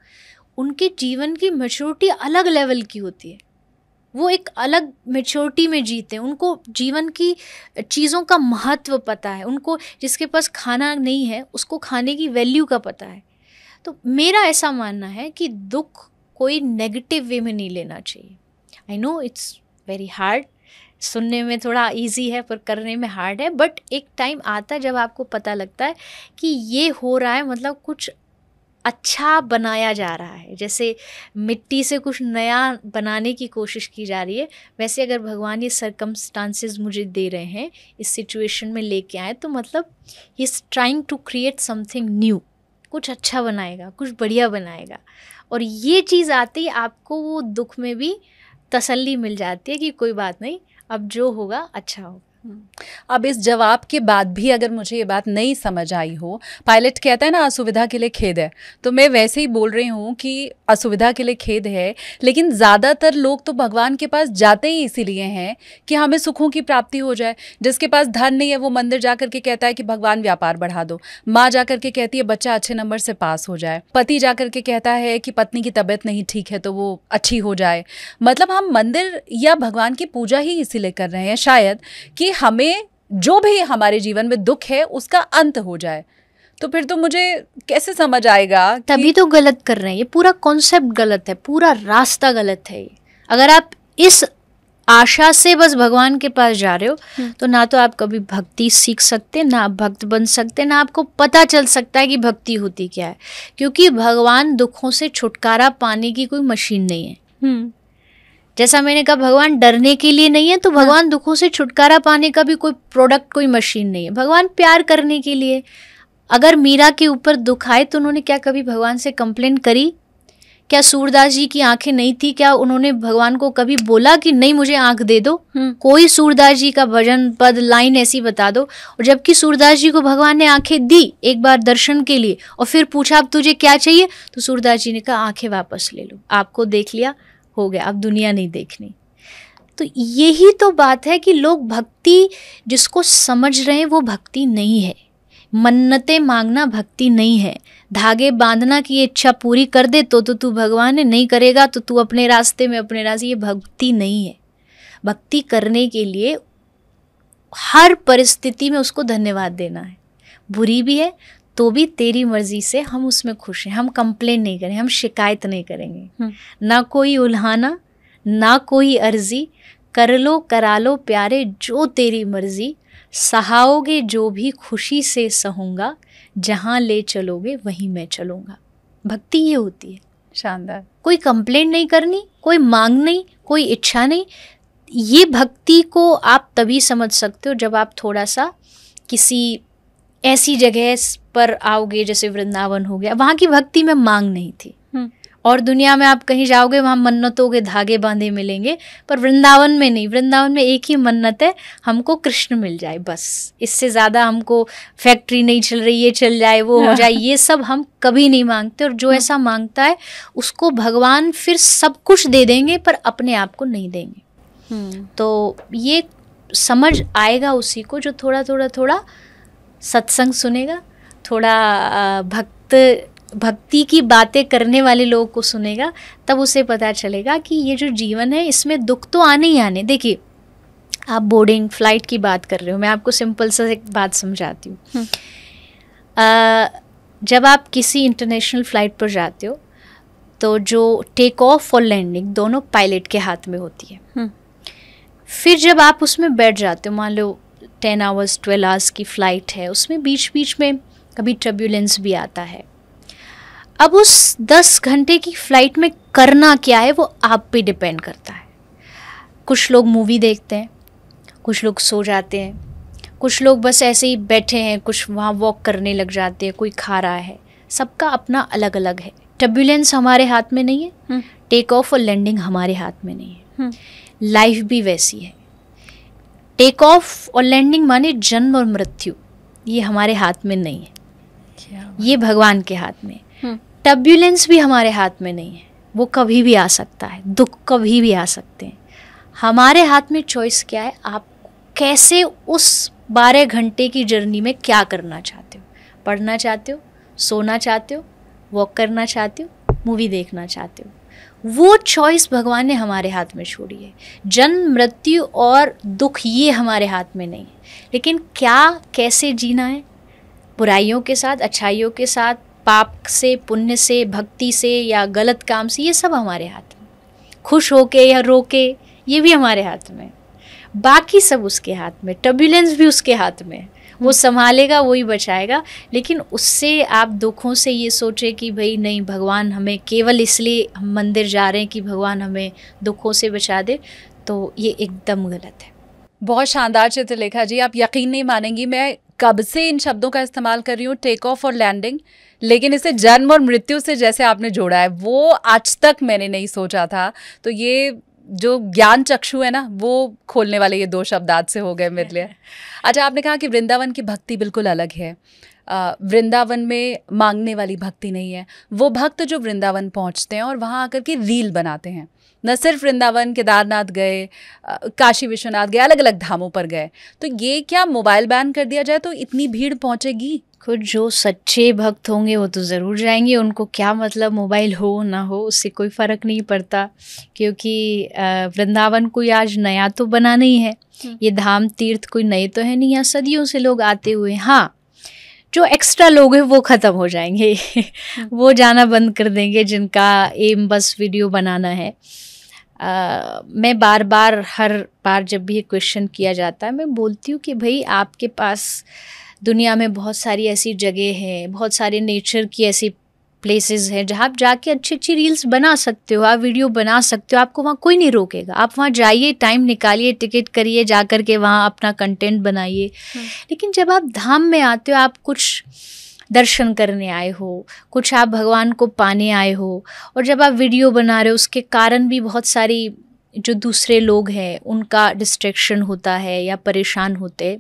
Speaker 2: उनके जीवन की मैच्योरिटी अलग लेवल की होती है, वो एक अलग मैच्योरिटी में जीते हैं, उनको जीवन की चीज़ों का महत्व पता है, उनको जिसके पास खाना नहीं है उसको खाने की वैल्यू का पता है। तो मेरा ऐसा मानना है कि दुख कोई नेगेटिव वे में नहीं लेना चाहिए। I know it's very hard, सुनने में थोड़ा इजी है पर करने में हार्ड है, बट एक टाइम आता है जब आपको पता लगता है कि ये हो रहा है मतलब कुछ अच्छा बनाया जा रहा है। जैसे मिट्टी से कुछ नया बनाने की कोशिश की जा रही है, वैसे अगर भगवान ये सर्कमस्टांसेस मुझे दे रहे हैं, इस सिचुएशन में लेके आए, तो मतलब he is trying to create something new, कुछ अच्छा बनाएगा, कुछ बढ़िया बनाएगा। और ये चीज़ आती है आपको वो दुख में भी तसल्ली मिल जाती है कि कोई बात नहीं, अब जो होगा अच्छा होगा।
Speaker 1: अब इस जवाब के बाद भी अगर मुझे ये बात नहीं समझ आई हो, पायलट कहता है ना असुविधा के लिए खेद है, तो मैं वैसे ही बोल रही हूँ कि असुविधा के लिए खेद है, लेकिन ज़्यादातर लोग तो भगवान के पास जाते ही इसीलिए हैं कि हमें सुखों की प्राप्ति हो जाए। जिसके पास धन नहीं है वो मंदिर जा कर के कहता है कि भगवान व्यापार बढ़ा दो, माँ जा कर के कहती है बच्चा अच्छे नंबर से पास हो जाए, पति जा कर के कहता है कि पत्नी की तबीयत नहीं ठीक है तो वो अच्छी हो जाए। मतलब हम मंदिर या भगवान की पूजा ही इसीलिए कर रहे हैं शायद कि हमें जो भी हमारे जीवन में दुख है उसका अंत हो जाए। तो फिर तो मुझे कैसे समझ आएगा कि...
Speaker 2: तभी तो गलत कर रहे हैं, ये पूरा कॉन्सेप्ट गलत है, पूरा रास्ता गलत है। अगर आप इस आशा से बस भगवान के पास जा रहे हो तो ना तो आप कभी भक्ति सीख सकते, ना आप भक्त बन सकते, ना आपको पता चल सकता है कि भक्ति होती क्या है, क्योंकि भगवान दुखों से छुटकारा पाने की कोई मशीन नहीं है। जैसा मैंने कहा भगवान डरने के लिए नहीं है, तो भगवान दुखों से छुटकारा पाने का भी कोई प्रोडक्ट, कोई मशीन नहीं है। भगवान प्यार करने के लिए। अगर मीरा के ऊपर दुख आए तो उन्होंने क्या कभी भगवान से कंप्लेन करी? क्या सूरदास जी की आंखें नहीं थी? क्या उन्होंने भगवान को कभी बोला कि नहीं मुझे आंख दे दो? कोई सूरदास जी का भजन पद लाइन ऐसी बता दो। और जबकि सूरदास जी को भगवान ने आंखें दी एक बार दर्शन के लिए और फिर पूछा अब तुझे क्या चाहिए, तो सूरदास जी ने कहा आंखें वापस ले लो, आपको देख लिया, हो गया, अब दुनिया नहीं देखनी। तो यही तो बात है कि लोग भक्ति जिसको समझ रहे हैं वो भक्ति नहीं है। मन्नतें मांगना भक्ति नहीं है। धागे बांधना की ये इच्छा पूरी कर दे तो तू भगवान है, नहीं करेगा तो तू अपने रास्ते में अपने रास्ते, ये भक्ति नहीं है। भक्ति करने के लिए हर परिस्थिति में उसको धन्यवाद देना है। बुरी भी है तो भी तेरी मर्जी से हम उसमें खुश हैं, हम कंप्लेन नहीं करेंगे, हम शिकायत नहीं करेंगे। ना कोई उल्हाना, ना कोई अर्जी, कर लो करा लो प्यारे जो तेरी मर्जी, सहाओगे जो भी खुशी से सहूँगा, जहाँ ले चलोगे वहीं मैं चलूँगा। भक्ति ये होती है।
Speaker 1: शानदार।
Speaker 2: कोई कंप्लेंट नहीं करनी, कोई मांग नहीं, कोई इच्छा नहीं। ये भक्ति को आप तभी समझ सकते हो जब आप थोड़ा सा किसी ऐसी जगह पर आओगे जैसे वृंदावन हो गया, वहाँ की भक्ति में मांग नहीं थी। और दुनिया में आप कहीं जाओगे वहाँ मन्नतों के धागे बांधे मिलेंगे, पर वृंदावन में नहीं। वृंदावन में एक ही मन्नत है, हमको कृष्ण मिल जाए, बस। इससे ज़्यादा हमको फैक्ट्री नहीं चल रही, ये चल जाए, वो हो जाए, ये सब हम कभी नहीं मांगते। और जो ऐसा मांगता है उसको भगवान फिर सब कुछ दे देंगे, पर अपने आप को नहीं देंगे। तो ये समझ आएगा उसी को जो थोड़ा सत्संग सुनेगा, थोड़ा भक्ति की बातें करने वाले लोगों को सुनेगा, तब उसे पता चलेगा कि ये जो जीवन है इसमें दुख तो आने ही आने। देखिए आप बोर्डिंग फ्लाइट की बात कर रहे हो, मैं आपको सिंपल सा एक बात समझाती हूँ। जब आप किसी इंटरनेशनल फ्लाइट पर जाते हो तो जो टेक ऑफ और लैंडिंग दोनों पायलट के हाथ में होती है। फिर जब आप उसमें बैठ जाते हो, मान लो 10 आवर्स 12 आवर्स की फ़्लाइट है, उसमें बीच बीच में कभी टर्ब्यूलेंस भी आता है। अब उस 10 घंटे की फ़्लाइट में करना क्या है वो आप पे डिपेंड करता है। कुछ लोग मूवी देखते हैं, कुछ लोग सो जाते हैं, कुछ लोग बस ऐसे ही बैठे हैं, कुछ वहाँ वॉक करने लग जाते हैं, कोई खा रहा है। सबका अपना अलग अलग है। टर्ब्यूलेंस हमारे हाथ में नहीं है, टेक ऑफ और लैंडिंग हमारे हाथ में नहीं है। लाइफ भी वैसी है। टेक ऑफ और लैंडिंग माने जन्म और मृत्यु, ये हमारे हाथ में नहीं है, ये भगवान के हाथ में। टर्ब्यूलेंस भी हमारे हाथ में नहीं है, वो कभी भी आ सकता है, दुख कभी भी आ सकते हैं। हमारे हाथ में चॉइस क्या है, आप कैसे उस 12 घंटे की जर्नी में क्या करना चाहते हो। पढ़ना चाहते हो, सोना चाहते हो, वॉक करना चाहते हो, मूवी देखना चाहते हो, वो चॉइस भगवान ने हमारे हाथ में छोड़ी है। जन्म मृत्यु और दुख ये हमारे हाथ में नहीं है, लेकिन क्या कैसे जीना है, बुराइयों के साथ, अच्छाइयों के साथ, पाप से, पुण्य से, भक्ति से या गलत काम से, ये सब हमारे हाथ में। खुश होके या रोके ये भी हमारे हाथ में, बाकी सब उसके हाथ में। टर्ब्यूलेंस भी उसके हाथ में, वो संभालेगा, वही बचाएगा। लेकिन उससे आप दुखों से ये सोचे कि भाई नहीं, भगवान हमें केवल इसलिए हम मंदिर जा रहे हैं कि भगवान हमें दुखों से बचा दे, तो ये एकदम गलत है।
Speaker 1: बहुत शानदार चित्रलेखा जी, आप यकीन नहीं मानेंगी, मैं कब से इन शब्दों का इस्तेमाल कर रही हूँ, टेक ऑफ और लैंडिंग, लेकिन इसे जन्म और मृत्यु से जैसे आपने जोड़ा है वो आज तक मैंने नहीं सोचा था। तो ये जो ज्ञान चक्षु है ना वो खोलने वाले ये 2 शब्द आज से हो गए मेरे लिए। अच्छा, आपने कहा कि वृंदावन की भक्ति बिल्कुल अलग है। वृंदावन में मांगने वाली भक्ति नहीं है। वो भक्त जो वृंदावन पहुंचते हैं और वहाँ आकर के रील बनाते हैं, न सिर्फ वृंदावन, केदारनाथ गए, काशी विश्वनाथ गए, अलग अलग धामों पर गए, तो ये क्या मोबाइल बैन कर दिया जाए तो इतनी भीड़ पहुंचेगी?
Speaker 2: कुछ जो सच्चे भक्त होंगे वो तो ज़रूर जाएंगे, उनको क्या मतलब मोबाइल हो ना हो, उससे कोई फ़र्क नहीं पड़ता, क्योंकि वृंदावन कोई आज नया तो बना नहीं है, ये धाम तीर्थ कोई नए तो है नहीं, यहाँ सदियों से लोग आते हुए। हाँ, जो एक्स्ट्रा लोग हैं वो ख़त्म हो जाएंगे वो जाना बंद कर देंगे जिनका एम बस वीडियो बनाना है। मैं बार बार हर बार जब भी ये क्वेश्चन किया जाता है मैं बोलती हूँ कि भाई आपके पास दुनिया में बहुत सारी ऐसी जगह हैं, बहुत सारे नेचर की ऐसी प्लेसेस हैं जहाँ आप जाके अच्छी अच्छी रील्स बना सकते हो, आप वीडियो बना सकते हो, आपको वहाँ कोई नहीं रोकेगा। आप वहाँ जाइए, टाइम निकालिए, टिकट करिए, जा कर के वहाँ अपना कंटेंट बनाइए। लेकिन जब आप धाम में आते हो, आप कुछ दर्शन करने आए हो, कुछ आप भगवान को पाने आए हो, और जब आप वीडियो बना रहे हो उसके कारण भी बहुत सारी जो दूसरे लोग हैं उनका डिस्ट्रैक्शन होता है या परेशान होते।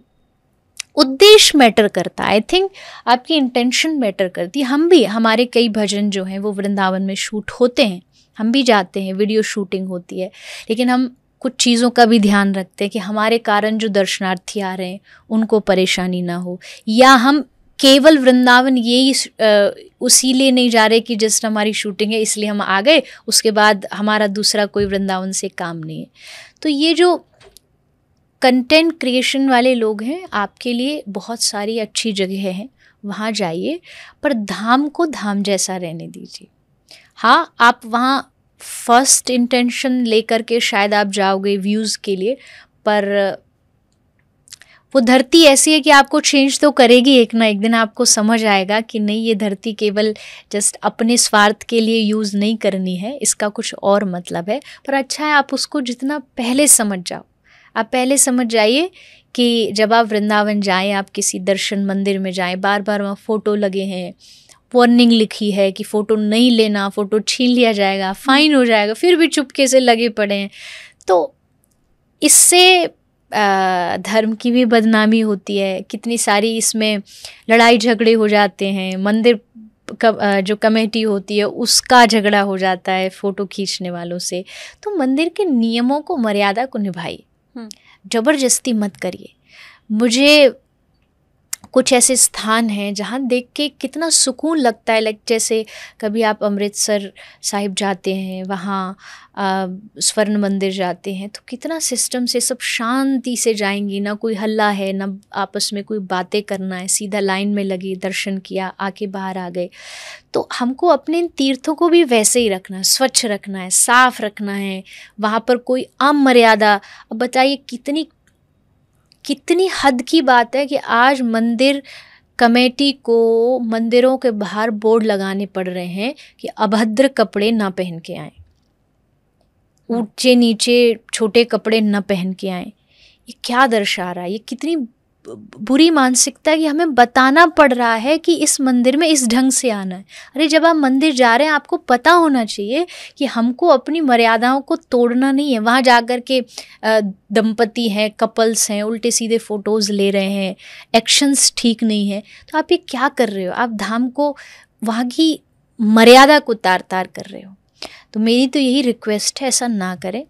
Speaker 2: उद्देश्य मैटर करता है, आई थिंक आपकी इंटेंशन मैटर करती है। हम भी, हमारे कई भजन जो हैं वो वृंदावन में शूट होते हैं, हम भी जाते हैं, वीडियो शूटिंग होती है, लेकिन हम कुछ चीज़ों का भी ध्यान रखते हैं कि हमारे कारण जो दर्शनार्थी आ रहे हैं उनको परेशानी ना हो, या हम केवल वृंदावन यही उसीलिए नहीं जा रहे कि जस्ट हमारी शूटिंग है इसलिए हम आ गए, उसके बाद हमारा दूसरा कोई वृंदावन से काम नहीं है। तो ये जो कंटेंट क्रिएशन वाले लोग हैं, आपके लिए बहुत सारी अच्छी जगह हैं, वहाँ जाइए, पर धाम को धाम जैसा रहने दीजिए। हाँ, आप वहाँ फर्स्ट इंटेंशन लेकर के शायद आप जाओगे व्यूज़ के लिए, पर वो धरती ऐसी है कि आपको चेंज तो करेगी, एक ना एक दिन आपको समझ आएगा कि नहीं, ये धरती केवल जस्ट अपने स्वार्थ के लिए यूज़ नहीं करनी है, इसका कुछ और मतलब है। पर अच्छा है आप उसको जितना पहले समझ जाओ, आप पहले समझ जाइए कि जब आप वृंदावन जाएं, आप किसी दर्शन मंदिर में जाएं, बार बार वहाँ फ़ोटो लगे हैं, वार्निंग लिखी है कि फ़ोटो नहीं लेना, फ़ोटो छीन लिया जाएगा, फ़ाइन हो जाएगा, फिर भी चुपके से लगे पड़े हैं, तो इससे धर्म की भी बदनामी होती है। कितनी सारी इसमें लड़ाई झगड़े हो जाते हैं, मंदिर जो कमेटी होती है उसका झगड़ा हो जाता है फ़ोटो खींचने वालों से। तो मंदिर के नियमों को, मर्यादा को निभाइए, ज़बरदस्ती मत करिए। मुझे कुछ ऐसे स्थान हैं जहाँ देख के कितना सुकून लगता है, लाइक जैसे कभी आप अमृतसर साहिब जाते हैं, वहाँ स्वर्ण मंदिर जाते हैं, तो कितना सिस्टम से सब शांति से जाएंगी, ना कोई हल्ला है, ना आपस में कोई बातें करना है, सीधा लाइन में लगी, दर्शन किया, आके बाहर आ गए। तो हमको अपने इन तीर्थों को भी वैसे ही रखना है, स्वच्छ रखना है, साफ रखना है, वहाँ पर कोई अमर्यादा। अब बताइए कितनी हद की बात है कि आज मंदिर कमेटी को मंदिरों के बाहर बोर्ड लगाने पड़ रहे हैं कि अभद्र कपड़े ना पहन के आएं, ऊंचे नीचे छोटे कपड़े ना पहन के आएं। ये क्या दर्शा रहा है? ये कितनी बुरी मानसिकता है कि हमें बताना पड़ रहा है कि इस मंदिर में इस ढंग से आना है। अरे जब आप मंदिर जा रहे हैं आपको पता होना चाहिए कि हमको अपनी मर्यादाओं को तोड़ना नहीं है। वहाँ जाकर के दंपति हैं, कपल्स हैं, उल्टे सीधे फ़ोटोज़ ले रहे हैं, एक्शंस ठीक नहीं है, तो आप ये क्या कर रहे हो? आप धाम को, वहाँ की मर्यादा को तार तार कर रहे हो। तो मेरी तो यही रिक्वेस्ट है, ऐसा ना करें,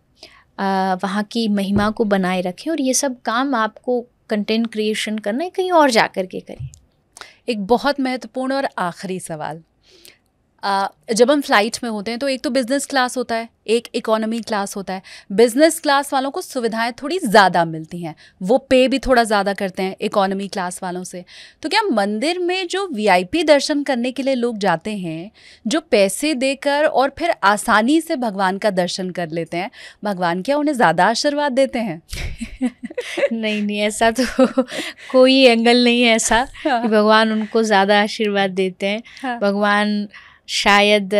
Speaker 2: वहाँ की महिमा को बनाए रखें, और ये सब काम आपको कंटेंट क्रिएशन करना है कहीं और जा कर के करें।
Speaker 1: एक बहुत महत्वपूर्ण और आखिरी सवाल, जब हम फ्लाइट में होते हैं तो एक तो बिज़नेस क्लास होता है, एक इकोनॉमी क्लास होता है। बिज़नेस क्लास वालों को सुविधाएं थोड़ी ज़्यादा मिलती हैं, वो पे भी थोड़ा ज़्यादा करते हैं इकोनॉमी क्लास वालों से। तो क्या मंदिर में जो वीआईपी दर्शन करने के लिए लोग जाते हैं, जो पैसे देकर और फिर आसानी से भगवान का दर्शन कर लेते हैं, भगवान क्या उन्हें ज़्यादा आशीर्वाद देते हैं?
Speaker 2: नहीं, ऐसा तो कोई एंगल नहीं है ऐसा कि भगवान उनको ज़्यादा आशीर्वाद देते हैं। भगवान शायद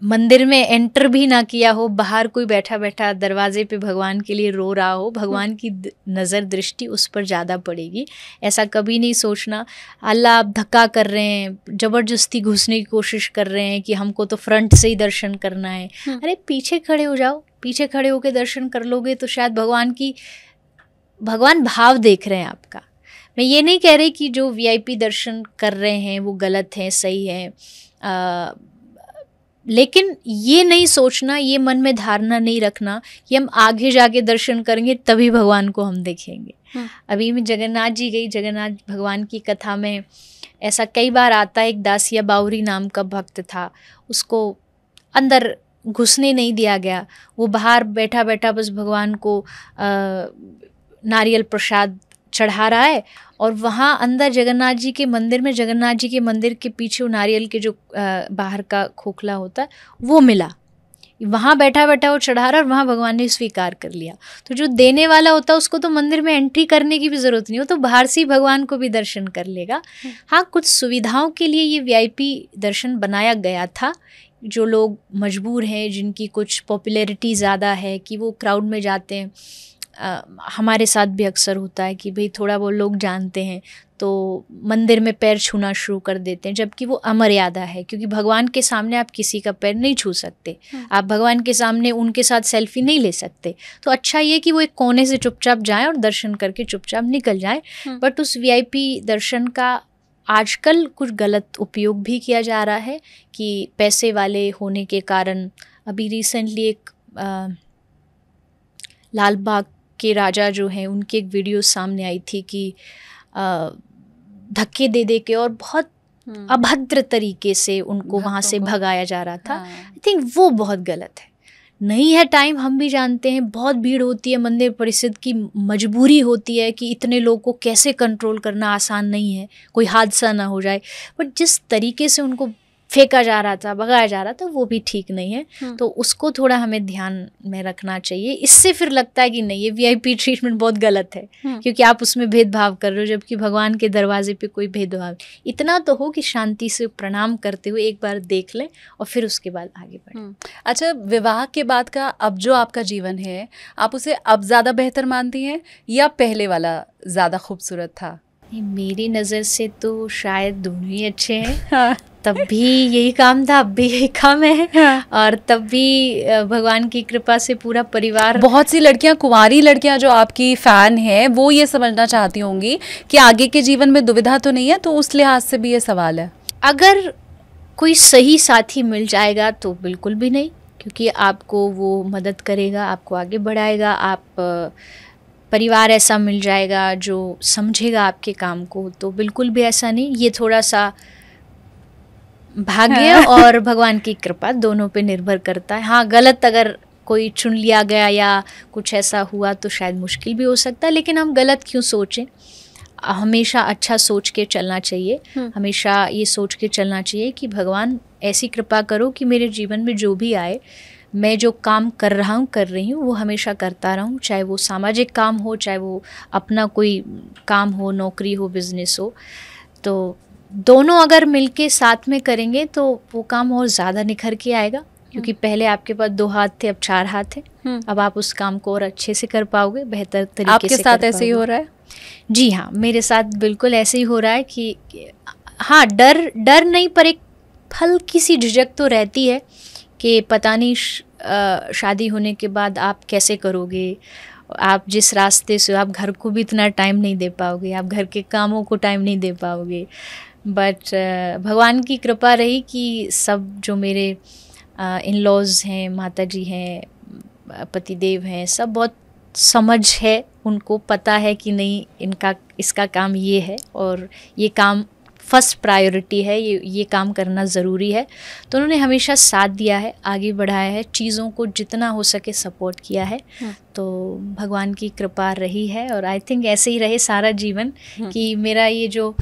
Speaker 2: मंदिर में एंटर भी ना किया हो, बाहर कोई बैठा बैठा दरवाजे पे भगवान के लिए रो रहा हो, भगवान की नज़र दृष्टि उस पर ज़्यादा पड़ेगी। ऐसा कभी नहीं सोचना अल्लाह आप धक्का कर रहे हैं, ज़बरदस्ती घुसने की कोशिश कर रहे हैं कि हमको तो फ्रंट से ही दर्शन करना है। अरे पीछे खड़े हो जाओ, पीछे खड़े होकर दर्शन कर लोगे तो शायद भगवान भाव देख रहे हैं आपका। मैं ये नहीं कह रही कि जो VIP दर्शन कर रहे हैं वो गलत हैं, सही है, लेकिन ये नहीं सोचना, ये मन में धारणा नहीं रखना कि हम आगे जाके दर्शन करेंगे तभी भगवान को हम देखेंगे। अभी मैं जगन्नाथ जी गई, जगन्नाथ भगवान की कथा में ऐसा कई बार आता है, एक दासिया बावरी नाम का भक्त था, उसको अंदर घुसने नहीं दिया गया, वो बाहर बैठा बैठा बस भगवान को नारियल प्रसाद चढ़ा रहा है, और वहाँ अंदर जगन्नाथ जी के मंदिर में, जगन्नाथ जी के मंदिर के पीछे वो नारियल के जो बाहर का खोखला होता है वो मिला, वहाँ बैठा बैठा वो चढ़ा रहा और वहाँ भगवान ने स्वीकार कर लिया। तो जो देने वाला होता है उसको तो मंदिर में एंट्री करने की भी ज़रूरत नहीं हो, तो बाहर से ही भगवान को भी दर्शन कर लेगा। हाँ, कुछ सुविधाओं के लिए ये VIP दर्शन बनाया गया था, जो लोग मजबूर हैं, जिनकी कुछ पॉपुलैरिटी ज़्यादा है कि वो क्राउड में जाते हैं। हमारे साथ भी अक्सर होता है कि भाई थोड़ा वो लोग जानते हैं तो मंदिर में पैर छूना शुरू कर देते हैं, जबकि वो अमर्यादा है, क्योंकि भगवान के सामने आप किसी का पैर नहीं छू सकते, आप भगवान के सामने उनके साथ सेल्फी नहीं ले सकते। तो अच्छा ये कि वो एक कोने से चुपचाप जाएं और दर्शन करके चुपचाप निकल जाएं। बट उस VIP दर्शन का आजकल कुछ गलत उपयोग भी किया जा रहा है कि पैसे वाले होने के कारण, अभी रिसेंटली एक लाल बाग के राजा जो हैं उनकी एक वीडियो सामने आई थी कि धक्के दे दे के और बहुत अभद्र तरीके से उनको वहाँ से भगाया जा रहा था। आई थिंक वो बहुत गलत है। नहीं है टाइम, हम भी जानते हैं, बहुत भीड़ होती है, मंदिर परिषद की मजबूरी होती है कि इतने लोग को कैसे कंट्रोल करना आसान नहीं है, कोई हादसा ना हो जाए। बट जिस तरीके से उनको फेंका जा रहा था, भगाया जा रहा था, वो भी ठीक नहीं है। तो उसको थोड़ा हमें ध्यान में रखना चाहिए। इससे फिर लगता है कि नहीं, ये VIP ट्रीटमेंट बहुत गलत है, क्योंकि आप उसमें भेदभाव कर रहे हो, जबकि भगवान के दरवाजे पे कोई भेदभाव। इतना तो हो कि शांति से प्रणाम करते हुए एक बार देख लें और फिर उसके बाद आगे बढ़ें।
Speaker 1: अच्छा, विवाह के बाद का अब जो आपका जीवन है, आप उसे अब ज़्यादा बेहतर मानती हैं या पहले वाला ज़्यादा खूबसूरत था?
Speaker 2: मेरी नज़र से तो शायद दोनों ही अच्छे हैं। तब भी यही काम था, अब भी यही काम है। और तब भी भगवान की कृपा से पूरा परिवार।
Speaker 1: बहुत सी लड़कियां, कुंवारी लड़कियां जो आपकी फ़ैन हैं, वो ये समझना चाहती होंगी कि आगे के जीवन में दुविधा तो नहीं है, तो उस लिहाज से भी ये सवाल है।
Speaker 2: अगर कोई सही साथी मिल जाएगा तो बिल्कुल भी नहीं, क्योंकि आपको वो मदद करेगा, आपको आगे बढ़ाएगा। आप परिवार ऐसा मिल जाएगा जो समझेगा आपके काम को, तो बिल्कुल भी ऐसा नहीं। ये थोड़ा सा भाग्य और भगवान की कृपा दोनों पे निर्भर करता है। हाँ, गलत अगर कोई चुन लिया गया या कुछ ऐसा हुआ तो शायद मुश्किल भी हो सकता है, लेकिन हम गलत क्यों सोचें। हमेशा अच्छा सोच के चलना चाहिए, हमेशा ये सोच के चलना चाहिए कि भगवान ऐसी कृपा करो कि मेरे जीवन में जो भी आए, मैं जो काम कर रहा हूँ, कर रही हूँ, वो हमेशा करता रहूँ, चाहे वो सामाजिक काम हो, चाहे वो अपना कोई काम हो, नौकरी हो, बिजनेस हो। तो दोनों अगर मिलके साथ में करेंगे तो वो काम और ज़्यादा निखर के आएगा, क्योंकि पहले आपके पास 2 हाथ थे, अब 4 हाथ हैं। अब आप उस काम को और अच्छे से कर पाओगे, बेहतर तरीके से।
Speaker 1: आपके साथ ऐसे ही हो रहा है?
Speaker 2: जी हाँ, मेरे साथ बिल्कुल ऐसे ही हो रहा है कि हाँ, डर नहीं, पर एक हल्की सी झिझक तो रहती है कि पता नहीं शादी होने के बाद आप कैसे करोगे, आप जिस रास्ते से, आप घर को भी इतना टाइम नहीं दे पाओगे, आप घर के कामों को टाइम नहीं दे पाओगे। बट भगवान की कृपा रही कि सब जो मेरे इन-लॉज़ हैं, माता जी हैं, पतिदेव हैं, सब बहुत समझ है, उनको पता है कि नहीं, इसका काम ये है और ये काम फर्स्ट प्रायोरिटी है, ये काम करना ज़रूरी है। तो उन्होंने हमेशा साथ दिया है, आगे बढ़ाया है, चीज़ों को जितना हो सके सपोर्ट किया है। तो भगवान की कृपा रही है और आई थिंक ऐसे ही रहे सारा जीवन कि मेरा ये जो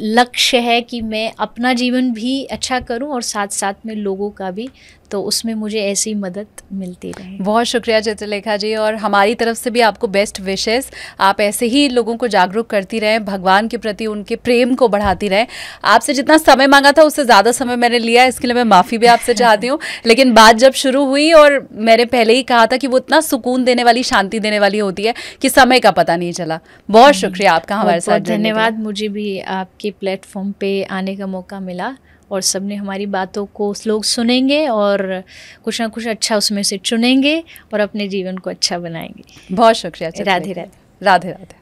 Speaker 2: लक्ष्य है कि मैं अपना जीवन भी अच्छा करूं और साथ साथ में लोगों का भी, तो उसमें मुझे ऐसी मदद मिलती रहे।
Speaker 1: बहुत शुक्रिया चित्रलेखा जी, और हमारी तरफ से भी आपको बेस्ट विशेस। आप ऐसे ही लोगों को जागरूक करती रहें, भगवान के प्रति उनके प्रेम को बढ़ाती रहें। आपसे जितना समय मांगा था उससे ज़्यादा समय मैंने लिया, इसके लिए मैं माफ़ी भी आपसे चाहती हूँ। लेकिन बात जब शुरू हुई और मैंने पहले ही कहा था कि वो इतना सुकून देने वाली, शांति देने वाली होती है कि समय का पता नहीं चला। बहुत शुक्रिया आपका हमारे साथ जुड़ने के लिए।
Speaker 2: धन्यवाद। मुझे भी आपके प्लेटफॉर्म पे आने का मौका मिला और सबने हमारी बातों को लोग सुनेंगे और कुछ ना कुछ अच्छा उसमें से चुनेंगे और अपने जीवन को अच्छा बनाएंगे।
Speaker 1: बहुत शुक्रिया।
Speaker 2: राधे राधे।
Speaker 1: राधे राधे।